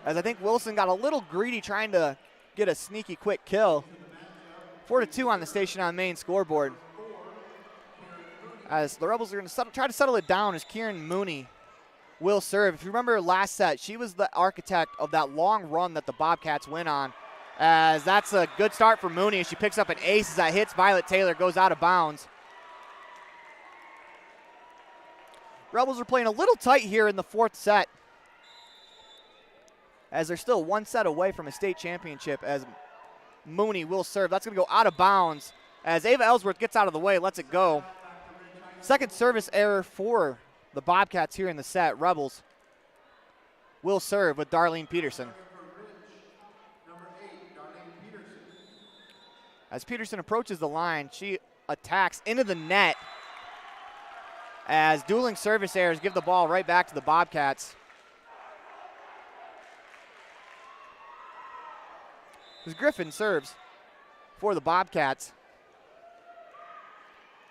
A: As I think Wilson got a little greedy trying to get a sneaky quick kill. 4-2 on the Station on Main scoreboard. As the Rebels are going to try to settle it down as Kieran Mooney will serve. If you remember last set, she was the architect of that long run that the Bobcats went on. As that's a good start for Mooney as she picks up an ace as that hits Violet Taylor, goes out of bounds. Rebels are playing a little tight here in the fourth set, as they're still one set away from a state championship. As Mooney will serve. That's going to go out of bounds as Ava Ellsworth gets out of the way, lets it go. Second service error for the Bobcats here in the set. Rebels will serve with Darlene Peterson. As Peterson approaches the line, she attacks into the net as dueling service errors give the ball right back to the Bobcats. As Griffin serves for the Bobcats.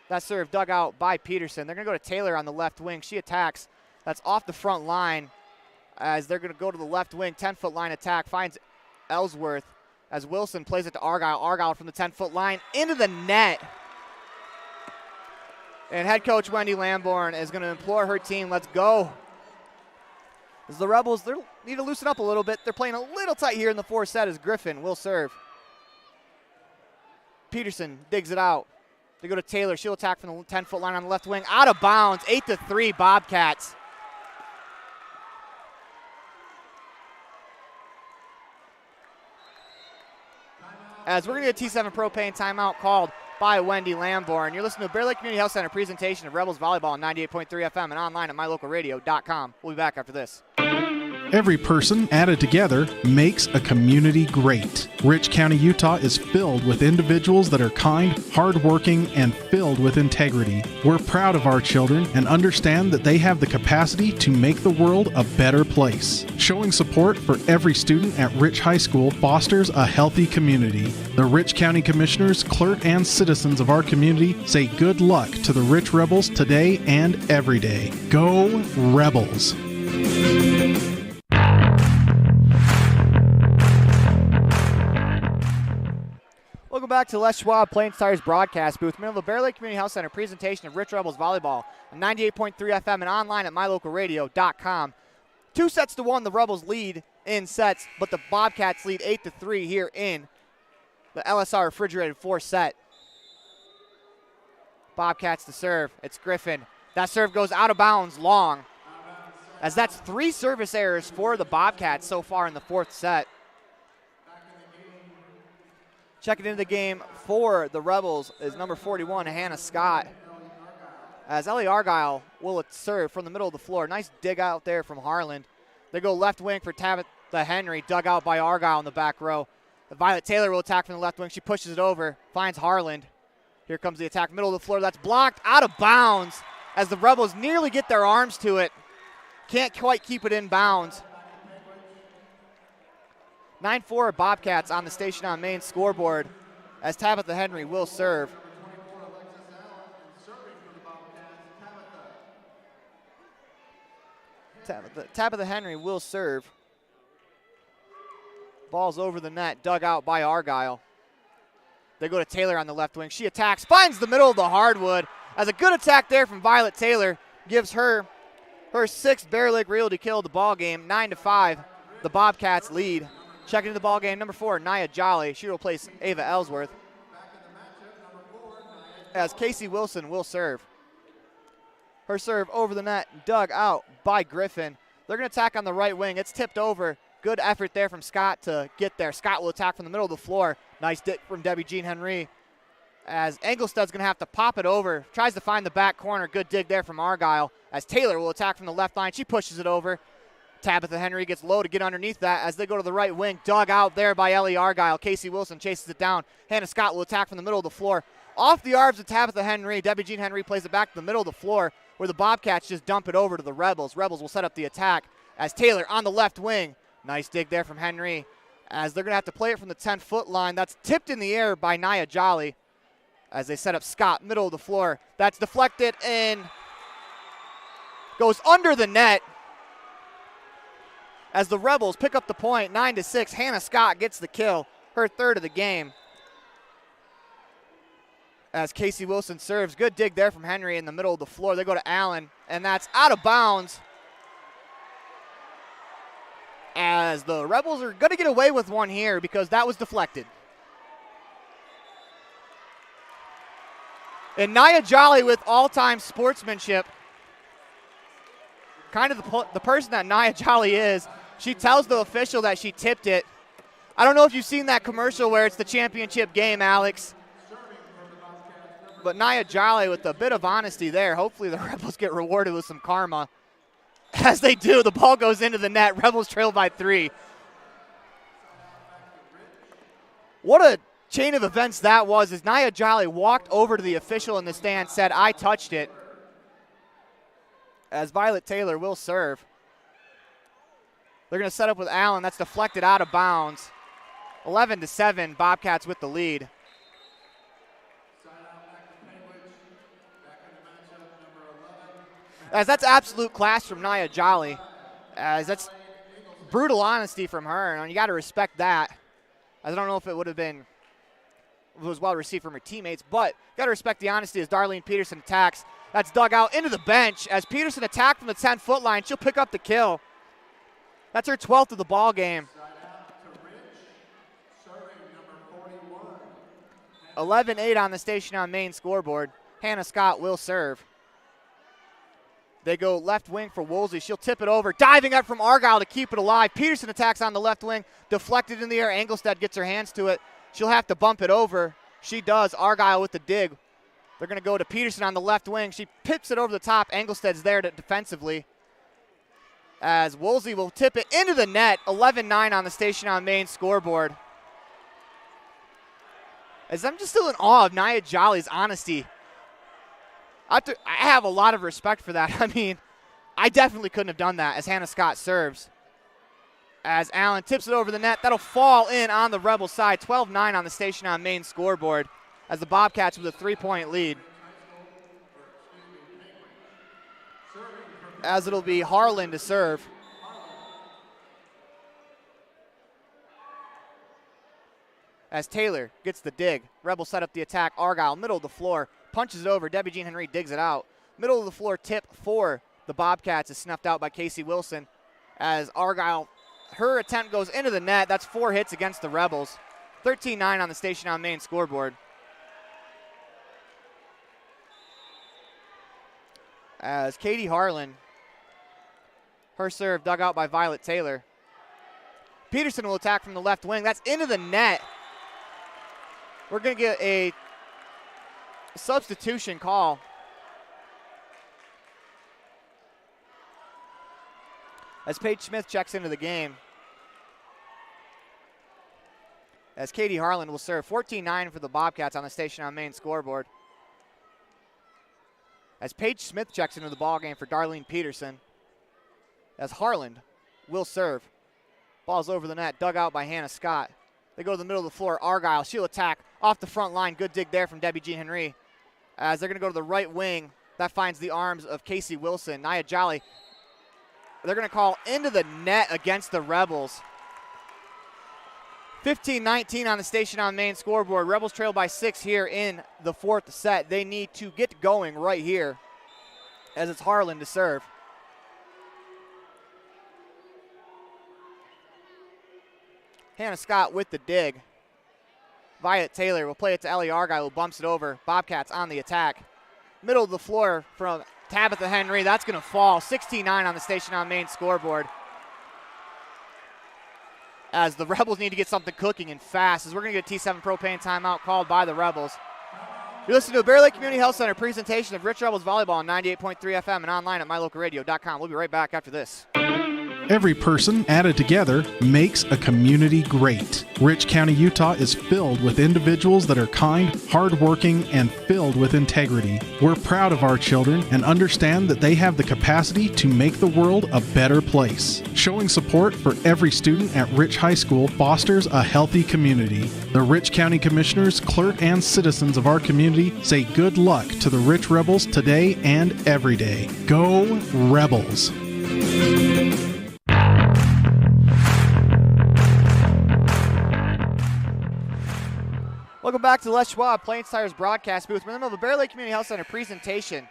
A: That serve dug out by Peterson. They're going to go to Taylor on the left wing. She attacks. That's off the front line as they're going to go to the left wing. 10-foot line attack. Finds Ellsworth as Wilson plays it to Argyle. Argyle from the 10-foot line into the net. And head coach Wendy Lamborn is going to implore her team, let's go. As the Rebels, they need to loosen up a little bit. They're playing a little tight here in the fourth set as Griffin will serve. Peterson digs it out. They go to Taylor. She'll attack from the 10-foot line on the left wing. Out of bounds, 8-3 Bobcats. As we're going to get a T7 Propane timeout called by Wendy Lamborn. You're listening to Bear Lake Community Health Center presentation of Rebels Volleyball on 98.3 FM and online at mylocalradio.com. We'll be back after this.
E: Every person added together makes a community great. Rich County, Utah is filled with individuals that are kind, hardworking, and filled with integrity. We're proud of our children and understand that they have the capacity to make the world a better place. Showing support for every student at Rich High School fosters a healthy community. The Rich County Commissioners, clerk, and citizens of our community say good luck to the Rich Rebels today and every day. Go Rebels!
A: Welcome back to Les Schwab Plains Tires broadcast booth. Middle of the Bear Lake Community Health Center presentation of Rich Rebels Volleyball on 98.3 FM and online at mylocalradio.com. 2-1, the Rebels lead in sets, but the Bobcats lead 8-3 here in the LSR refrigerated fourth set. Bobcats to serve. It's Griffin. That serve goes out of bounds long, as that's 3 service errors for the Bobcats so far in the fourth set. Checking into the game for the Rebels is number 41, Hannah Scott. As Ellie Argyle will serve from the middle of the floor. Nice dig out there from Harland. They go left wing for Tabitha Henry, dug out by Argyle in the back row. Violet Taylor will attack from the left wing. She pushes it over, finds Harland. Here comes the attack, middle of the floor. That's blocked, out of bounds, as the Rebels nearly get their arms to it. Can't quite keep it in bounds. 9-4 Bobcats on the Station on Main scoreboard as Tabitha Henry will serve. Tabitha Henry will serve. Ball's over the net, dug out by Argyle. They go to Taylor on the left wing. She attacks, finds the middle of the hardwood. As a good attack there from Violet Taylor gives her 6th Bear Lake Realty kill of the ball game. 9-5, the Bobcats lead. Checking into the ball game, number 4, Nia Jolly. She will replace Ava Ellsworth. As Casey Wilson will serve. Her serve over the net, dug out by Griffin. They're going to attack on the right wing. It's tipped over. Good effort there from Scott to get there. Scott will attack from the middle of the floor. Nice dig from Debbie Jean Henry. As Engelstad's going to have to pop it over. Tries to find the back corner. Good dig there from Argyle. As Taylor will attack from the left line. She pushes it over. Tabitha Henry gets low to get underneath that as they go to the right wing. Dug out there by Ellie Argyle. Casey Wilson chases it down. Hannah Scott will attack from the middle of the floor. Off the arms of Tabitha Henry. Debbie Jean Henry plays it back to the middle of the floor where the Bobcats just dump it over to the Rebels. Rebels will set up the attack as Taylor on the left wing. Nice dig there from Henry as they're going to have to play it from the 10-foot line. That's tipped in the air by Nia Jolly as they set up Scott, middle of the floor. That's deflected and goes under the net as the Rebels pick up the point, 9-6. Hannah Scott gets the kill, her third of the game. As Casey Wilson serves. Good dig there from Henry in the middle of the floor. They go to Allen, and that's out of bounds. As the Rebels are going to get away with one here because that was deflected. And Nia Jolly with all-time sportsmanship. Kind of the person that Nia Jolly is. She tells the official that she tipped it. I don't know if you've seen that commercial where it's the championship game, Alex. But Nia Jolly with a bit of honesty there. Hopefully the Rebels get rewarded with some karma. As they do, the ball goes into the net. Rebels trail by 3. What a chain of events that was, as Nia Jolly walked over to the official in the stand, said, "I touched it." As Violet Taylor will serve. They're going to set up with Allen. That's deflected out of bounds. 11-7, Bobcats with the lead. As that's absolute class from Nia Jolly. As that's brutal honesty from her, and you got to respect that. As I don't know if it would have been, it was well received from her teammates, but got to respect the honesty as Darlene Peterson attacks. That's dug out into the bench as Peterson attacked from the 10-foot line. She'll pick up the kill. That's her 12th of the ball game. 11-8 on the station on main scoreboard. Hannah Scott will serve. They go left wing for Woolsey. She'll tip it over. Diving up from Argyle to keep it alive. Peterson attacks on the left wing. Deflected in the air. Engelstad gets her hands to it. She'll have to bump it over. She does. Argyle with the dig. They're going to go to Peterson on the left wing. She pips it over the top. Engelstad's there defensively. As Woolsey will tip it into the net. 11-9 on the station on main scoreboard. As I'm just still in awe of Nia Jolly's honesty. I have a lot of respect for that. I mean, I definitely couldn't have done that as Hannah Scott serves. As Allen tips it over the net, that'll fall in on the Rebel side. 12-9 on the station on main scoreboard as the Bobcats with a 3-point lead. As it'll be Harlan to serve. As Taylor gets the dig. Rebel set up the attack. Argyle, middle of the floor. Punches it over. Debbie Jean Henry digs it out. Middle of the floor tip for the Bobcats is snuffed out by Casey Wilson. As Argyle, her attempt goes into the net. That's 4 hits against the Rebels. 13-9 on the station on main scoreboard. As Katie Harlan, her serve dug out by Violet Taylor. Peterson will attack from the left wing. That's into the net. We're going to get a substitution call. As Paige Smith checks into the game. As Katie Harlan will serve. 14-9 for the Bobcats on the station on main scoreboard. As Paige Smith checks into the ballgame for Darlene Peterson. As Harlan will serve. Ball's over the net, dug out by Hannah Scott. They go to the middle of the floor. Argyle, she'll attack off the front line. Good dig there from Debbie Jean Henry. As they're going to go to the right wing. That finds the arms of Casey Wilson. Nia Jolly. They're going to call into the net against the Rebels. 15-19 on the station on main scoreboard. Rebels trail by 6 here in the 4th set. They need to get going right here as it's Harlan to serve. Hannah Scott with the dig. Violet Taylor will play it to Ellie Argyle, who bumps it over. Bobcats on the attack. Middle of the floor from Tabitha Henry. That's going to fall. 16-9 on the station on main scoreboard. As the Rebels need to get something cooking and fast, as we're going to get a T7 propane timeout called by the Rebels. You're listening to a Bear Lake Community Health Center presentation of Rich Rebels Volleyball on 98.3 FM and online at mylocalradio.com. We'll be right back after this.
E: Every person added together makes a community great. Rich County, Utah is filled with individuals that are kind, hardworking, and filled with integrity. We're proud of our children and understand that they have the capacity to make the world a better place. Showing support for every student at Rich High School fosters a healthy community. The Rich County Commissioners, clerk, and citizens of our community say good luck to the Rich Rebels today and every day. Go Rebels!
A: Welcome back to the Les Schwab Plains Tires broadcast booth. We're in the middle of the Bear Lake Community Health Center presentation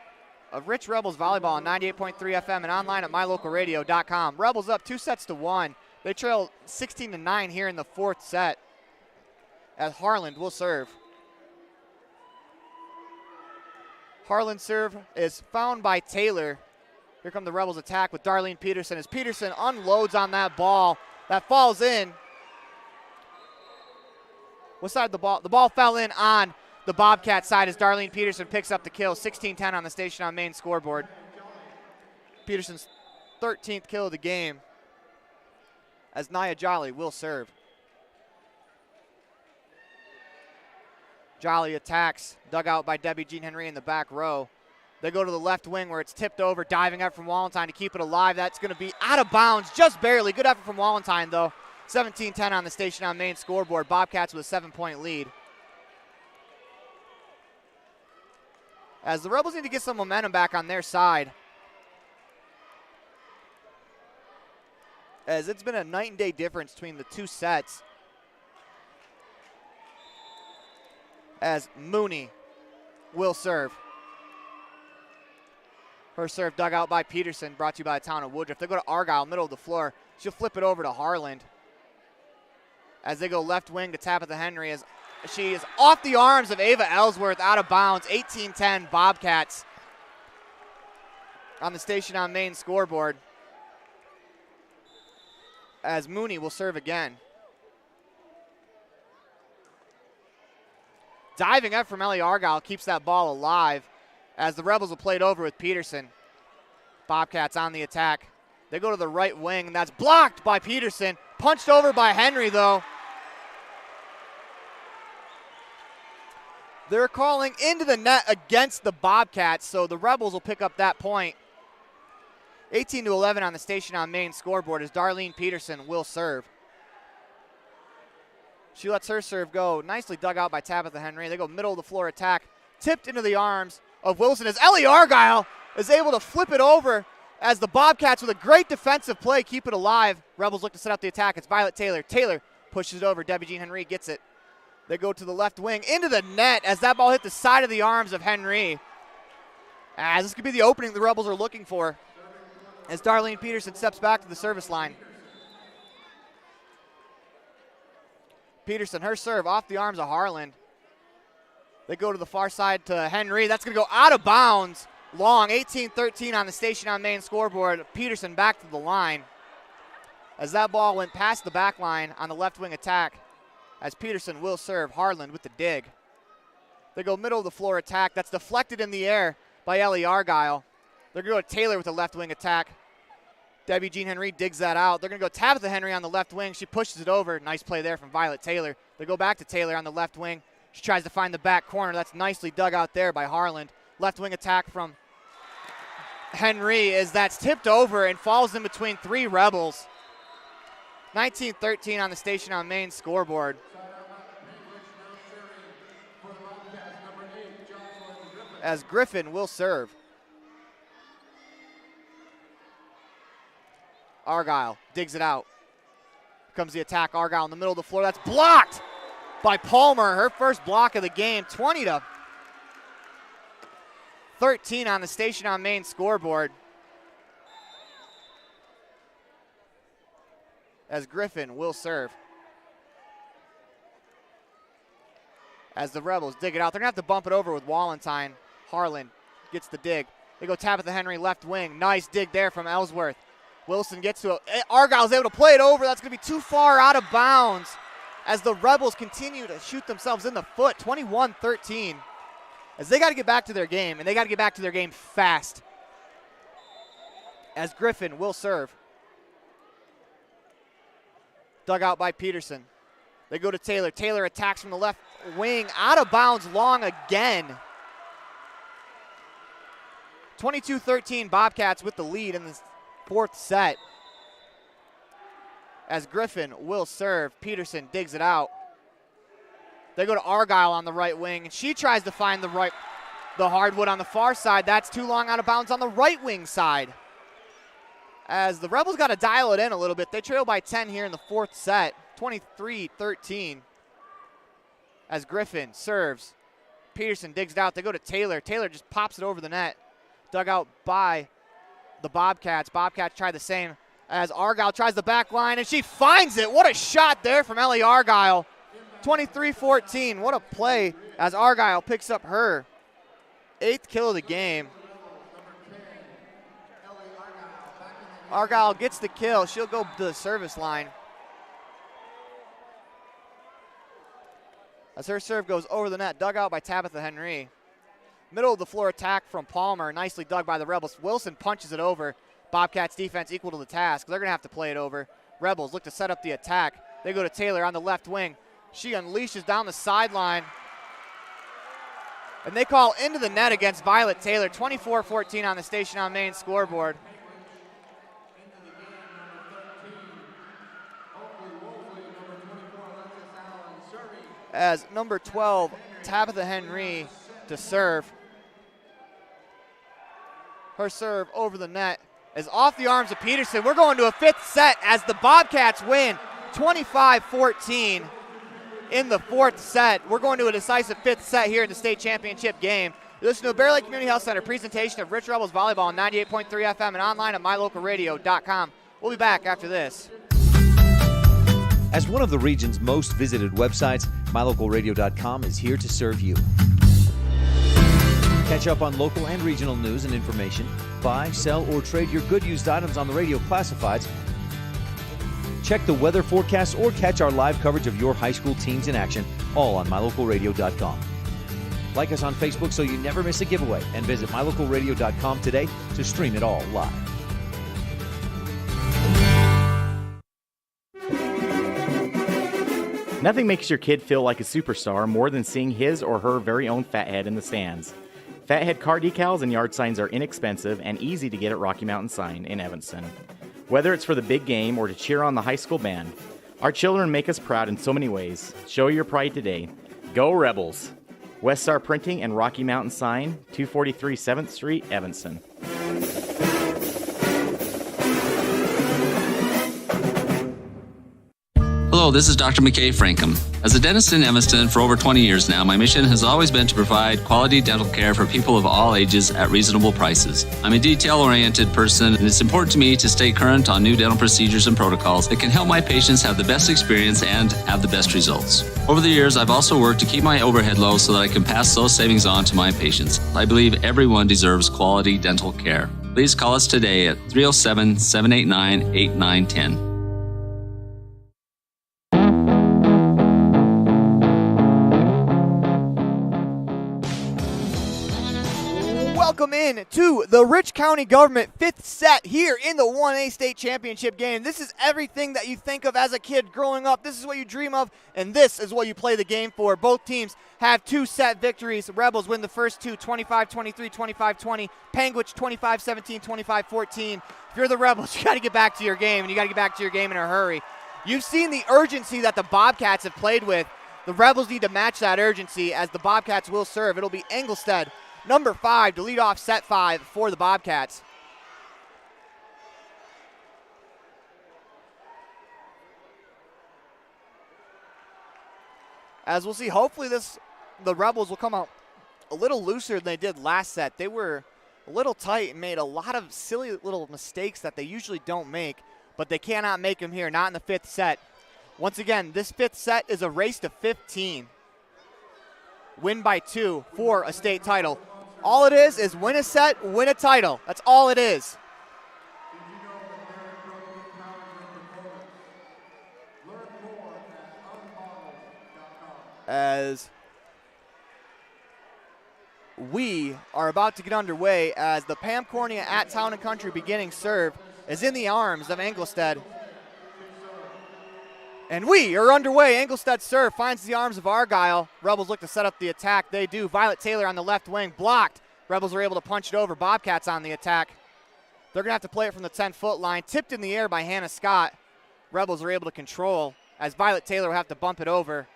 A: of Rich Rebels Volleyball on 98.3 FM and online at mylocalradio.com. Rebels up 2-1. They trail 16-9 here in the fourth set as Harland will serve. Harland's serve is found by Taylor. Here come the Rebels attack with Darlene Peterson as Peterson unloads on that ball. That falls in. What side of the ball? The ball fell in on the Bobcat side as Darlene Peterson picks up the kill. 16-10 on the Station on Main scoreboard. Peterson's 13th kill of the game as Nia Jolly will serve. Jolly attacks, dug out by Debbie Jean Henry in the back row. They go to the left wing where it's tipped over, diving up from Wallenstein to keep it alive. That's going to be out of bounds, just barely. Good effort from Wallenstein, though. 17-10 on the Station on Main scoreboard. Bobcats with a 7-point lead. As the Rebels need to get some momentum back on their side. As it's been a night and day difference between the two sets. As Mooney will serve. Her serve dug out by Peterson, brought to you by the town of Woodruff. They go to Argyle, middle of the floor. She'll flip it over to Harland. As they go left wing to Tabitha Henry as she is off the arms of Ava Ellsworth, out of bounds. 18-10 Bobcats on the Station on Main scoreboard. As Mooney will serve again. Diving up from Ellie Argyle keeps that ball alive as the Rebels will play it over with Peterson. Bobcats on the attack. They go to the right wing, and that's blocked by Peterson. Punched over by Henry, though. They're calling into the net against the Bobcats, so the Rebels will pick up that point. 18-11 on the Station on Main scoreboard as Darlene Peterson will serve. She lets her serve go. Nicely dug out by Tabitha Henry. They go middle of the floor attack. Tipped into the arms of Wilson as Ellie Argyle is able to flip it over as the Bobcats with a great defensive play keep it alive. Rebels look to set up the attack. It's Violet Taylor. Taylor pushes it over. Debbie Jean Henry gets it. They go to the left wing into the net as that ball hit the side of the arms of Henry. As this could be the opening the Rebels are looking for as Darlene Peterson steps back to the service line. Peterson, her serve off the arms of Harland. They go to the far side to Henry. That's going to go out of bounds. Long, 18-13 on the Station on Main scoreboard. Peterson back to the line as that ball went past the back line on the left wing attack as Peterson will serve. Harland with the dig. They go middle of the floor attack. That's deflected in the air by Ellie Argyle. They're going to go Taylor with the left wing attack. Debbie Jean Henry digs that out. They're going to go Tabitha Henry on the left wing. She pushes it over. Nice play there from Violet Taylor. They go back to Taylor on the left wing. She tries to find the back corner. That's nicely dug out there by Harland. Left wing attack from Henry as that's tipped over and falls in between three Rebels. 19-13 on the Station on Main scoreboard. As Griffin will serve. Argyle digs it out. Here comes the attack. Argyle in the middle of the floor. That's blocked by Palmer. Her first block of the game. 20-13 on the Station on Main scoreboard. As Griffin will serve. As the Rebels dig it out. They're going to have to bump it over with Wallenstein. Harlan gets the dig. They go Tabitha Henry left wing. Nice dig there from Ellsworth. Wilson gets to it. Argyle's able to play it over. That's going to be too far out of bounds as the Rebels continue to shoot themselves in the foot. 21-13. As they got to get back to their game, and they got to get back to their game fast. As Griffin will serve. Dug out by Peterson. They go to Taylor. Taylor attacks from the left wing. Out of bounds, long again. 22-13, Bobcats with the lead in the fourth set. As Griffin will serve, Peterson digs it out. They go to Argyle on the right wing, and she tries to find the hardwood on the far side. That's too long, out of bounds on the right wing side. As the Rebels got to dial it in a little bit. They trail by 10 here in the fourth set, 23-13. As Griffin serves, Peterson digs it out. They go to Taylor. Taylor just pops it over the net. Dug out by the Bobcats. Bobcats try the same as Argyle tries the back line, and she finds it. What a shot there from Ellie Argyle. 23-14. What a play as Argyle picks up her 8th kill of the game. Argyle gets the kill. She'll go to the service line. As her serve goes over the net, dug out by Tabitha Henry. Middle of the floor attack from Palmer, nicely dug by the Rebels. Wilson punches it over. Bobcats defense equal to the task. They're going to have to play it over. Rebels look to set up the attack. They go to Taylor on the left wing. She unleashes down the sideline. And they call into the net against Violet Taylor. 24-14 on the Station on Main scoreboard. As number 12, Tabitha Henry to serve. Her serve over the net is off the arms of Peterson. We're going to a fifth set as the Bobcats win 25-14 in the fourth set. We're going to a decisive fifth set here in the state championship game. You listen to a Bear Lake Community Health Center presentation of Rich Rebels Volleyball on 98.3 FM and online at mylocalradio.com. We'll be back after this.
U: As one of the region's most visited websites, mylocalradio.com is here to serve you. Catch up on local and regional news and information. Buy, sell, or trade your good used items on the radio classifieds. Check the weather forecast or catch our live coverage of your high school teams in action, all on mylocalradio.com. Like us on Facebook so you never miss a giveaway, and visit mylocalradio.com today to stream it all live.
F: Nothing makes your kid feel like a superstar more than seeing his or her very own Fathead in the stands. Fathead car decals and yard signs are inexpensive and easy to get at Rocky Mountain Sign in Evanston. Whether it's for the big game or to cheer on the high school band, our children make us proud in so many ways. Show your pride today. Go Rebels! West Star Printing and Rocky Mountain Sign, 243 7th Street, Evanston.
K: Hello, this is Dr. McKay Frankham. As a dentist in Evanston for over 20 years now, my mission has always been to provide quality dental care for people of all ages at reasonable prices. I'm a detail-oriented person, and it's important to me to stay current on new dental procedures and protocols that can help my patients have the best experience and have the best results. Over the years, I've also worked to keep my overhead low so that I can pass those savings on to my patients. I believe everyone deserves quality dental care. Please call us today at 307-789-8910.
A: Welcome in to the Rich County Government fifth set here in the 1A state championship game. This is everything that you think of as a kid growing up. This is what you dream of, and this is what you play the game for. Both teams have two set victories. Rebels win the first two, 25-23, 25-20. Panguitch 25-17, 25-14. If you're the Rebels, you got to get back to your game, and you got to get back to your game in a hurry. You've seen the urgency that the Bobcats have played with. The Rebels need to match that urgency as the Bobcats will serve. It'll be Engelstead, number 5, to lead off set 5 for the Bobcats. As we'll see, hopefully the Rebels will come out a little looser than they did last set. They were a little tight and made a lot of silly little mistakes that they usually don't make, but they cannot make them here, not in the fifth set. Once again, this fifth set is a race to 15. Win by 2 for a state title. All it is win a set, win a title. That's all it is. As we are about to get underway as the Pam Cornea at Town & Country beginning serve is in the arms of Engelstead. And we are underway. Engelstad serve finds the arms of Argyle. Rebels look to set up the attack. They do. Violet Taylor on the left wing, blocked. Rebels are able to punch it over. Bobcats on the attack. They're going to have to play it from the 10-foot line. Tipped in the air by Hannah Scott. Rebels are able to control as Violet Taylor will have to bump it over.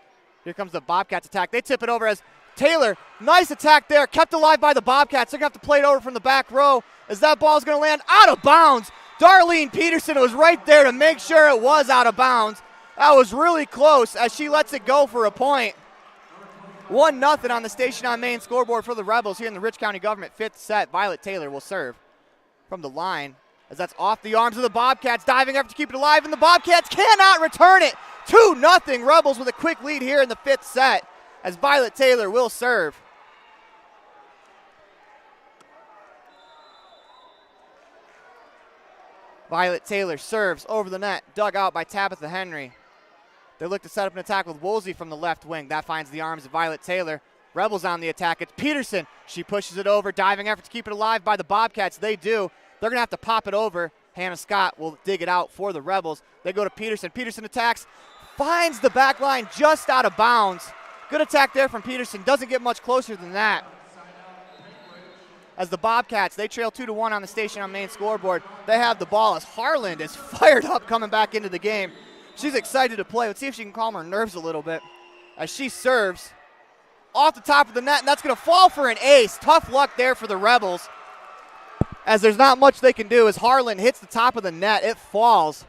A: Here comes the Bobcats attack. They tip it over as Taylor, nice attack there, kept alive by the Bobcats. They're going to have to play it over from the back row as that ball's going to land out of bounds. Darlene Peterson was right there to make sure it was out of bounds. That was really close as she lets it go for a point. 1-0 on the Station on Main scoreboard for the Rebels here in the Rich County Government 5th set. Violet Taylor will serve from the line as that's off the arms of the Bobcats. Diving effort to keep it alive, and the Bobcats cannot return it. 2-0 Rebels with a quick lead here in the 5th set as Violet Taylor will serve. Violet Taylor serves over the net, dug out by Tabitha Henry. They look to set up an attack with Woolsey from the left wing. That finds the arms of Violet Taylor. Rebels on the attack. It's Peterson. She pushes it over. Diving effort to keep it alive by the Bobcats. They do. They're going to have to pop it over. Hannah Scott will dig it out for the Rebels. They go to Peterson. Peterson attacks. Finds the back line just out of bounds. Good attack there from Peterson. Doesn't get much closer than that. As the Bobcats, they trail 2-1 on the Station on Main scoreboard. They have the ball as Harland is fired up coming back into the game. She's excited to play. Let's see if she can calm her nerves a little bit as she serves off the top of the net, and that's going to fall for an ace. Tough luck there for the Rebels as there's not much they can do as Harland hits the top of the net. It falls.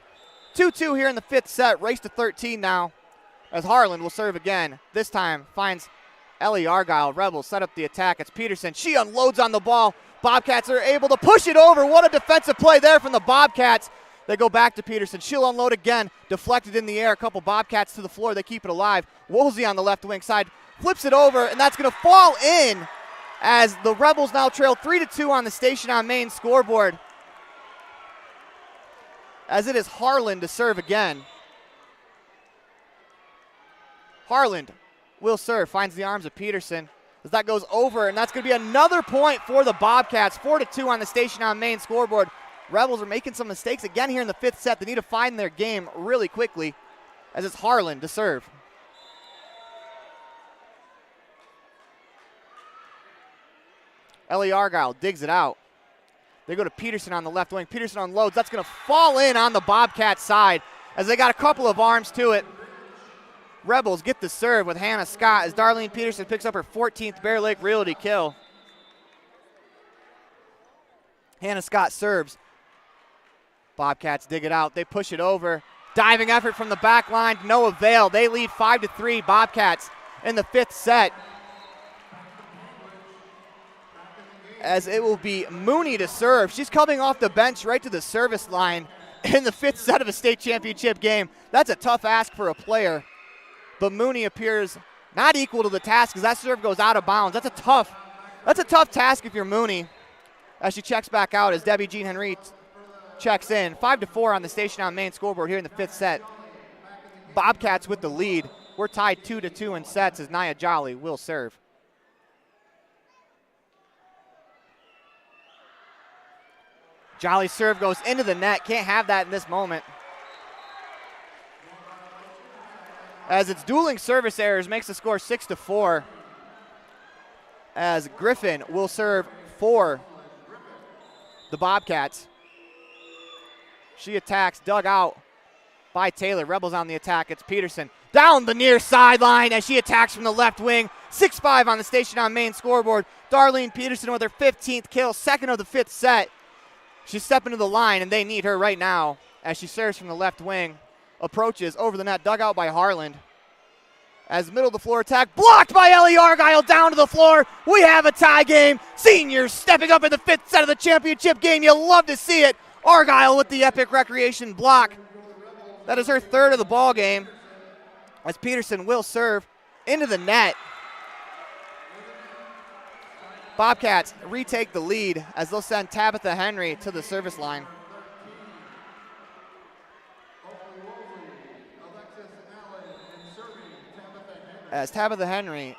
A: 2-2 here in the 5th set. Race to 13 now as Harland will serve again. This time finds Ellie Argyle. Rebels set up the attack. It's Peterson. She unloads on the ball. Bobcats are able to push it over. What a defensive play there from the Bobcats. They go back to Peterson. She'll unload again. Deflected in the air. A couple Bobcats to the floor. They keep it alive. Woolsey on the left wing side flips it over, and that's going to fall in as the Rebels now trail 3-2 on the Station on Main scoreboard. As it is Harland to serve again. Harland will serve. Finds the arms of Peterson as that goes over, and that's going to be another point for the Bobcats. 4-2 on the Station on Main scoreboard. Rebels are making some mistakes again here in the 5th set. They need to find their game really quickly as it's Harland to serve. Ellie Argyle digs it out. They go to Peterson on the left wing. Peterson unloads. That's going to fall in on the Bobcat side as they got a couple of arms to it. Rebels get the serve with Hannah Scott as Darlene Peterson picks up her 14th Bear Lake Realty kill. Hannah Scott serves. Bobcats dig it out. They push it over. Diving effort from the back line, no avail. They lead 5-3 Bobcats in the 5th set. As it will be Mooney to serve. She's coming off the bench right to the service line in the 5th set of a state championship game. That's a tough ask for a player. But Mooney appears not equal to the task as that serve goes out of bounds. That's a tough task if you're Mooney. As she checks back out as Debbie Jean Henry checks in. 5-4 on the Station on Main scoreboard here in the 5th set. Bobcats with the lead. We're tied 2-2 in sets as Nia Jolly will serve. Jolly's serve goes into the net. Can't have that in this moment. As it's dueling service errors, makes the score 6-4. As Griffin will serve for the Bobcats. She attacks, dug out by Taylor. Rebels on the attack. It's Peterson down the near sideline as she attacks from the left wing. 6-5 on the Station on Main scoreboard. Darlene Peterson with her 15th kill, second of the 5th set. She's stepping to the line, and they need her right now as she serves from the left wing. Approaches over the net, dug out by Harland. As middle of the floor attack, blocked by Ellie Argyle down to the floor. We have a tie game. Seniors stepping up in the 5th set of the championship game. You love to see it. Argyle with the epic recreation block. That is her 3rd of the ball game. As Peterson will serve into the net. Bobcats retake the lead as they'll send Tabitha Henry to the service line. As Tabitha Henry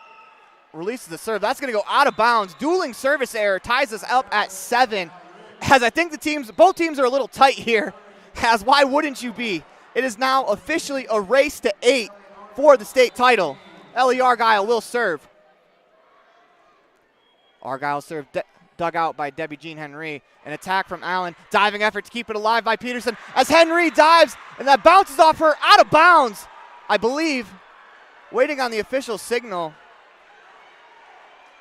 A: releases the serve, that's going to go out of bounds. Dueling service error ties us up at 7. As I think both teams are a little tight here. As why wouldn't you be? It is now officially a race to 8 for the state title. Ellie Argyle will serve. Argyle serve dug out by Debbie Jean Henry. An attack from Allen. Diving effort to keep it alive by Peterson as Henry dives, and that bounces off her out of bounds, I believe. Waiting on the official signal.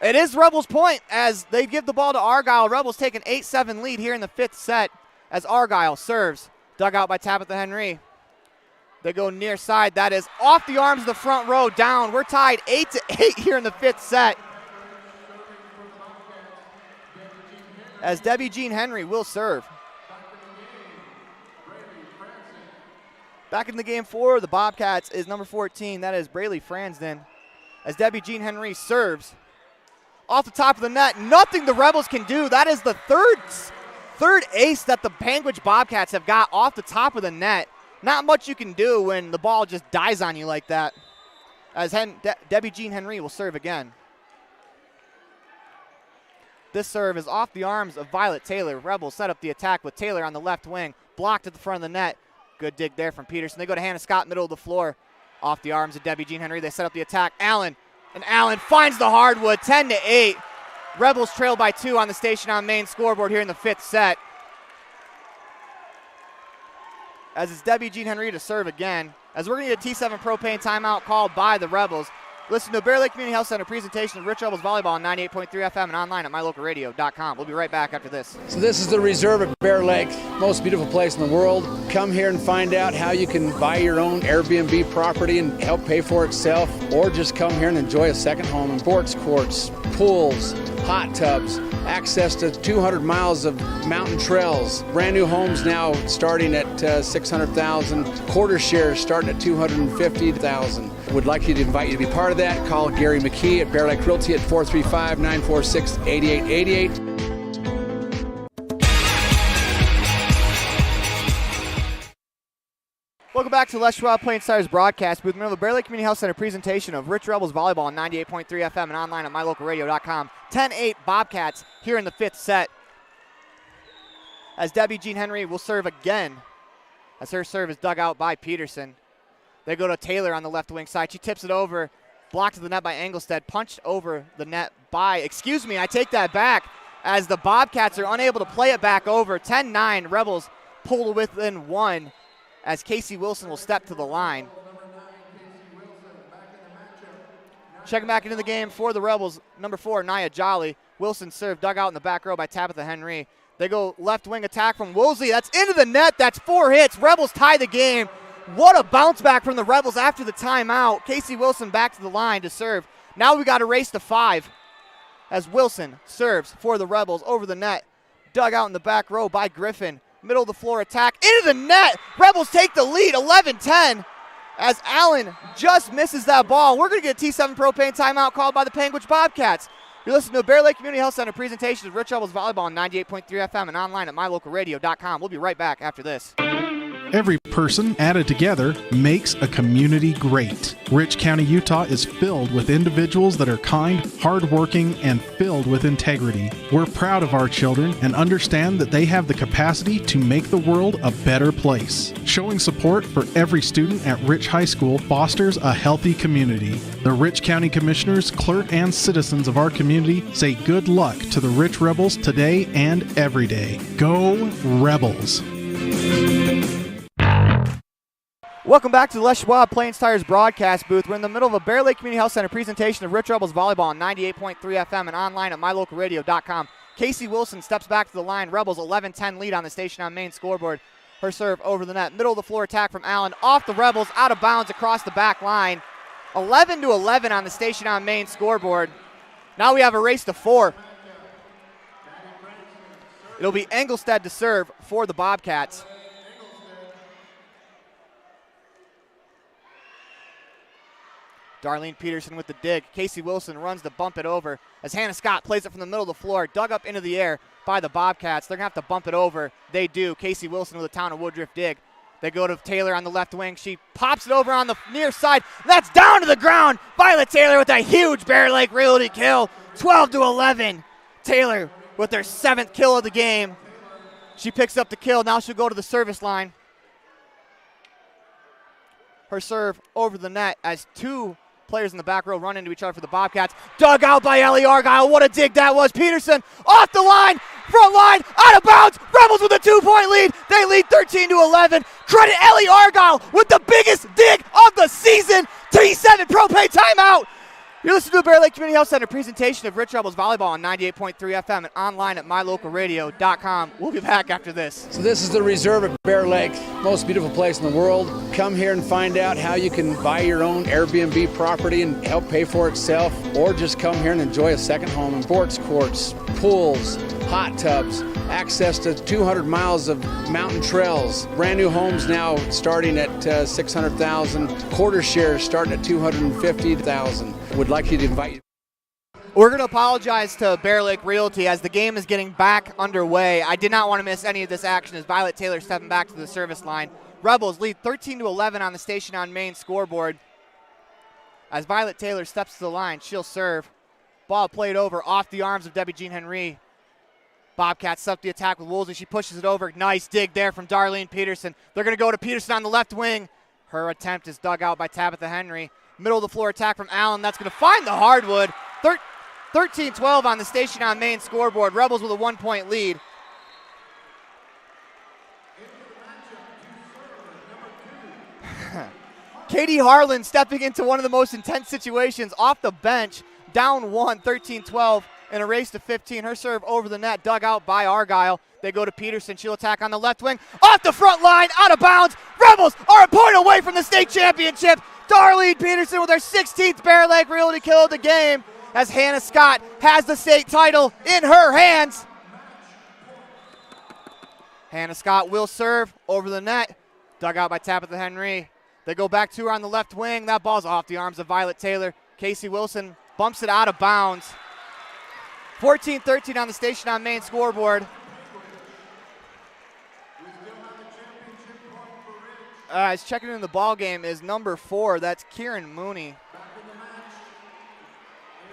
A: It is Rebels' point as they give the ball to Argyle. Rebels take an 8-7 lead here in the 5th set as Argyle serves. Dug out by Tabitha Henry. They go near side. That is off the arms of the front row, down. We're tied 8-8 here in the 5th set. As Debbie Jean Henry will serve. Back in the game for the Bobcats is number 14. That is Braylee Fransden. As Debbie Jean Henry serves. Off the top of the net, nothing the Rebels can do. That is the third ace that the Panguitch Bobcats have got off the top of the net. Not much you can do when the ball just dies on you like that. As Debbie Jean Henry will serve again. This serve is off the arms of Violet Taylor. Rebels set up the attack with Taylor on the left wing. Blocked at the front of the net. Good dig there from Peterson. They go to Hannah Scott, middle of the floor. Off the arms of Debbie Jean Henry. They set up the attack. Allen. And Allen finds the hardwood. 10-8. Rebels trail by 2 on the Station on Main scoreboard here in the 5th set. As it's Debbie Jean Henry to serve again. As we're going to get a T7 propane timeout called by the Rebels. Listen to a Bear Lake Community Health Center presentation of Rich Rebels Volleyball on 98.3 FM and online at mylocalradio.com. We'll be right back after this.
N: So this is the Reserve at Bear Lake, most beautiful place in the world. Come here and find out how you can buy your own Airbnb property and help pay for itself, or just come here and enjoy a second home. Sports courts, pools, hot tubs, access to 200 miles of mountain trails. Brand new homes now starting at $600,000. Quarter shares starting at $250,000. Would like you to invite you to be part of that. Call Gary McKee at Bear Lake Realty at 435-946-8888.
A: Welcome back to Les Schwab Plain Stars broadcast booth. Middle of the Bear Lake Community Health Center presentation of Rich Rebels Volleyball on 98.3 FM and online at mylocalradio.com. 10-8 Bobcats here in the 5th set. As Debbie Jean Henry will serve again. As her serve is dug out by Peterson. They go to Taylor on the left wing side. She tips it over. Blocked to the net by Engelstead. Punched over the net by, I take that back. As the Bobcats are unable to play it back over. 10-9 Rebels pulled within 1. As Casey Wilson will step to the line. Checking back into the game for the Rebels, number 4, Nia Jolly. Wilson serve dug out in the back row by Tabitha Henry. They go left wing attack from Woolsey. That's into the net. That's 4 hits. Rebels tie the game. What a bounce back from the Rebels after the timeout. Casey Wilson back to the line to serve. Now we got a race to 5 as Wilson serves for the Rebels over the net. Dug out in the back row by Griffin. Middle of the floor attack into the net. Rebels take the lead 11-10 as Allen just misses that ball. We're going to get a T7 propane timeout called by the Panguitch Bobcats. You're listening to a Bear Lake Community Health Center presentation of Rich Rebels Volleyball on 98.3 FM and online at mylocalradio.com. We'll be right back after this.
E: Every person added together makes a community great. Rich County, Utah is filled with individuals that are kind, hardworking, and filled with integrity. We're proud of our children and understand that they have the capacity to make the world a better place. Showing support for every student at Rich High School fosters a healthy community. The Rich County Commissioners, clerk, and citizens of our community say good luck to the Rich Rebels today and every day. Go Rebels!
A: Welcome back to the Les Schwab Plains Tires broadcast booth. We're in the middle of a Bear Lake Community Health Center presentation of Rich Rebels Volleyball on 98.3 FM and online at mylocalradio.com. Casey Wilson steps back to the line. Rebels 11-10 lead on the Station on Main scoreboard. Her serve over the net. Middle of the floor attack from Allen. Off the Rebels, out of bounds across the back line. 11-11 on the Station on Main scoreboard. Now we have a race to 4. It'll be Engelstead to serve for the Bobcats. Darlene Peterson with the dig. Casey Wilson runs to bump it over as Hannah Scott plays it from the middle of the floor, dug up into the air by the Bobcats. They're going to have to bump it over. They do. Casey Wilson with a Town of Woodruff dig. They go to Taylor on the left wing. She pops it over on the near side. That's down to the ground. Violet Taylor with a huge Bear Lake Realty kill. 12-11. Taylor with their 7th kill of the game. She picks up the kill. Now she'll go to the service line. Her serve over the net as two players in the back row run into each other for the Bobcats. Dug out by Ellie Argyle. What a dig that was. Peterson off the line, front line, out of bounds. Rebels with a 2-point lead. They lead 13-11. Credit Ellie Argyle with the biggest dig of the season. T7 Propane timeout. You're listening to the Bear Lake Community Health Center presentation of Rich Rebels Volleyball on 98.3 FM and online at mylocalradio.com. We'll be back after this.
N: So this is the reserve at Bear Lake, most beautiful place in the world. Come here and find out how you can buy your own Airbnb property and help pay for itself, or just come here and enjoy a second home. Sports courts, pools, hot tubs, access to 200 miles of mountain trails. Brand new homes now starting at $600,000. Quarter shares starting at $250,000. Would like you to invite you.
A: We're going to apologize to Bear Lake Realty as the game is getting back underway. I did not want to miss any of this action as Violet Taylor stepping back to the service line. Rebels lead 13-11 on the Station on Main scoreboard. As Violet Taylor steps to the line, she'll serve. Ball played over off the arms of Debbie Jean Henry. Bobcats up the attack with Woolsey. She pushes it over. Nice dig there from Darlene Peterson. They're going to go to Peterson on the left wing. Her attempt is dug out by Tabitha Henry. Middle of the floor attack from Allen. That's going to find the hardwood. 13-12 on the Station on Main scoreboard. Rebels with a 1-point lead. Katie Harlan stepping into one of the most intense situations off the bench. Down 1, 13-12 in a race to 15. Her serve over the net, dug out by Argyle. They go to Peterson. She'll attack on the left wing. Off the front line, out of bounds. Rebels are a point away from the state championship. Darlene Peterson with her 16th Bear Lake Realty kill of the game as Hannah Scott has the state title in her hands. Hannah Scott will serve over the net. Dug out by Tabitha Henry. They go back to her on the left wing. That ball's off the arms of Violet Taylor. Casey Wilson bumps it out of bounds. 14-13 on the Station on Main scoreboard. As checking in the ball game is number 4. That's Kieran Mooney.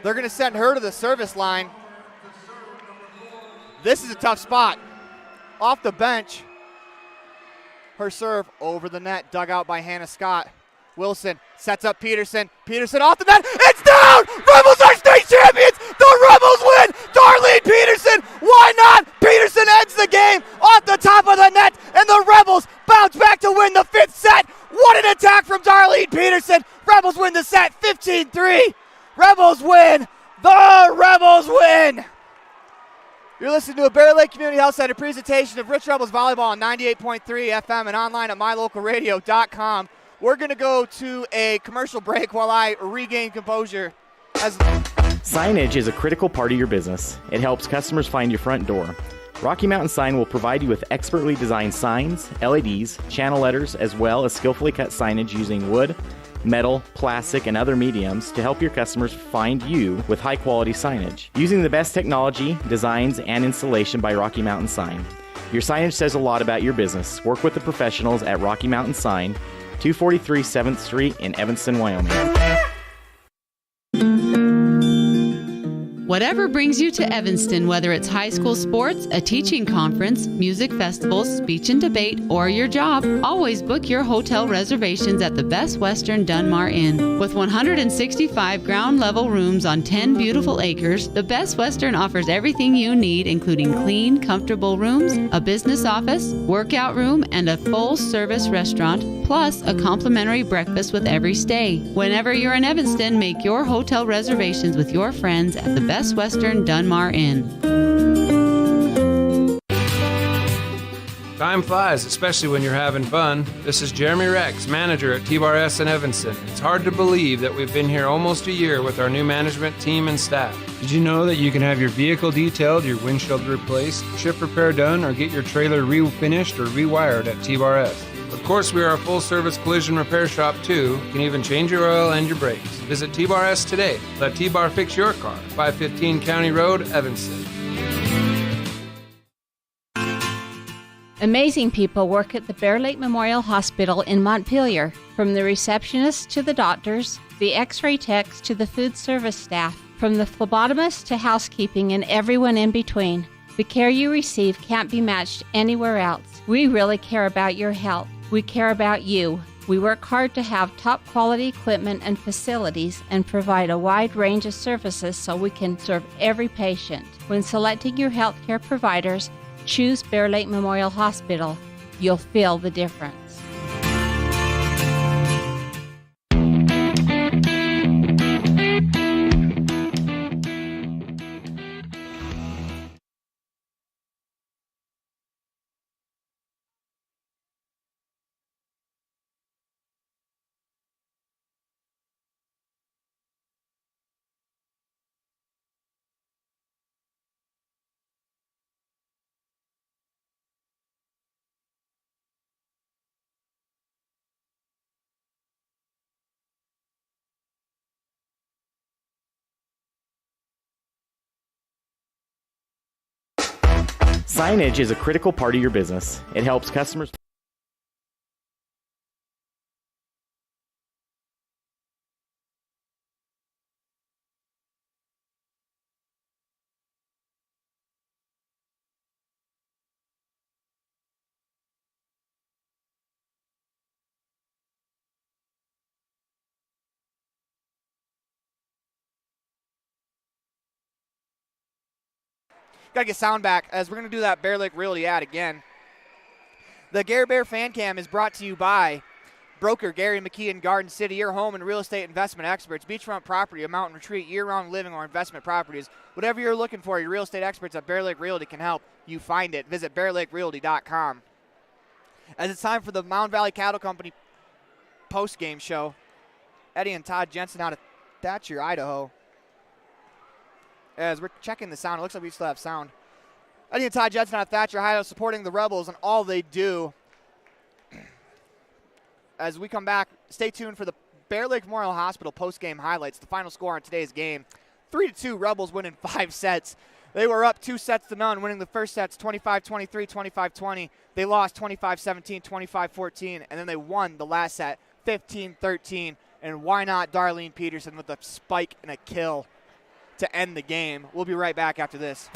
A: They're going to send her to the service line. This is a tough spot. Off the bench. Her serve over the net, dug out by Hannah Scott. Wilson sets up Peterson. Peterson off the net. It's down! Rebels are state champions! The Rebels win! Darlene Peterson! Why not? Peterson ends the game off the top of the net, and the Rebels bounce back to win the 5th set. What an attack from Darlene Peterson! Rebels win the set 15-3. Rebels win! The Rebels win! You're listening to a Bear Lake Community Health Center presentation of Rich Rebels Volleyball on 98.3 FM and online at mylocalradio.com. We're going to go to a commercial break while I regain composure.
F: Signage is a critical part of your business. It helps customers find your front door. Rocky Mountain Sign will provide you with expertly designed signs, LEDs, channel letters, as well as skillfully cut signage using wood, metal, plastic, and other mediums to help your customers find you with high-quality signage. Using the best technology, designs, and installation by Rocky Mountain Sign. Your signage says a lot about your business. Work with the professionals at Rocky Mountain Sign, 243 7th Street in Evanston, Wyoming.
I: Whatever brings you to Evanston, whether it's high school sports, a teaching conference, music festivals, speech and debate, or your job, always book your hotel reservations at the Best Western Dunmar Inn. With 165 ground-level rooms on 10 beautiful acres, the Best Western offers everything you need, including clean, comfortable rooms, a business office, workout room, and a full-service restaurant, plus a complimentary breakfast with every stay. Whenever you're in Evanston, make your hotel reservations with your friends at the Best Western Dunmar Inn.
J: Time flies, especially when you're having fun. This is Jeremy Rex, manager at T-Bar S in Evanston. It's hard to believe that we've been here almost a year with our new management team and staff. Did you know that you can have your vehicle detailed, your windshield replaced, chip repair done, or get your trailer refinished or rewired at T-Bar S? Of course, we are a full-service collision repair shop, too. You can even change your oil and your brakes. Visit T-Bar S today. Let T-Bar fix your car. 515 County Road, Evanston.
H: Amazing people work at the Bear Lake Memorial Hospital in Montpelier. From the receptionists to the doctors, the x-ray techs to the food service staff, from the phlebotomist to housekeeping and everyone in between. The care you receive can't be matched anywhere else. We really care about your health. We care about you. We work hard to have top quality equipment and facilities and provide a wide range of services so we can serve every patient. When selecting your healthcare providers, choose Bear Lake Memorial Hospital. You'll feel the difference.
F: Signage is a critical part of your business. It helps customers.
A: Got to get sound back as we're going to do that Bear Lake Realty ad again. The Gary Bear Fan Cam is brought to you by broker Gary McKee in Garden City, your home and real estate investment experts. Beachfront property, a mountain retreat, year-round living or investment properties. Whatever you're looking for, your real estate experts at Bear Lake Realty can help you find it. Visit bearlakerealty.com. As it's time for the Mound Valley Cattle Company post-game show, Eddie and Todd Jensen out of Thatcher, Idaho. As we're checking the sound, it looks like we still have sound. Eddie and Todd Jensen out of Thatcher, Idaho, supporting the Rebels and all they do. As we come back, stay tuned for the Bear Lake Memorial Hospital post-game highlights. The final score on today's game, 3-2, Rebels winning 5 sets. They were up 2-0, winning the first sets 25-23, 25-20. They lost 25-17, 25-14, and then they won the last set 15-13. And why not Darlene Peterson with a spike and a kill to end the game. We'll be right back after this.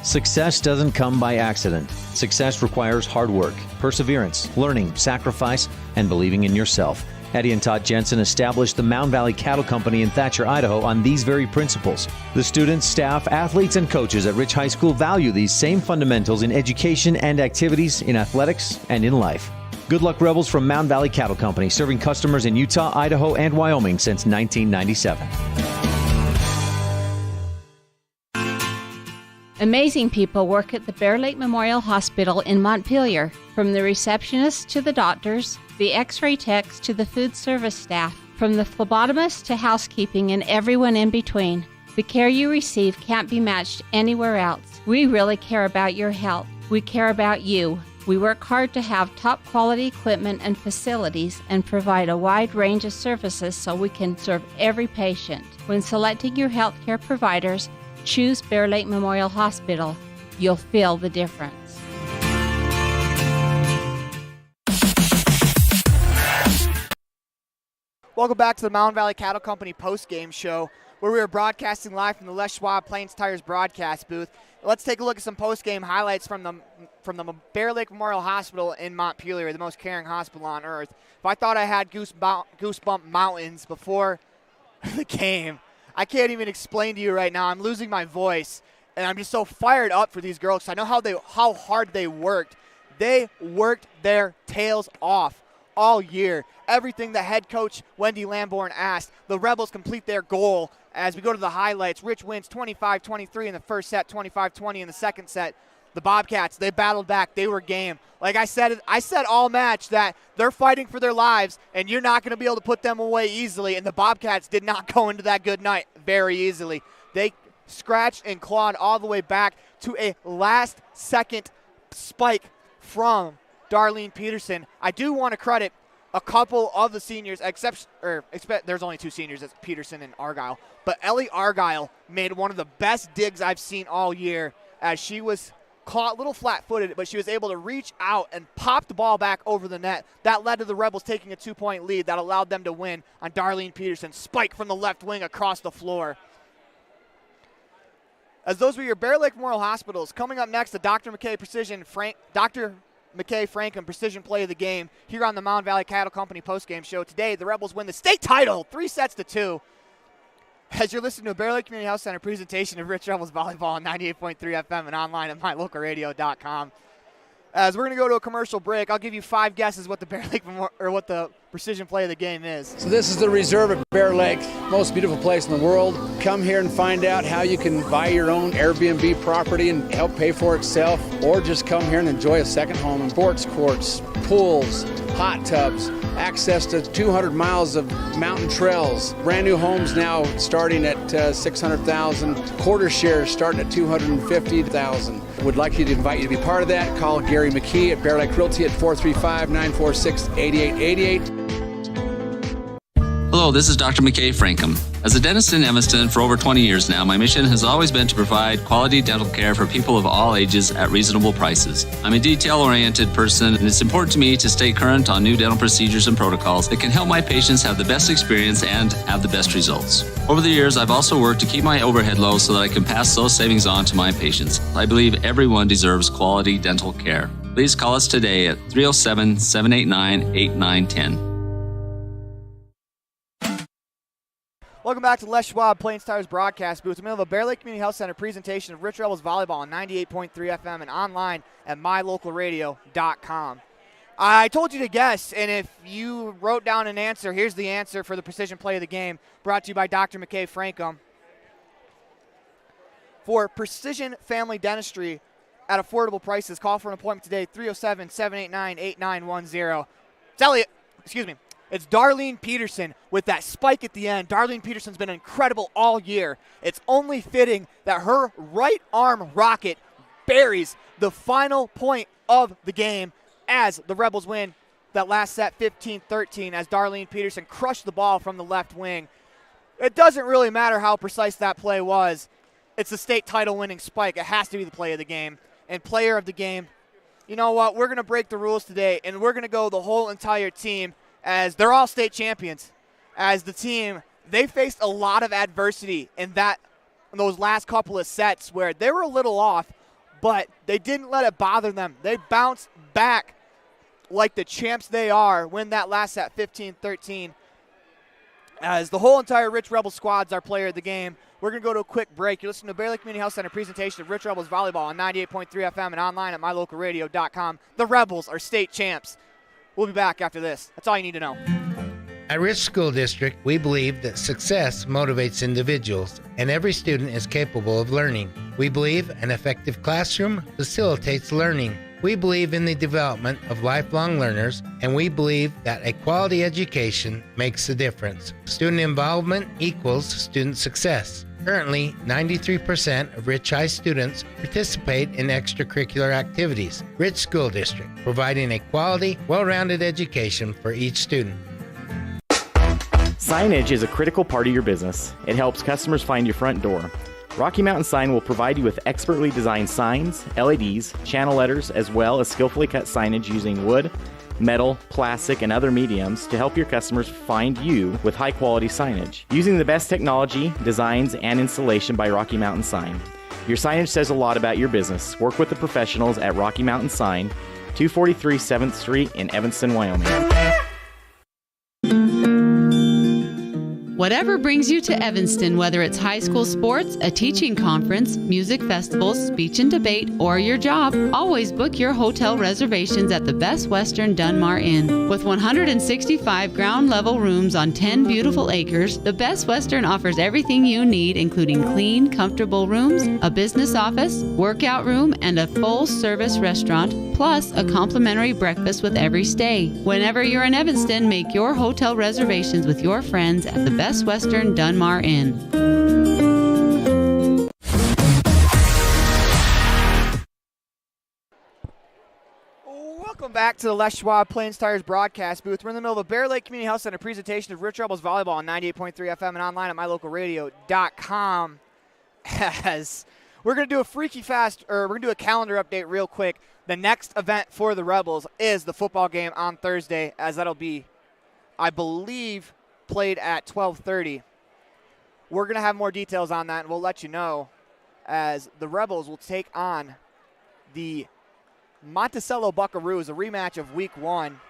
U: Success doesn't come by accident. Success requires hard work, perseverance, learning, sacrifice, and believing in yourself. Eddie and Todd Jensen established the Mound Valley Cattle Company in Thatcher, Idaho on these very principles. The students, staff, athletes, and coaches at Rich High School value these same fundamentals in education and activities, in athletics, and in life. Good luck, Rebels, from Mound Valley Cattle Company, serving customers in Utah, Idaho, and Wyoming since 1997.
H: Amazing people work at the Bear Lake Memorial Hospital in Montpelier. From the receptionists to the doctors, the x-ray techs to the food service staff, from the phlebotomist to housekeeping and everyone in between. The care you receive can't be matched anywhere else. We really care about your health. We care about you. We work hard to have top quality equipment and facilities and provide a wide range of services so we can serve every patient. When selecting your healthcare providers, choose Bear Lake Memorial Hospital. You'll feel the difference.
A: Welcome back to the Mound Valley Cattle Company post-game show, where we are broadcasting live from the Les Schwab Plains Tires broadcast booth. Let's take a look at some post-game highlights from the Bear Lake Memorial Hospital in Montpelier, the most caring hospital on earth. If I thought I had goosebump mountains before the game, I can't even explain to you right now. I'm losing my voice, and I'm just so fired up for these girls. I know how hard they worked. They worked their tails off all year. Everything the head coach Wendy Lamborn asked, the Rebels complete their goal. As we go to the highlights, Rich wins 25-23 in the first set, 25-20 in the second set. The Bobcats, they battled back. They were game. Like I said all match that they're fighting for their lives, and you're not going to be able to put them away easily, and the Bobcats did not go into that good night very easily. They scratched and clawed all the way back to a last-second spike from Darlene Peterson. I do want to credit a couple of the seniors, except there's only 2 seniors, it's Peterson and Argyle. But Ellie Argyle made one of the best digs I've seen all year, as she was caught a little flat-footed, but she was able to reach out and pop the ball back over the net. That led to the Rebels taking a 2-point lead that allowed them to win on Darlene Peterson. Spike from the left wing across the floor. As those were your Bear Lake Memorial Hospitals. Coming up next, the Dr. McKay Precision McKay Franklin, Precision Play of the Game, here on the Mound Valley Cattle Company postgame show. Today, the Rebels win the state title, 3-2. As you're listening to a Bear Lake Community Health Center presentation of Rich Rebels Volleyball on 98.3 FM and online at mylocalradio.com. As we're going to go to a commercial break, I'll give you 5 guesses what the Bear Lake or what the Precision Play of the Game is.
N: So this is the reserve at Bear Lake, most beautiful place in the world. Come here and find out how you can buy your own Airbnb property and help pay for itself, or just come here and enjoy a second home in sports courts, pools, hot tubs, access to 200 miles of mountain trails, brand new homes now starting at $600,000, quarter shares starting at $250,000. Would like to invite you to be part of that. Call Gary McKee at Bear Lake Realty at 435-946-8888.
K: Hello, this is Dr. McKay Frankham. As a dentist in Evanston for over 20 years now, my mission has always been to provide quality dental care for people of all ages at reasonable prices. I'm a detail-oriented person, and it's important to me to stay current on new dental procedures and protocols that can help my patients have the best experience and have the best results. Over the years, I've also worked to keep my overhead low so that I can pass those savings on to my patients. I believe everyone deserves quality dental care. Please call us today at 307-789-8910.
A: Welcome back to Les Schwab Plains Tires broadcast booth. I'm in the middle of a Bear Lake Community Health Center presentation of Rich Rebels Volleyball on 98.3 FM and online at mylocalradio.com. I told you to guess, and if you wrote down an answer, here's the answer for the Precision Play of the Game, brought to you by Dr. McKay Frankham. For Precision Family Dentistry at affordable prices, call for an appointment today, 307-789-8910. It's Elliot, excuse me. It's Darlene Peterson with that spike at the end. Darlene Peterson's been incredible all year. It's only fitting that her right arm rocket buries the final point of the game as the Rebels win that last set 15-13 as Darlene Peterson crushed the ball from the left wing. It doesn't really matter how precise that play was. It's the state title winning spike. It has to be the play of the game. And player of the game, you know what? We're going to break the rules today, and we're going to go the whole entire team as they're all state champions. As the team, they faced a lot of adversity in those last couple of sets where they were a little off, but they didn't let it bother them. They bounced back like the champs they are, win that last set 15-13. As the whole entire Rich Rebels squad's our player of the game. We're going to go to a quick break. You're listening to Bear Lake Community Health Center presentation of Rich Rebels Volleyball on 98.3 FM and online at mylocalradio.com. The Rebels are state champs. We'll be back after this. That's all you need to know.
B: At Rich School District, we believe that success motivates individuals, and every student is capable of learning. We believe an effective classroom facilitates learning. We believe in the development of lifelong learners, and we believe that a quality education makes a difference. Student involvement equals student success. Currently, 93% of Rich High students participate in extracurricular activities. Rich School District, providing a quality, well-rounded education for each student.
F: Signage is a critical part of your business. It helps customers find your front door. Rocky Mountain Sign will provide you with expertly designed signs, LEDs, channel letters, as well as skillfully cut signage using wood, metal, plastic, and other mediums to help your customers find you with high-quality signage. Using the best technology, designs, and installation by Rocky Mountain Sign. Your signage says a lot about your business. Work with the professionals at Rocky Mountain Sign, 243 7th Street in Evanston, Wyoming.
I: Whatever brings you to Evanston, whether it's high school sports, a teaching conference, music festivals, speech and debate, or your job, always book your hotel reservations at the Best Western Dunmar Inn. With 165 ground-level rooms on 10 beautiful acres, the Best Western offers everything you need, including clean, comfortable rooms, a business office, workout room, and a full-service restaurant, plus a complimentary breakfast with every stay. Whenever you're in Evanston, make your hotel reservations with your friends at the Best Western Dunmar Inn.
A: Welcome back to the Les Schwab Plains Tires broadcast booth. We're in the middle of a Bear Lake Community Health Center presentation of Rich Rebels Volleyball on 98.3 FM and online at mylocalradio.com. As we're going to do a we're going to do a calendar update real quick. The next event for the Rebels is the football game on Thursday, as that'll be, I believe, played at 12:30. We're going to have more details on that, and we'll let you know as the Rebels will take on the Monticello Buckaroos, a rematch of week 1.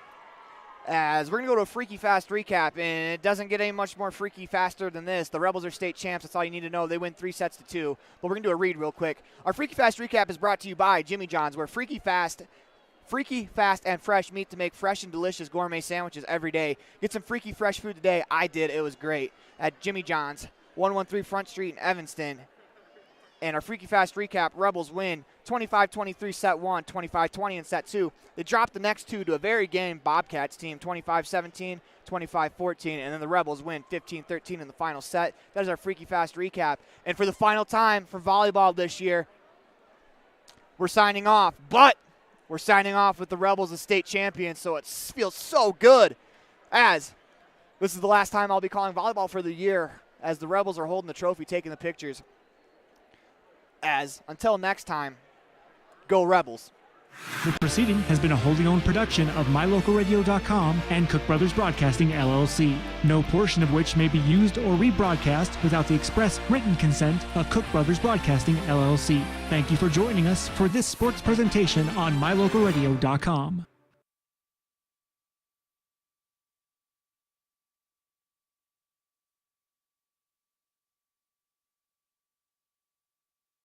A: As we're going to go to a freaky fast recap, and it doesn't get any much more freaky faster than this. The Rebels are state champs. That's all you need to know. They win 3-2. But we're going to do a read real quick. Our freaky fast recap is brought to you by Jimmy John's, where freaky, fast, and fresh meat to make fresh and delicious gourmet sandwiches every day. Get some freaky fresh food today. I did. It was great. At Jimmy John's, 113 Front Street in Evanston. And our freaky fast recap, Rebels win 25-23 set 1, 25-20 in set 2. They dropped the next 2 to a very game Bobcats team, 25-17, 25-14, and then the Rebels win 15-13 in the final set. That is our freaky fast recap. And for the final time for volleyball this year, we're signing off. But we're signing off with the Rebels as state champions, so it feels so good, as this is the last time I'll be calling volleyball for the year, as the Rebels are holding the trophy, taking the pictures. As until next time, go Rebels.
M: The proceeding has been a wholly owned production of MyLocalRadio.com and Cook Brothers Broadcasting, LLC, no portion of which may be used or rebroadcast without the express written consent of Cook Brothers Broadcasting, LLC. Thank you for joining us for this sports presentation on MyLocalRadio.com.